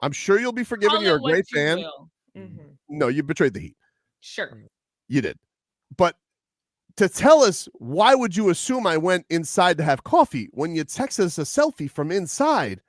S5: I'm sure you'll be forgiven.
S12: Call
S5: You're
S12: it
S5: a
S12: what
S5: great
S12: you
S5: fan.
S12: will. Mhm.
S5: No, you betrayed the Heat.
S12: Sure.
S5: You did. But to tell us, why would you assume I went inside to have coffee when you text us a selfie from inside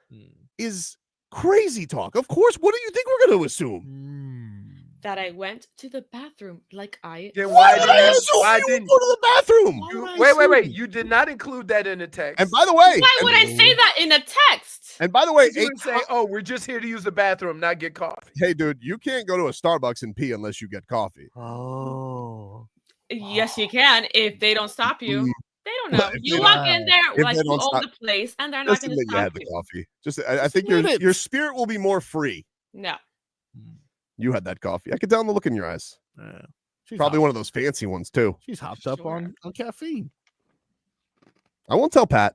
S5: is crazy talk. Of course. What do you think we're going to assume?
S12: That I went to the bathroom like I.
S6: Then why
S5: did I assume
S6: why
S5: you
S6: didn't
S5: go to the bathroom?
S6: Wait. You did not include that in the text.
S5: And by the way,
S12: Why would I say that in a text?
S5: And by the way,
S6: you would say, "Oh, we're just here to use the bathroom, not get coffee."
S5: hey, dude, you can't go to a Starbucks and pee unless you get coffee.
S8: Oh.
S12: Yes, you can if they don't stop you. They don't know. You walk in there like you own the place, and they're not going to
S5: you had
S12: stop
S5: the
S12: you.
S5: coffee. I think your spirit will be more free.
S12: No.
S5: You had that coffee. I could tell in the look in your eyes. Probably one of those fancy ones too.
S8: She's hopped up on caffeine.
S5: I won't tell Pat.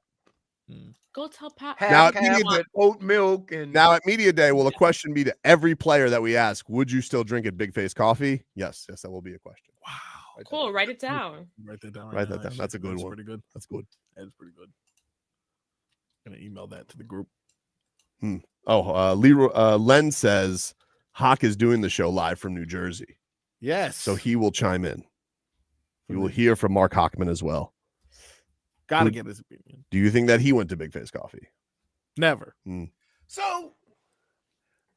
S12: Go tell Pat.
S6: Half with oat milk and
S5: Now at media day, will a question be to every player that we ask? Would you still drink at Big Face Coffee? Yes, that will be a question.
S8: Wow.
S12: Cool. Write it down.
S8: Write that down.
S5: Write that down. That's a good one.
S8: Pretty good.
S5: That's good.
S8: That's pretty good. I'm gonna email that to the group.
S5: Leroy Len says Hawk is doing the show live from New Jersey.
S8: Yes.
S5: So he will chime in. You will hear from Mark Hockman as well.
S8: Gotta get his opinion.
S5: Do you think that he went to Big Face Coffee?
S8: Never.
S6: So,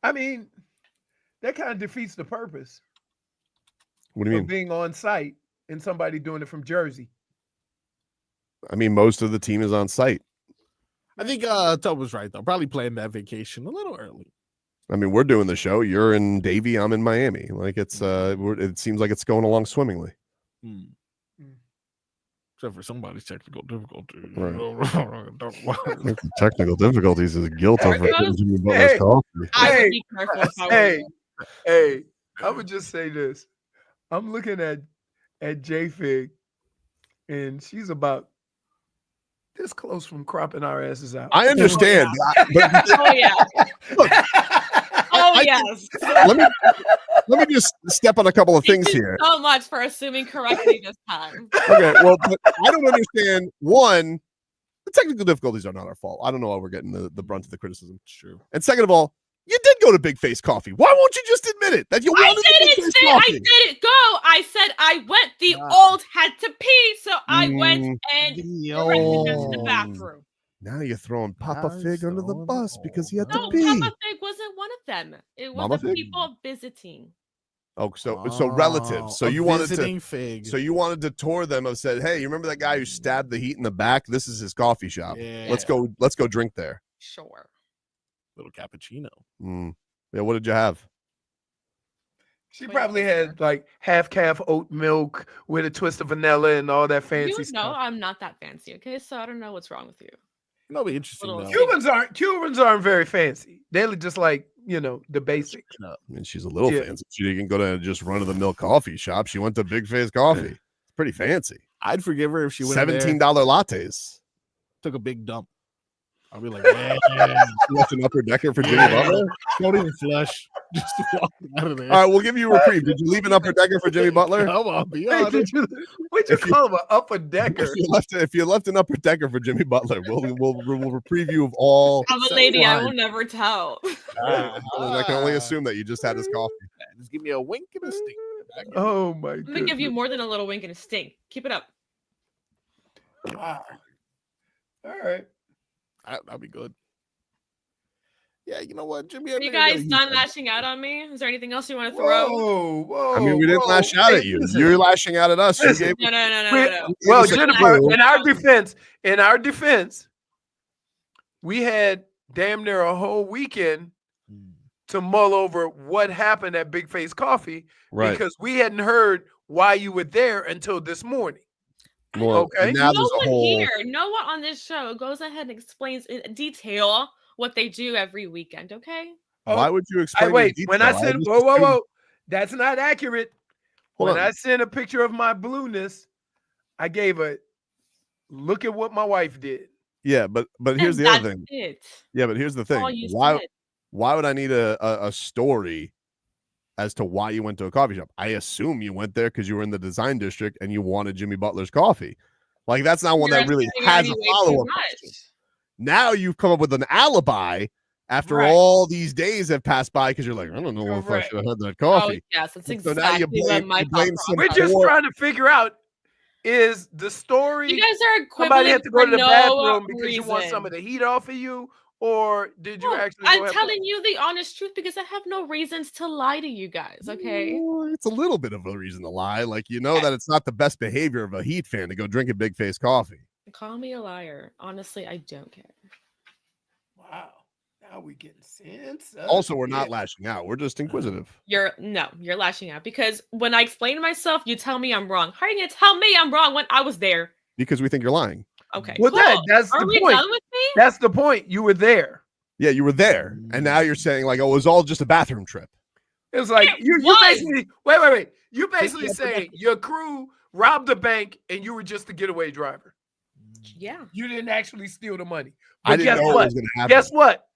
S6: I mean, that kind of defeats the purpose.
S5: What do you mean?
S6: Being on site and somebody doing it from Jersey.
S5: I mean, most of the team is on site.
S8: I think Tub was right though. Probably planned that vacation a little early.
S5: I mean, we're doing the show. You're in Davie. I'm in Miami. Like it seems like it's going along swimmingly.
S8: Except for somebody's technical difficulties.
S5: Right. Technical difficulties is guilt over Jimmy Butler's coffee.
S6: Hey, I would just say this. I'm looking at JFig, and she's about this close from cropping our asses out.
S5: I understand.
S12: Oh yeah. Yes.
S5: Let me just step on a couple of things here.
S12: So much for assuming correctly this time.
S5: Okay, well, but I don't understand. One, the technical difficulties are not our fault. I don't know why we're getting the brunt of the criticism.
S8: True.
S5: And second of all, you did go to Big Face Coffee. Why won't you just admit it that you wanted to Big Face Coffee?
S12: I didn't go. I said I went. The old had to pee, so I went and directed them to the bathroom.
S5: Now you're throwing Papa Fig under the bus because he had to
S12: No,
S5: pee.
S12: Papa Fig wasn't one of them. It was
S5: Mama
S12: the
S5: Fig?
S12: people visiting.
S5: Oh, so relatives. So you wanted to
S8: Fig.
S5: So you wanted to tour them and said, "Hey, you remember that guy who stabbed the Heat in the back? This is his coffee shop.
S8: Yeah.
S5: Let's go drink there."
S12: Sure.
S8: Little cappuccino.
S5: Yeah, what did you have?
S6: She probably had like half calf oat milk with a twist of vanilla and all that fancy
S12: You
S6: stuff.
S12: know I'm not that fancy, okay? So I don't know what's wrong with you.
S8: That'll be interesting.
S6: Cubans aren't very fancy. They're just like, the basics.
S5: I mean, she's a little fancy. She didn't go to just run of the mill coffee shop. She went to Big Face Coffee. It's pretty fancy.
S8: I'd forgive her if she went
S5: $17 lattes.
S8: Took a big dump. I'll be like,
S5: man, you left an upper decker for Jimmy Butler?
S8: Don't even flush. Just walk out of there.
S5: All right, we'll give you a reprieve. Did you leave an upper decker for Jimmy Butler?
S8: Come on, be honest.
S6: What'd you call him, an upper decker?
S5: If you left an upper decker for Jimmy Butler, we'll reprieve you of all.
S12: I'm a lady. I will never tell.
S5: I can only assume that you just had his coffee.
S8: Just give me a wink and a stink.
S6: Oh my!
S12: I'm gonna give you more than a little wink and a stink. Keep it up.
S6: All right.
S8: That'll be good. Yeah, you know what, Jimmy?
S12: Are you guys done lashing out on me? Is there anything else you want to throw?
S6: Whoa!
S5: I mean, we didn't lash out at you. You're lashing out at us.
S12: No.
S6: Well, Jennifer, in our defense, we had damn near a whole weekend to mull over what happened at Big Face Coffee because we hadn't heard why you were there until this morning.
S5: Well,
S6: okay.
S5: Now
S12: no one here, no one on this show goes ahead and explains in detail what they do every weekend. Okay.
S5: Why would you explain?
S6: Wait, when I said whoa, that's not accurate.
S5: When
S6: I sent a picture of my blueness, I gave a look at what my wife did.
S5: Yeah, but here's the other thing.
S12: It.
S5: Yeah, but here's the thing. Why would I need a story as to why you went to a coffee shop? I assume you went there because you were in the design district and you wanted Jimmy Butler's coffee. Like, that's not one that really has a follow-up question. Now you've come up with an alibi after all these days have passed by because you're like, I don't know if I should have had that coffee.
S12: Oh, yes, that's
S5: so now you blame
S6: We're just trying to figure out, is the story
S12: you guys are
S6: somebody had to go to the bathroom because
S12: reason.
S6: you want some of the heat off of you? Or did you actually?
S12: I'm telling you the honest truth because I have no reasons to lie to you guys. Okay,
S5: it's a little bit of a reason to lie. Like, that it's not the best behavior of a Heat fan to go drink a Big Face Coffee.
S12: Call me a liar. Honestly, I don't care.
S6: Wow, now we getting sense.
S5: Also, we're not lashing out. We're just inquisitive.
S12: You're lashing out because when I explain to myself, you tell me I'm wrong. How are you gonna tell me I'm wrong when I was there?
S5: because we think you're lying.
S12: Okay.
S6: Well,
S12: cool.
S6: that's
S12: Are
S6: the
S12: we
S6: point.
S12: done with me?
S6: That's the point. You were there.
S5: Yeah, you were there, and now you're saying like, oh, it was all just a bathroom trip.
S6: It was like you
S12: was.
S6: basically wait. You basically saying your crew robbed the bank and you were just the getaway driver.
S12: Yeah.
S6: You didn't actually steal the money.
S5: I
S6: But
S5: didn't
S6: guess
S5: know it
S6: what?
S5: was going to happen.
S6: Guess what?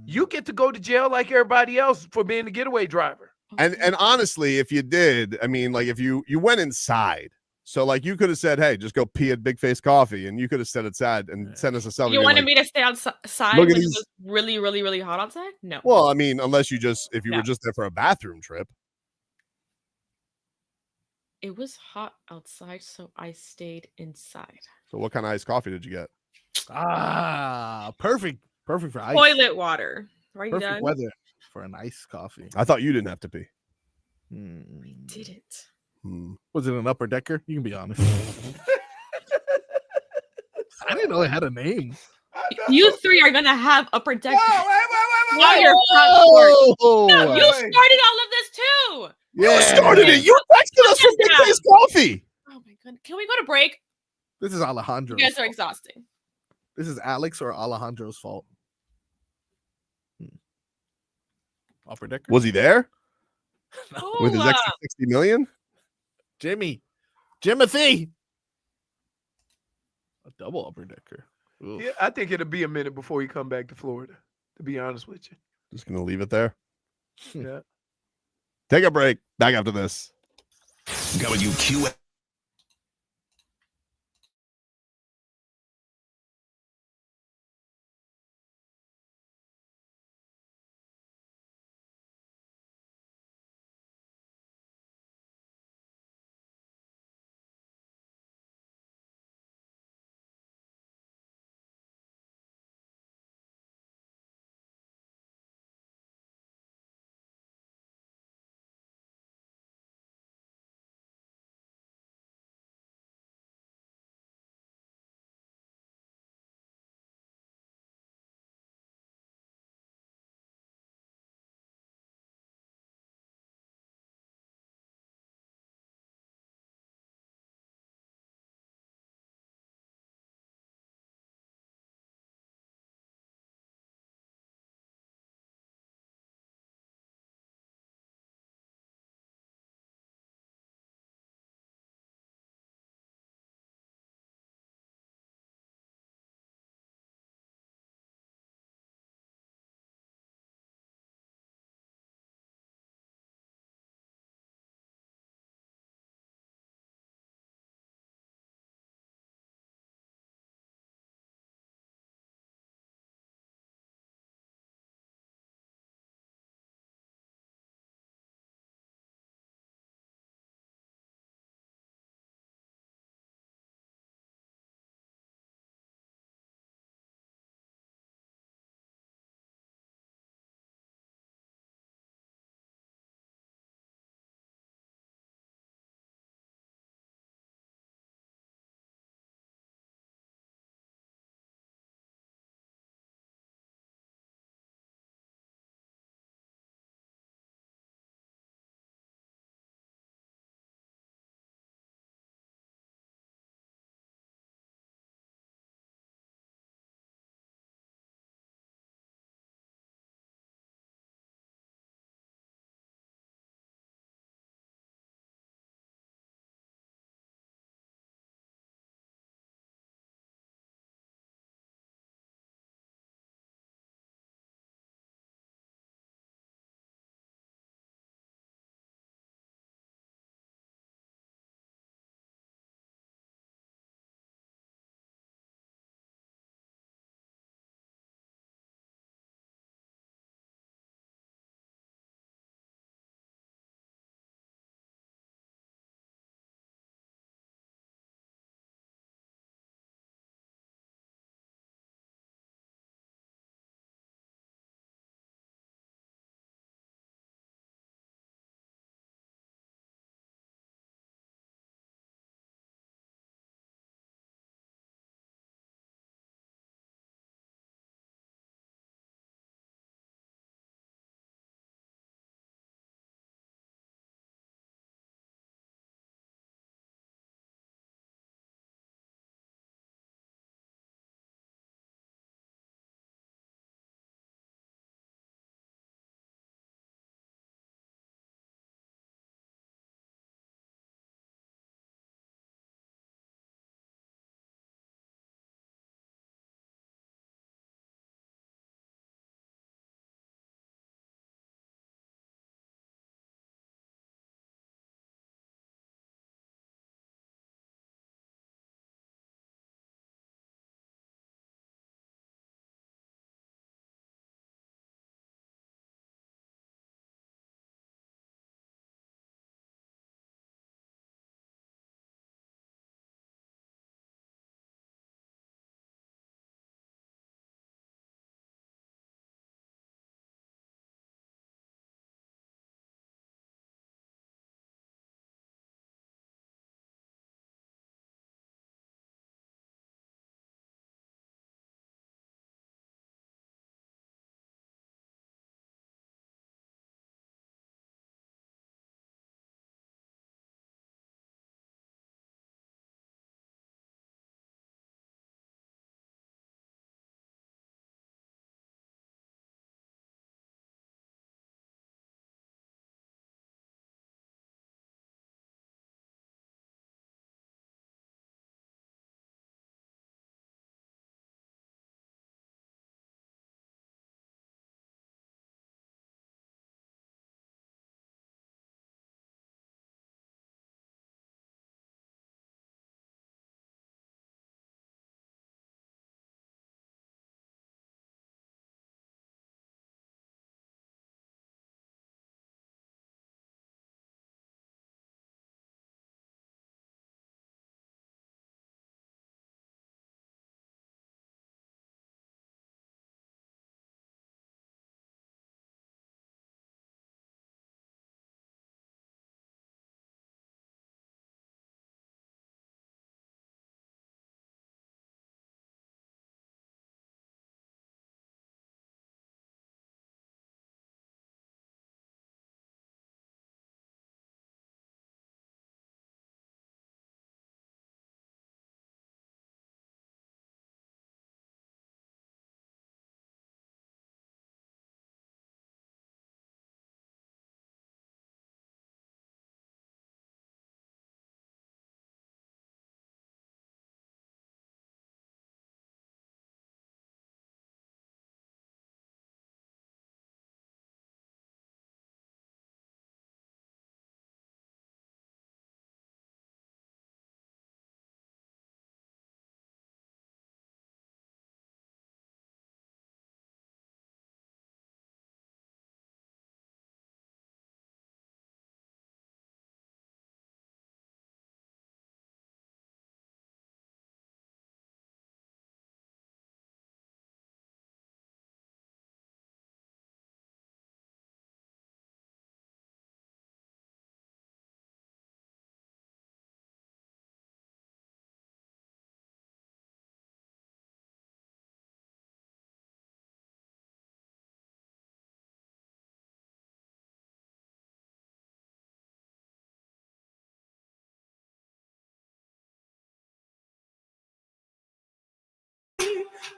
S6: You get to go to jail like everybody else for being the getaway driver.
S5: And honestly, if you did, I mean, like if you went inside, so like you could have said, "Hey, just go pee at Big Face Coffee," and you could have said it sad and sent us a selfie.
S12: You wanted
S5: like,
S12: me to stay outside
S5: Look
S12: when
S5: at
S12: it
S5: these-
S12: was really, really, really hot outside? No.
S5: Well, I mean, unless you if you
S12: No.
S5: were just there for a bathroom trip.
S12: It was hot outside, so I stayed inside.
S5: So what kind of iced coffee did you get?
S8: Perfect for ice.
S12: Toilet water. Are you
S8: Perfect
S12: done?
S8: weather for an iced coffee.
S5: I thought you didn't have to pee.
S12: Didn't.
S8: Was it an upper decker? You can be honest. I didn't know it had a name.
S12: You three are gonna have upper deck.
S6: Wait.
S12: While you're front court. No, you
S6: Wait.
S12: started all of this too.
S5: You started it. You texted us from Big Face Coffee.
S12: Oh my goodness. Can we go to break?
S8: This is Alejandro.
S12: You guys are exhausting.
S8: This is Alex or Alejandro's fault. Upper decker.
S5: Was he there with his
S12: Cool.
S5: extra 60 million?
S8: Jimothy. A double upper decker. Oof.
S6: Yeah, I think it'll be a minute before you come back to Florida, to be honest with you.
S5: Just gonna leave it there.
S6: Yeah.
S5: Take a break. Back after this.
S9: WQA.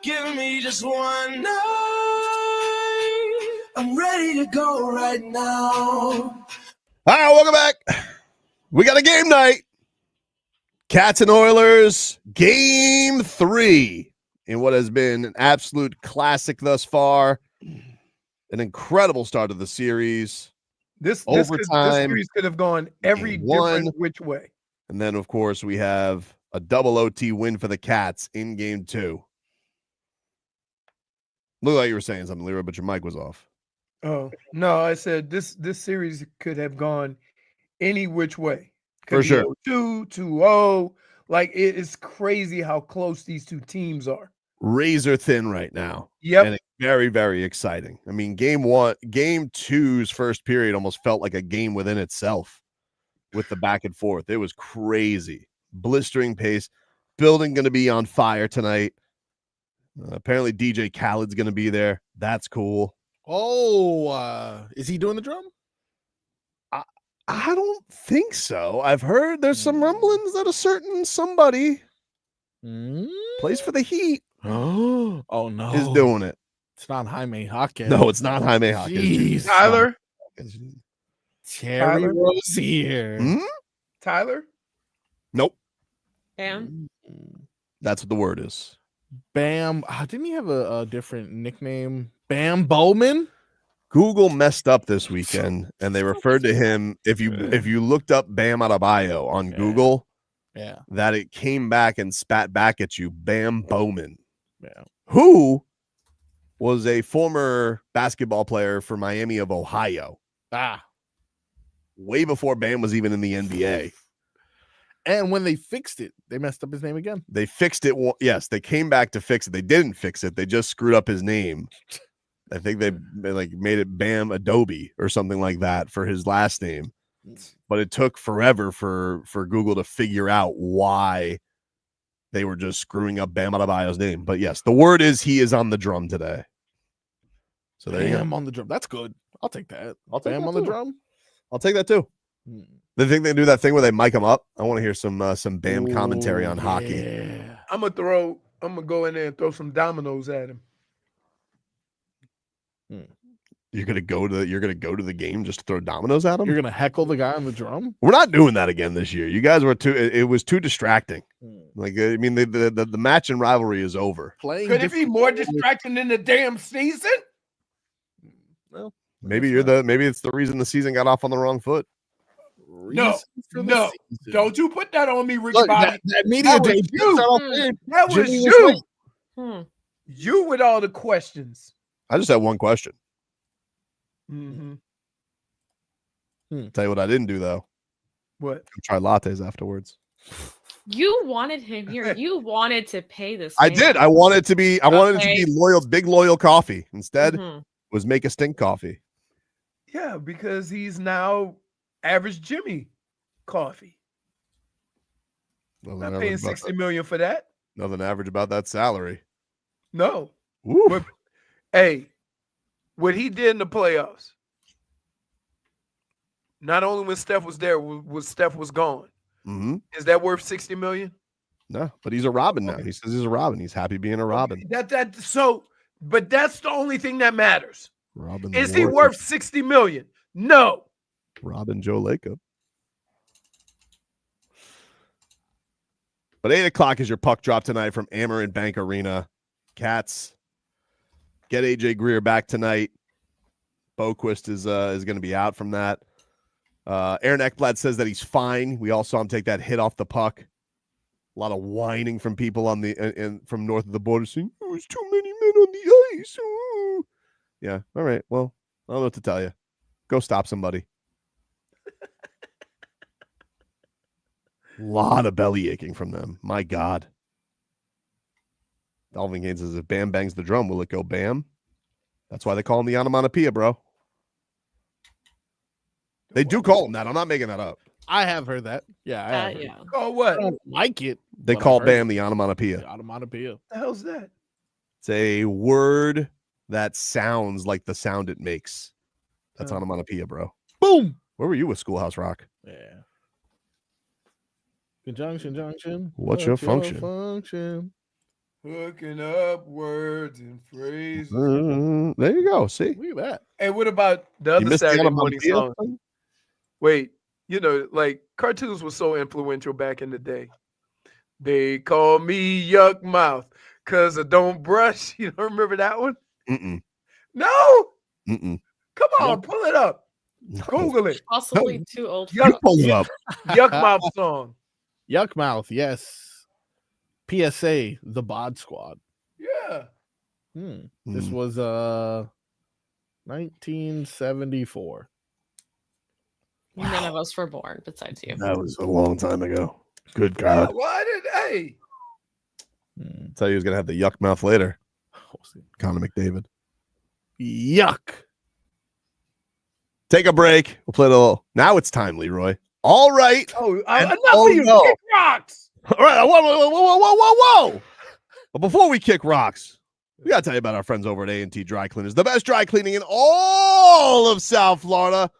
S7: Give me just one night. I'm ready to go right now.
S5: All right, welcome back. We got a game night. Cats and Oilers, game 3 in what has been an absolute classic thus far. An incredible start of the series.
S6: This
S5: overtime.
S6: series could have gone every different which way.
S5: And then, of course, we have a double OT win for the Cats in game 2. Looked like you were saying something, Leroy, but your mic was off.
S6: Oh, no, I said this series could have gone any which way.
S5: For sure.
S6: 2-2-0. Like, it is crazy how close these two teams are.
S5: Razor thin right now.
S6: Yep.
S5: And it's very, very exciting. I mean, game 2's first period almost felt like a game within itself with the back and forth. It was crazy. Blistering pace. Building going to be on fire tonight. Apparently DJ Khaled's going to be there. That's cool.
S8: Oh, is he doing the drum?
S5: I don't think so. I've heard there's some rumblings that a certain somebody plays for the Heat.
S8: Oh no,
S5: is doing it.
S8: It's not Jaime Jaquez.
S5: No, it's not Jaime Jaquez.
S6: Tyler.
S8: Terry Rozier.
S6: Tyler.
S5: Nope.
S12: Bam.
S5: That's what the word is.
S8: Bam. Didn't he have a different nickname? Bam Bowman.
S5: Google messed up this weekend, and they referred to him. If you looked up Bam Adebayo on Google, that it came back and spat back at you, Bam Bowman, who was a former basketball player for Miami of Ohio. Way before Bam was even in the NBA.
S8: And when they fixed it, they messed up his name again.
S5: They fixed it. Yes, they came back to fix it. They didn't fix it. They just screwed up his name. I think they like made it Bam Adobe or something like that for his last name. But it took forever for Google to figure out why they were just screwing up Bam Adebayo's name. But yes, the word is he is on the drum today. So there you go.
S8: Bam on the drum. That's good. I'll take that.
S5: I'll take
S8: Bam
S5: that
S8: on the
S5: too.
S8: drum.
S5: I'll take that too. They think they do that thing where they mic him up. I want to hear some Bam commentary on hockey.
S6: I'm gonna go in there and throw some dominoes at him.
S5: You're gonna go to the game just to throw dominoes at him?
S8: You're gonna heckle the guy on the drum?
S5: We're not doing that again this year. You guys were it was too distracting. Like, I mean, the match and rivalry is over.
S6: Could it be more distracting than the damn season?
S8: Well,
S5: maybe it's the reason the season got off on the wrong foot.
S6: No, don't you put that on me, Rich
S8: Look,
S6: Bobby.
S8: that media day.
S6: That was you. You with all the questions.
S5: I just had one question.
S6: Mm-hmm.
S5: Tell you what I didn't do though.
S6: What?
S5: Try lattes afterwards.
S12: You wanted him here. You wanted to pay this.
S5: I did. I wanted it to be loyal, big loyal coffee. Instead, was make a stink coffee.
S6: Yeah, because he's now average Jimmy coffee. Not paying $60 million for that.
S5: Nothing average about that salary.
S6: No.
S5: But,
S6: hey, what he did in the playoffs, not only when Steph was there, was Steph was gone.
S5: Mm-hmm.
S6: Is that worth $60 million?
S5: No, but he's a Robin now. He says he's a Robin. He's happy being a Robin.
S6: But that's the only thing that matters.
S5: Robin,
S6: is he worth $60 million? No.
S5: Robin Joe Lacob. But 8:00 is your puck drop tonight from Amerant Bank Arena. Cats get AJ Greer back tonight. Boquist is going to be out from that. Aaron Ekblad says that he's fine. We all saw him take that hit off the puck. A lot of whining from people on the from north of the border saying, "Oh, there's too many men on the ice." Ooh. Yeah. All right. Well, I don't know what to tell you. Go stop somebody. A lot of belly aching from them. My God. Dalvin Gaines says, if Bam bangs the drum, will it go bam? That's why they call him the onomatopoeia, bro. They do call him that. I'm not making that up.
S8: I have heard that. Yeah.
S12: Yeah.
S6: Oh, what?
S8: I don't like it.
S5: They call Bam the onomatopoeia.
S8: The onomatopoeia.
S6: What the hell's that?
S5: It's a word that sounds like the sound it makes. That's onomatopoeia, bro.
S8: Boom.
S5: Where were you with Schoolhouse Rock?
S8: Yeah. Conjunction.
S5: What's your function?
S6: Hooking up words and phrases.
S5: There you go. See?
S8: Look at that.
S6: Hey, what about the
S5: You
S6: other
S5: missed the
S6: Saturday morning
S5: automobile
S6: song? Wait, like cartoons were so influential back in the day. They call me Yuck Mouth because I don't brush. You don't remember that one?
S5: Mm-mm.
S6: No?
S5: Mm-mm.
S6: Come on, pull it up. Google it.
S12: Possibly too old for
S6: Yuck,
S5: Pull it up.
S6: Yuck Mouth song.
S8: Yuck Mouth, yes. PSA, the Bod Squad.
S6: Yeah.
S8: This was 1974.
S12: None of us were born besides you.
S5: That was a long time ago. Good God.
S6: Why did hey?
S5: Tell you he was gonna have the yuck mouth later. Connor McDavid.
S8: Yuck.
S5: Take a break. We'll play a little. Now it's time, Leroy. All right.
S6: Oh, enough of you.
S5: No.
S6: Kick rocks.
S5: All right. Whoa. But before we kick rocks, we gotta tell you about our friends over at A&T Dry Cleaners, the best dry cleaning in all of South Florida.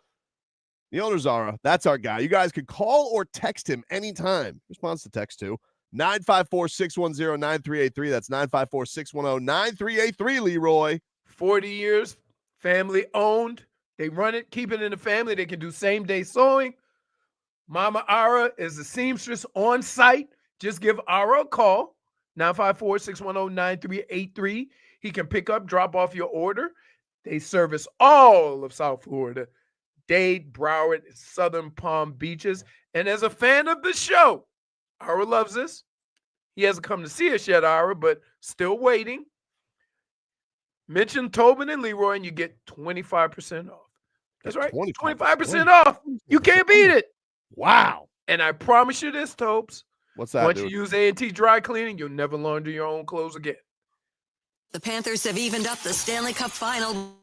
S5: The owner, Zara, that's our guy. You guys can call or text him anytime. Response to text to 954-610-9383. That's 954-610-9383, Leroy.
S6: 40 years, family owned. They run it, keep it in the family. They can do same-day sewing. Mama Ara is the seamstress on site. Just give Ara a call, 954-610-9383. He can pick up, drop off your order. They service all of South Florida. Dade, Broward, Southern Palm Beaches. And as a fan of the show, Ira loves this. He hasn't come to see us yet, Ira, but still waiting. Mention Tobin and Leroy and you get 25% off. That's right, 25% off. You can't beat it.
S5: Wow.
S6: And I promise you this, Tobes.
S5: What's that,
S6: Once
S5: dude?
S6: you use A&T Dry Cleaning, you'll never launder your own clothes again.
S10: The Panthers have evened up the Stanley Cup Final.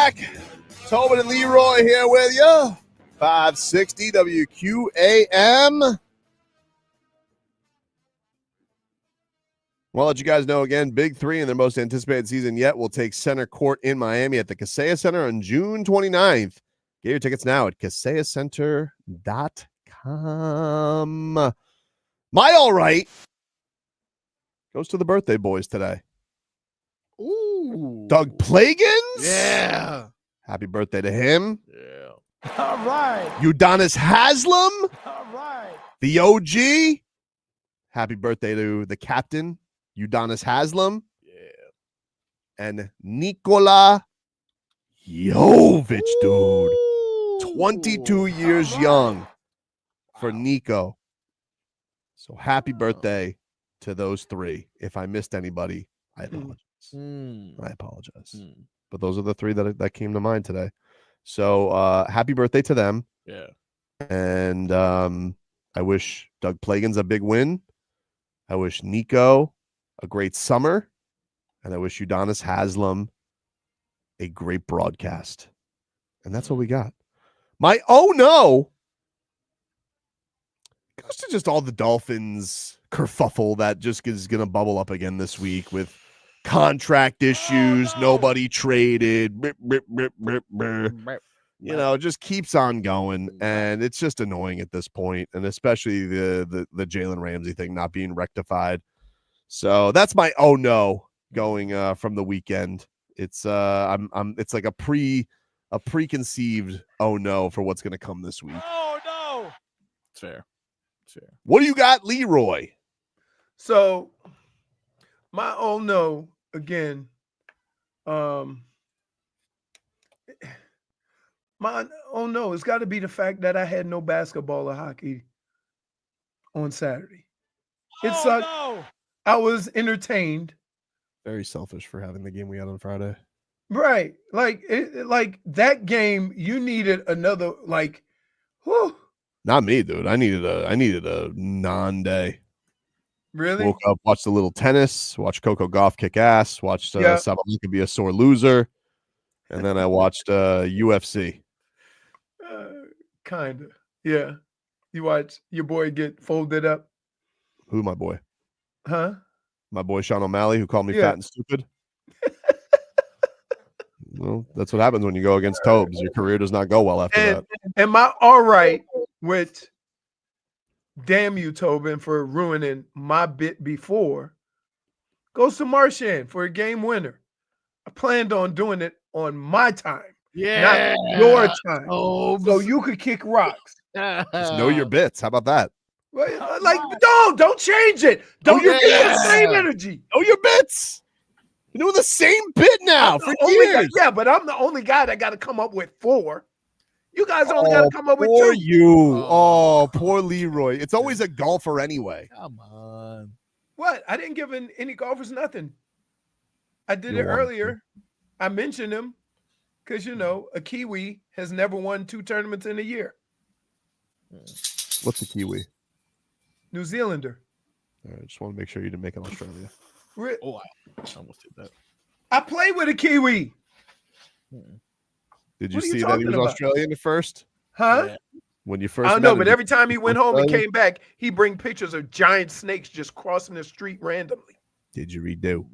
S5: back. Tobin and Leroy here with you. 560 WQAM. Well, let you guys know again, Big Three in their most anticipated season yet will take center court in Miami at the Kaseya Center on June 29th. Get your tickets now at kaseyacenter.com. My all right goes to the birthday boys today.
S8: Ooh.
S5: Doug Plagans?
S8: Yeah.
S5: Happy birthday to him.
S8: Yeah.
S13: All right.
S5: Udonis Haslam?
S13: All right.
S5: The OG? Happy birthday to the captain, Udonis Haslam.
S8: Yeah.
S5: And Nikola Jovic, dude. 22 years young for Nico. So happy birthday to those three. If I missed anybody, I apologize. I apologize. But those are the three that came to mind today. So happy birthday to them.
S8: Yeah.
S5: And I wish Doug Plagans a big win. I wish Nico a great summer. And I wish Udonis Haslam a great broadcast. And that's what we got. My oh no goes to just all the Dolphins kerfuffle that just is going to bubble up again this week with contract issues, nobody traded, you know, just keeps on going, and it's just annoying at this point, and especially the Jalen Ramsey thing not being rectified. So that's my oh no going from the weekend. It's it's like a preconceived oh no for what's going to come this week.
S13: Oh, no.
S8: It's fair.
S5: What do you got, Leroy?
S6: So my oh no again. My oh no, it's got to be the fact that I had no basketball or hockey on Saturday. It sucked.
S13: No.
S6: I was entertained.
S5: Very selfish for having the game we had on Friday.
S6: Right. Like that game, you needed another whew.
S5: Not me, dude. I needed a non-day.
S6: Really?
S5: Woke up, watched a little tennis, watched Coco Gauff kick ass, watched Sabalenka be a sore loser, and then I watched UFC.
S6: Kinda. Yeah. You watch your boy get folded up.
S5: Who, my boy?
S6: Huh?
S5: My boy Sean O'Malley, who called me fat and stupid. Well, that's what happens when you go against Tobes. Your career does not go well after that.
S6: And my all right with damn you, Tobin, for ruining my bit before goes to Marchand for a game winner. I planned on doing it on my time, not your time. So you could kick rocks.
S5: Just know your bits. How about that?
S6: Like, don't change it. Don't you get the same energy.
S5: Know your bits. You're doing the same bit now for years.
S6: Yeah, but I'm the only guy that got to come up with 4. You guys only got to come up with 2.
S5: Poor you. Oh, poor Leroy. It's always a golfer anyway.
S8: Come on.
S6: What? I didn't give any golfers nothing. I did it earlier. I mentioned him because, a Kiwi has never won 2 tournaments in a year.
S5: What's a Kiwi?
S6: New Zealander.
S5: All right, just want to make sure you didn't make it Australia.
S8: Oh, I almost did that.
S6: I played with a Kiwi.
S5: Did you see that he was Australian at first?
S6: Huh?
S5: Yeah. When you first
S6: I don't know, but every time he went home and came back, he bring pictures of giant snakes just crossing the street randomly.
S5: Did you redo?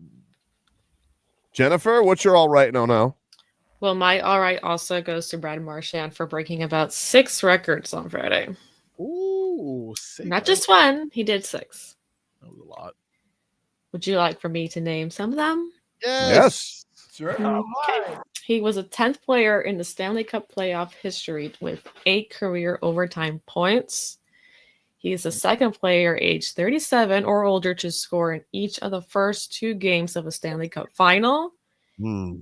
S5: Jennifer, what's your all right now?
S12: Well, my all right also goes to Brad Marchand for breaking about 6 records on Friday.
S8: Ooh, 6.
S12: Not just one. He did 6.
S8: That was a lot.
S12: Would you like for me to name some of them?
S5: Yes.
S6: Sure.
S12: Okay. He was a 10th player in the Stanley Cup playoff history with 8 career overtime points. He is the 2nd player aged 37 or older to score in each of the first 2 games of a Stanley Cup final.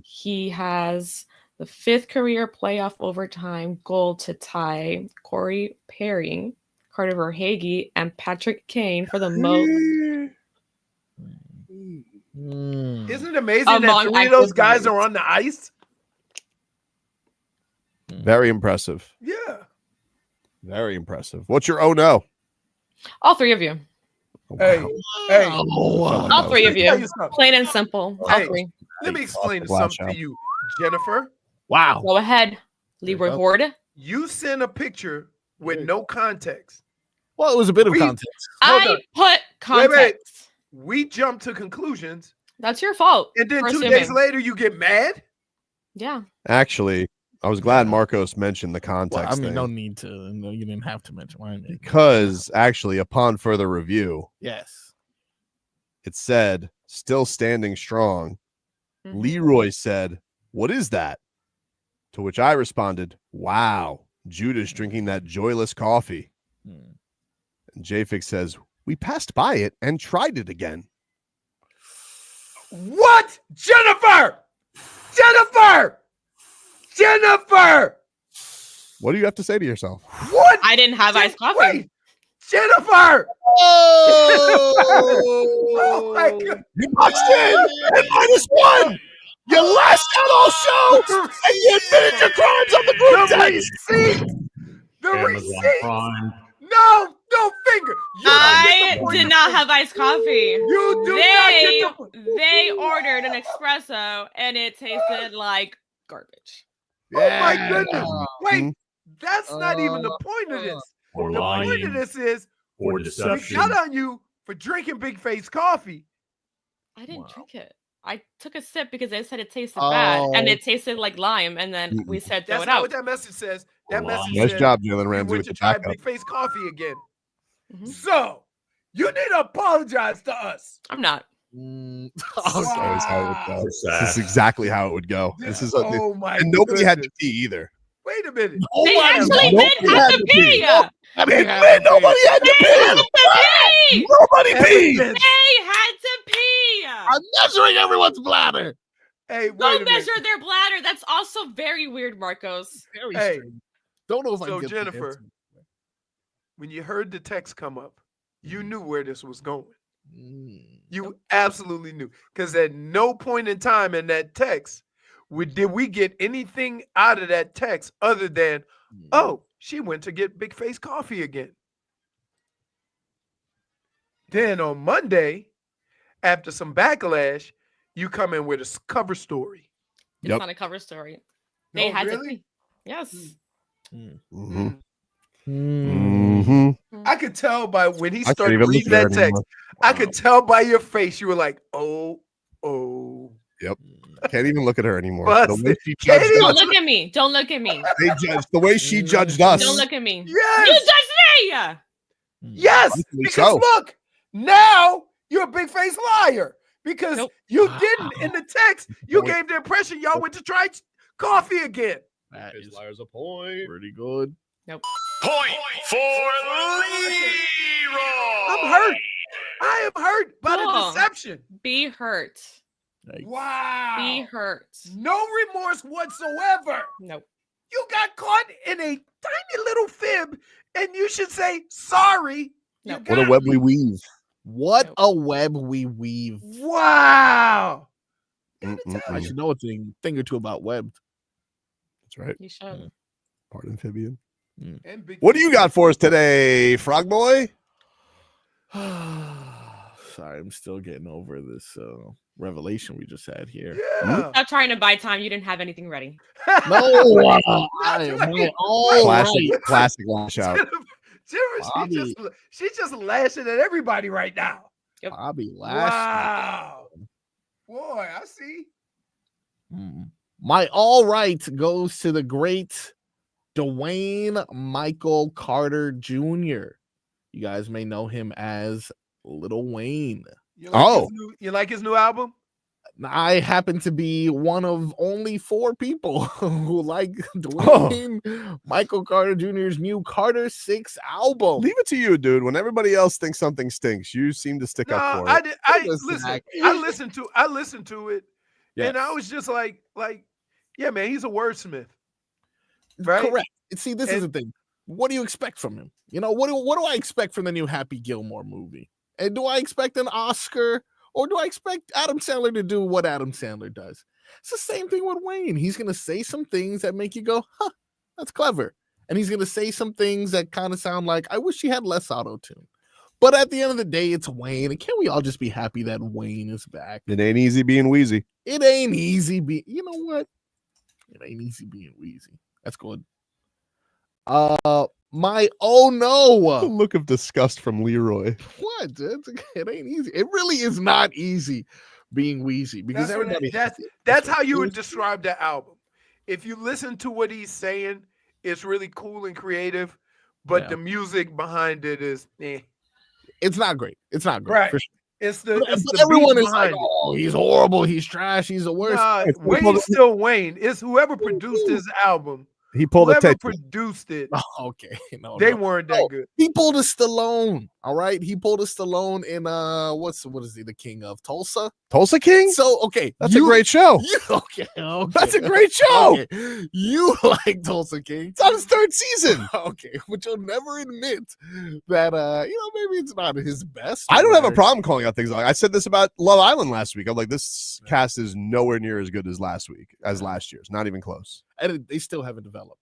S12: He has the 5th career playoff overtime goal to tie Corey Perry, Carter Verhaeghe, and Patrick Kane for the most.
S6: Isn't it amazing that 3 of those guys are on the ice?
S5: Very impressive.
S6: Yeah.
S5: Very impressive. What's your oh no?
S12: All 3 of you.
S6: Hey.
S12: All 3 of you. Plain and simple. All 3.
S6: Let me explain something to you, Jennifer.
S8: Wow.
S12: Go ahead, Leroy Horde.
S6: You send a picture with no context.
S8: Well, it was a bit of context.
S12: I put context.
S6: Wait. We jump to conclusions.
S12: That's your fault.
S6: And then
S12: for
S6: 2
S12: assuming.
S6: days later, you get mad?
S12: Yeah.
S5: Actually, I was glad Marcos mentioned the context.
S8: Well, I mean,
S5: thing.
S8: no need to. No, you didn't have to mention why.
S5: Because actually, upon further review,
S8: yes,
S5: it said still standing strong. Leroy said, "What is that?" To which I responded, "Wow, Judah's drinking that joyless coffee." And JFig says, "We passed by it and tried it again."
S6: What? Jennifer!
S5: What do you have to say to yourself?
S6: What?
S12: I didn't have iced coffee.
S6: Wait, Jennifer!
S5: Oh
S6: my God.
S5: You boxed in at -1. You lashed out all show and you admitted your crimes on the group text.
S6: The
S11: Amazon
S6: receipt!
S11: Prime.
S6: No finger. You don't get
S12: I
S6: the point
S12: did
S6: of
S12: not
S6: this.
S12: have iced coffee.
S6: You do not get the
S12: They ordered an espresso and it tasted like garbage.
S6: Oh my goodness. Wait, that's not even the point of this.
S11: Or
S6: The point
S11: lying.
S6: of this is
S11: Or
S6: we
S11: deception.
S6: got on you for drinking Big Face coffee.
S12: I didn't drink it. I took a sip because they said it tasted bad and it tasted like lime, and then we said throw
S6: That's
S12: it
S6: not
S12: out.
S6: what that message says. That message
S5: Nice
S6: says
S5: job, Jalen
S6: we
S5: Ramsey,
S6: went
S5: with
S6: to
S5: the
S6: try
S5: backup.
S6: Big Face coffee again. So you need to apologize to us.
S12: I'm not.
S5: That's always how it would go. This is exactly how it would go. This is
S6: Oh my
S5: and nobody had to
S6: goodness.
S5: pee either.
S6: Wait a minute.
S12: They actually
S5: Nobody
S12: did have
S5: had
S12: to
S5: to
S12: pee.
S5: pee.
S8: Nobody
S5: Nobody had to
S12: They had
S5: pee.
S12: to pee.
S5: Nobody peed.
S12: They had to pee.
S8: I'm measuring everyone's bladder.
S6: Hey, wait a
S12: Don't
S6: minute.
S12: measure their bladder. That's also very weird, Marcos.
S8: Very
S6: Hey,
S8: strange. Don't know if I
S6: so
S8: get the
S6: Jennifer,
S8: answer.
S6: when you heard the text come up, you knew where this was going. You absolutely knew. Because at no point in time in that text did we get anything out of that text other than, oh, she went to get Big Face coffee again. Then on Monday, after some backlash, you come in with a cover story.
S12: It's not a cover story. They
S6: No,
S12: had to
S6: really?
S12: pee. Yes.
S6: I could tell by when he
S5: I can't
S6: started
S5: even look
S6: reading
S5: at her
S6: that text.
S5: anymore.
S6: I could tell by your face you were like, oh.
S5: Yep. Can't even look at her anymore.
S6: Busted.
S5: The way she
S6: Can't
S5: judged
S6: even
S5: us.
S12: Don't look at me. Don't look at me.
S5: They judged the way she judged us.
S12: Don't look at me.
S6: Yes.
S12: You judged me.
S6: Yes,
S5: Rightfully
S6: because
S5: so.
S6: look, now you're a big face liar because you didn't in the text. You gave the impression y'all went to try coffee again.
S8: That is
S5: liar's a point.
S8: pretty good.
S12: Nope.
S9: Point for Leroy.
S6: I'm hurt. I am hurt by the
S12: Cool.
S6: deception.
S12: Be hurt.
S6: Wow.
S12: Be hurt.
S6: No remorse whatsoever.
S12: Nope.
S6: You got caught in a tiny little fib, and you should say sorry. You
S5: What a
S6: got
S5: web
S6: me.
S5: we weave.
S8: What a web we weave.
S6: Wow.
S8: I should know a thing or two about webbed.
S5: That's right.
S12: You should.
S5: Part amphibian.
S6: And big
S5: What do you got for us today, Frog Boy?
S8: Sorry, I'm still getting over this revelation we just had here.
S6: Yeah.
S12: Stop trying to buy time. You didn't have anything ready.
S8: No, I am all
S5: Classic,
S8: right.
S5: classic lash out.
S6: Jennifer, she's just lashing at everybody right now.
S8: Bobby Lash.
S6: Wow. Boy, I see.
S8: My all right goes to the great Dwayne Michael Carter Jr. You guys may know him as Little Wayne.
S6: You like his new album?
S8: I happen to be one of only 4 people who like Dwayne Michael Carter Jr.'s new Carter 6 album.
S5: Leave it to you, dude. When everybody else thinks something stinks, you seem to stick up for it.
S6: I listened to it, and I was just like, yeah, man, he's a wordsmith, right?
S8: Correct. See, this is the thing. What do you expect from him? You know, what do I expect from the new Happy Gilmore movie? And do I expect an Oscar? Or do I expect Adam Sandler to do what Adam Sandler does? It's the same thing with Wayne. He's going to say some things that make you go, huh, that's clever. And he's going to say some things that kind of sound like, I wish he had less auto-tune. But at the end of the day, it's Wayne. And can't we all just be happy that Wayne is back?
S5: It ain't easy being Wheezy.
S8: It ain't easy. You know what? It ain't easy being Wheezy. That's good. My oh no.
S5: The look of disgust from Leroy.
S8: What? It ain't easy. It really is not easy being Wheezy because
S6: that's how you would describe that album. If you listen to what he's saying, it's really cool and creative, but the music behind it is
S8: It's not great. It's not great.
S6: Right.
S8: For sure.
S6: It's the
S8: everyone
S6: beat
S8: is like,
S6: behind it.
S8: oh, he's horrible, he's trash, he's the worst.
S6: Nah, Wayne's still Wayne. It's whoever produced his album.
S5: He pulled a
S6: Whoever
S5: tape.
S6: produced it.
S8: Oh, okay.
S6: They weren't that good.
S8: He pulled a Stallone. All right. He pulled a Stallone in what is he the king of? Tulsa?
S5: Tulsa King?
S8: So okay.
S5: That's a great show.
S8: Okay.
S5: That's a great show.
S8: Okay. You like Tulsa King.
S5: It's on his 3rd season.
S8: Okay. But you'll never admit that maybe it's not his best.
S5: I don't have a problem calling out things like I said this about Love Island last week. I'm like, this cast is nowhere near as good as last year's. Not even close.
S8: And they still haven't developed.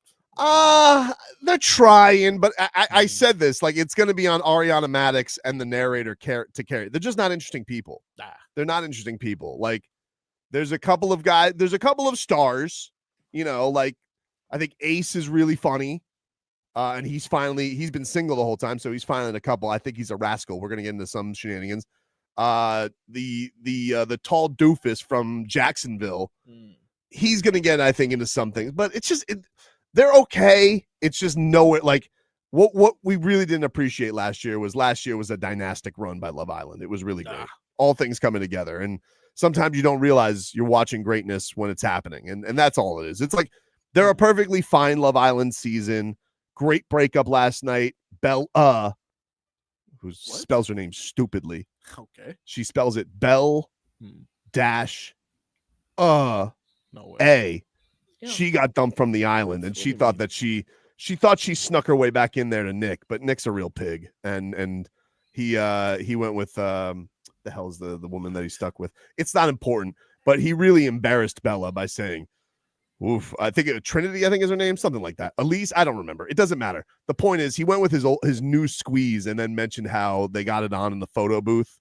S5: They're trying, but I said this, like, it's going to be on Ariana Madix and the narrator to carry. They're just not interesting people. They're not interesting people. Like, there's a couple of guys, there's a couple of stars, like, I think Ace is really funny. And he's been single the whole time, so he's finally in a couple. I think he's a rascal. We're going to get into some shenanigans. The tall doofus from Jacksonville, he's going to get, I think, into some things, but it's just, they're okay. It's just nowhere. Like what we really didn't appreciate last year was a dynastic run by Love Island. It was really great. All things coming together. And sometimes you don't realize you're watching greatness when it's happening. And that's all it is. It's like they're a perfectly fine Love Island season. Great breakup last night. Bella, who spells her name stupidly.
S8: Okay.
S5: She spells it Bell dash
S8: No way.
S5: A. She got dumped from the island, and she thought that she thought she snuck her way back in there to Nick, but Nick's a real pig, and he went with the hell's the woman that he stuck with. It's not important, but he really embarrassed Bella by saying, "Oof." I think Trinity, I think is her name, something like that. Elise, I don't remember. It doesn't matter. The point is, he went with his new squeeze, and then mentioned how they got it on in the photo booth,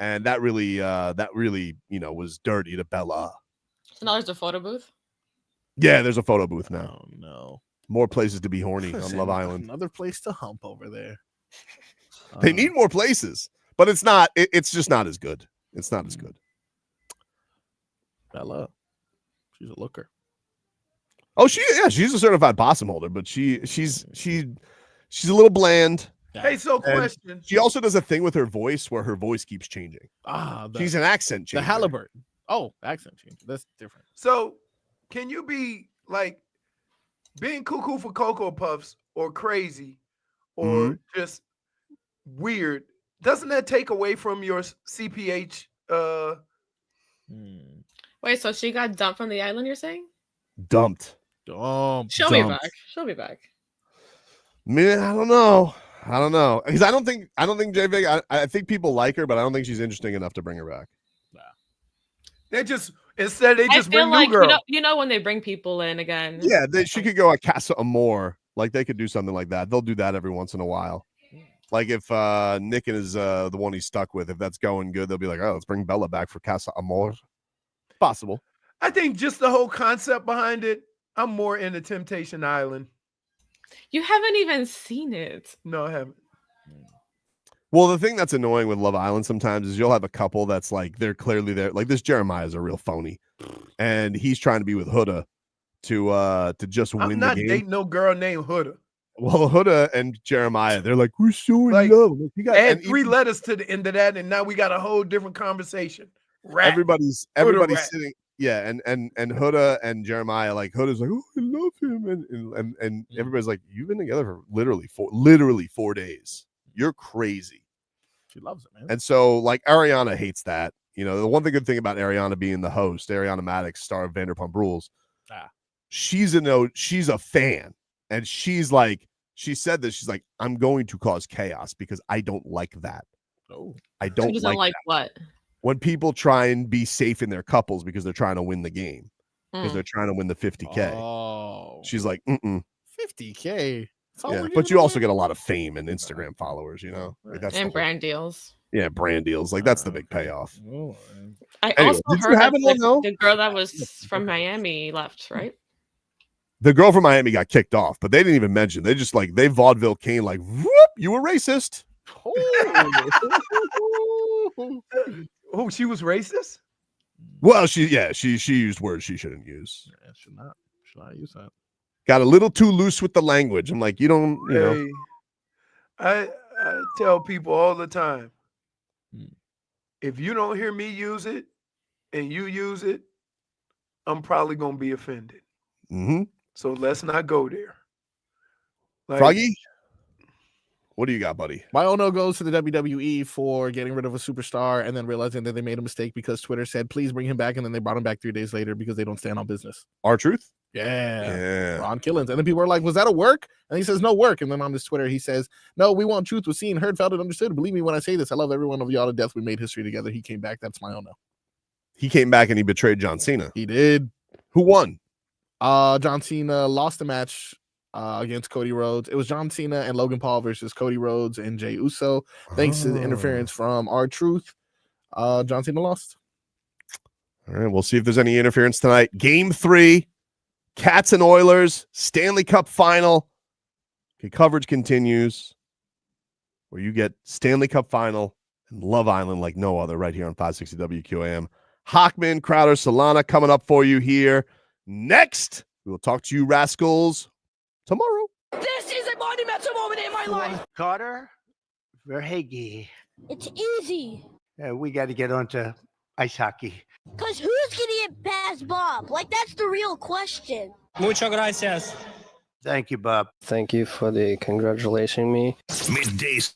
S5: and that really was dirty to Bella.
S12: So now there's a photo booth.
S5: Yeah, there's a photo booth now.
S8: Oh no.
S5: More places to be horny on Love Island.
S8: Another place to hump over there.
S5: They need more places, but it's not. It's just not as good. It's not as good.
S8: Bella, she's a looker.
S5: Oh, she's a certified possum holder, but she's a little bland.
S6: Hey, so question.
S5: She also does a thing with her voice where her voice keeps changing. She's an accent changer.
S8: The Halliburton. Oh, accent change. That's different.
S6: So, can you be like being cuckoo for Cocoa Puffs or crazy or just weird? Doesn't that take away from your CPH?
S12: Wait, so she got dumped from the island, you're saying?
S5: Dumped.
S12: She'll be back. She'll be back.
S5: Man, I don't know. Because I don't think JFig, I think people like her, but I don't think she's interesting enough to bring her back.
S6: They just bring
S12: like,
S6: new girl.
S12: You know when they bring people in again.
S5: Yeah, she could go at Casa Amor. Like they could do something like that. They'll do that every once in a while. Like if Nick is the one he's stuck with, if that's going good, they'll be like, oh, let's bring Bella back for Casa Amor. Possible.
S6: I think just the whole concept behind it, I'm more into Temptation Island.
S12: You haven't even seen it.
S6: No, I haven't.
S5: Well, the thing that's annoying with Love Island sometimes is you'll have a couple that's like they're clearly there. Like this Jeremiah is a real phony, and he's trying to be with Huda to just win the game.
S6: I'm not dating no girl named Huda.
S5: Well, Huda and Jeremiah, they're like, we're so in love. You got
S6: add 3 letters to the end of that, and now we got a whole different conversation.
S5: Everybody's sitting. Yeah, and Huda and Jeremiah, like Huda's like, oh, I love him, and everybody's like, you've been together for literally 4 days. You're crazy.
S8: She loves it, man.
S5: And so, like, Ariana hates that. You know, the one good thing about Ariana being the host, Ariana Madix, star of Vanderpump Rules, she's a fan, and she's like, she said this. She's like, I'm going to cause chaos because I don't like that.
S12: Oh, I don't. She doesn't like what?
S5: When people try and be safe in their couples because they're trying to win the game, because they're trying to win the 50K.
S8: Oh,
S5: she's like,
S8: 50K.
S5: Yeah, but you also get a lot of fame and Instagram followers, you know, like that's
S12: and brand deals.
S5: Yeah, brand deals. Like that's the big payoff.
S12: I also heard that the girl that was from Miami left, right?
S5: The girl from Miami got kicked off, but they didn't even mention. They just like they vaudeville Kane like, whoop, you were racist.
S6: Oh, she was racist?
S5: Well, she used words she shouldn't use.
S8: Yeah, should not use that.
S5: Got a little too loose with the language. I'm like, you don't, you know.
S6: I tell people all the time, if you don't hear me use it and you use it, I'm probably gonna be offended.
S5: Mm-hmm.
S6: So let's not go there. Like,
S5: Froggy, what do you got, buddy?
S8: My Ono goes to the WWE for getting rid of a superstar and then realizing that they made a mistake because Twitter said, please bring him back. And then they brought him back 3 days later because they don't stand on business.
S5: R-Truth?
S8: Yeah. Ron Killens. And then people were like, was that a work? And he says, no work. And then on his Twitter, he says, no, we want truth was seen, heard, felt, and understood. Believe me when I say this. I love every one of y'all to death. We made history together. He came back. That's my Ono.
S5: He came back and he betrayed John Cena.
S8: He did.
S5: Who won?
S8: John Cena lost the match against Cody Rhodes. It was John Cena and Logan Paul versus Cody Rhodes and Jey Uso. Thanks to the interference from R-Truth, John Cena lost.
S5: All right, we'll see if there's any interference tonight. Game 3, Cats and Oilers, Stanley Cup Final. Okay, coverage continues where you get Stanley Cup Final and Love Island like no other right here on 560 WQAM. Hockman, Crowder, Solana coming up for you here. Next, we will talk to you rascals tomorrow.
S7: This is a monumental moment in my life.
S17: Carter, Verhage.
S18: It's easy.
S17: We got to get on to ice hockey.
S18: Because who's going to get past Bob? Like, that's the real question.
S19: Muchas gracias.
S17: Thank you, Bob.
S20: Thank you for the congratulating me.
S9: Middays.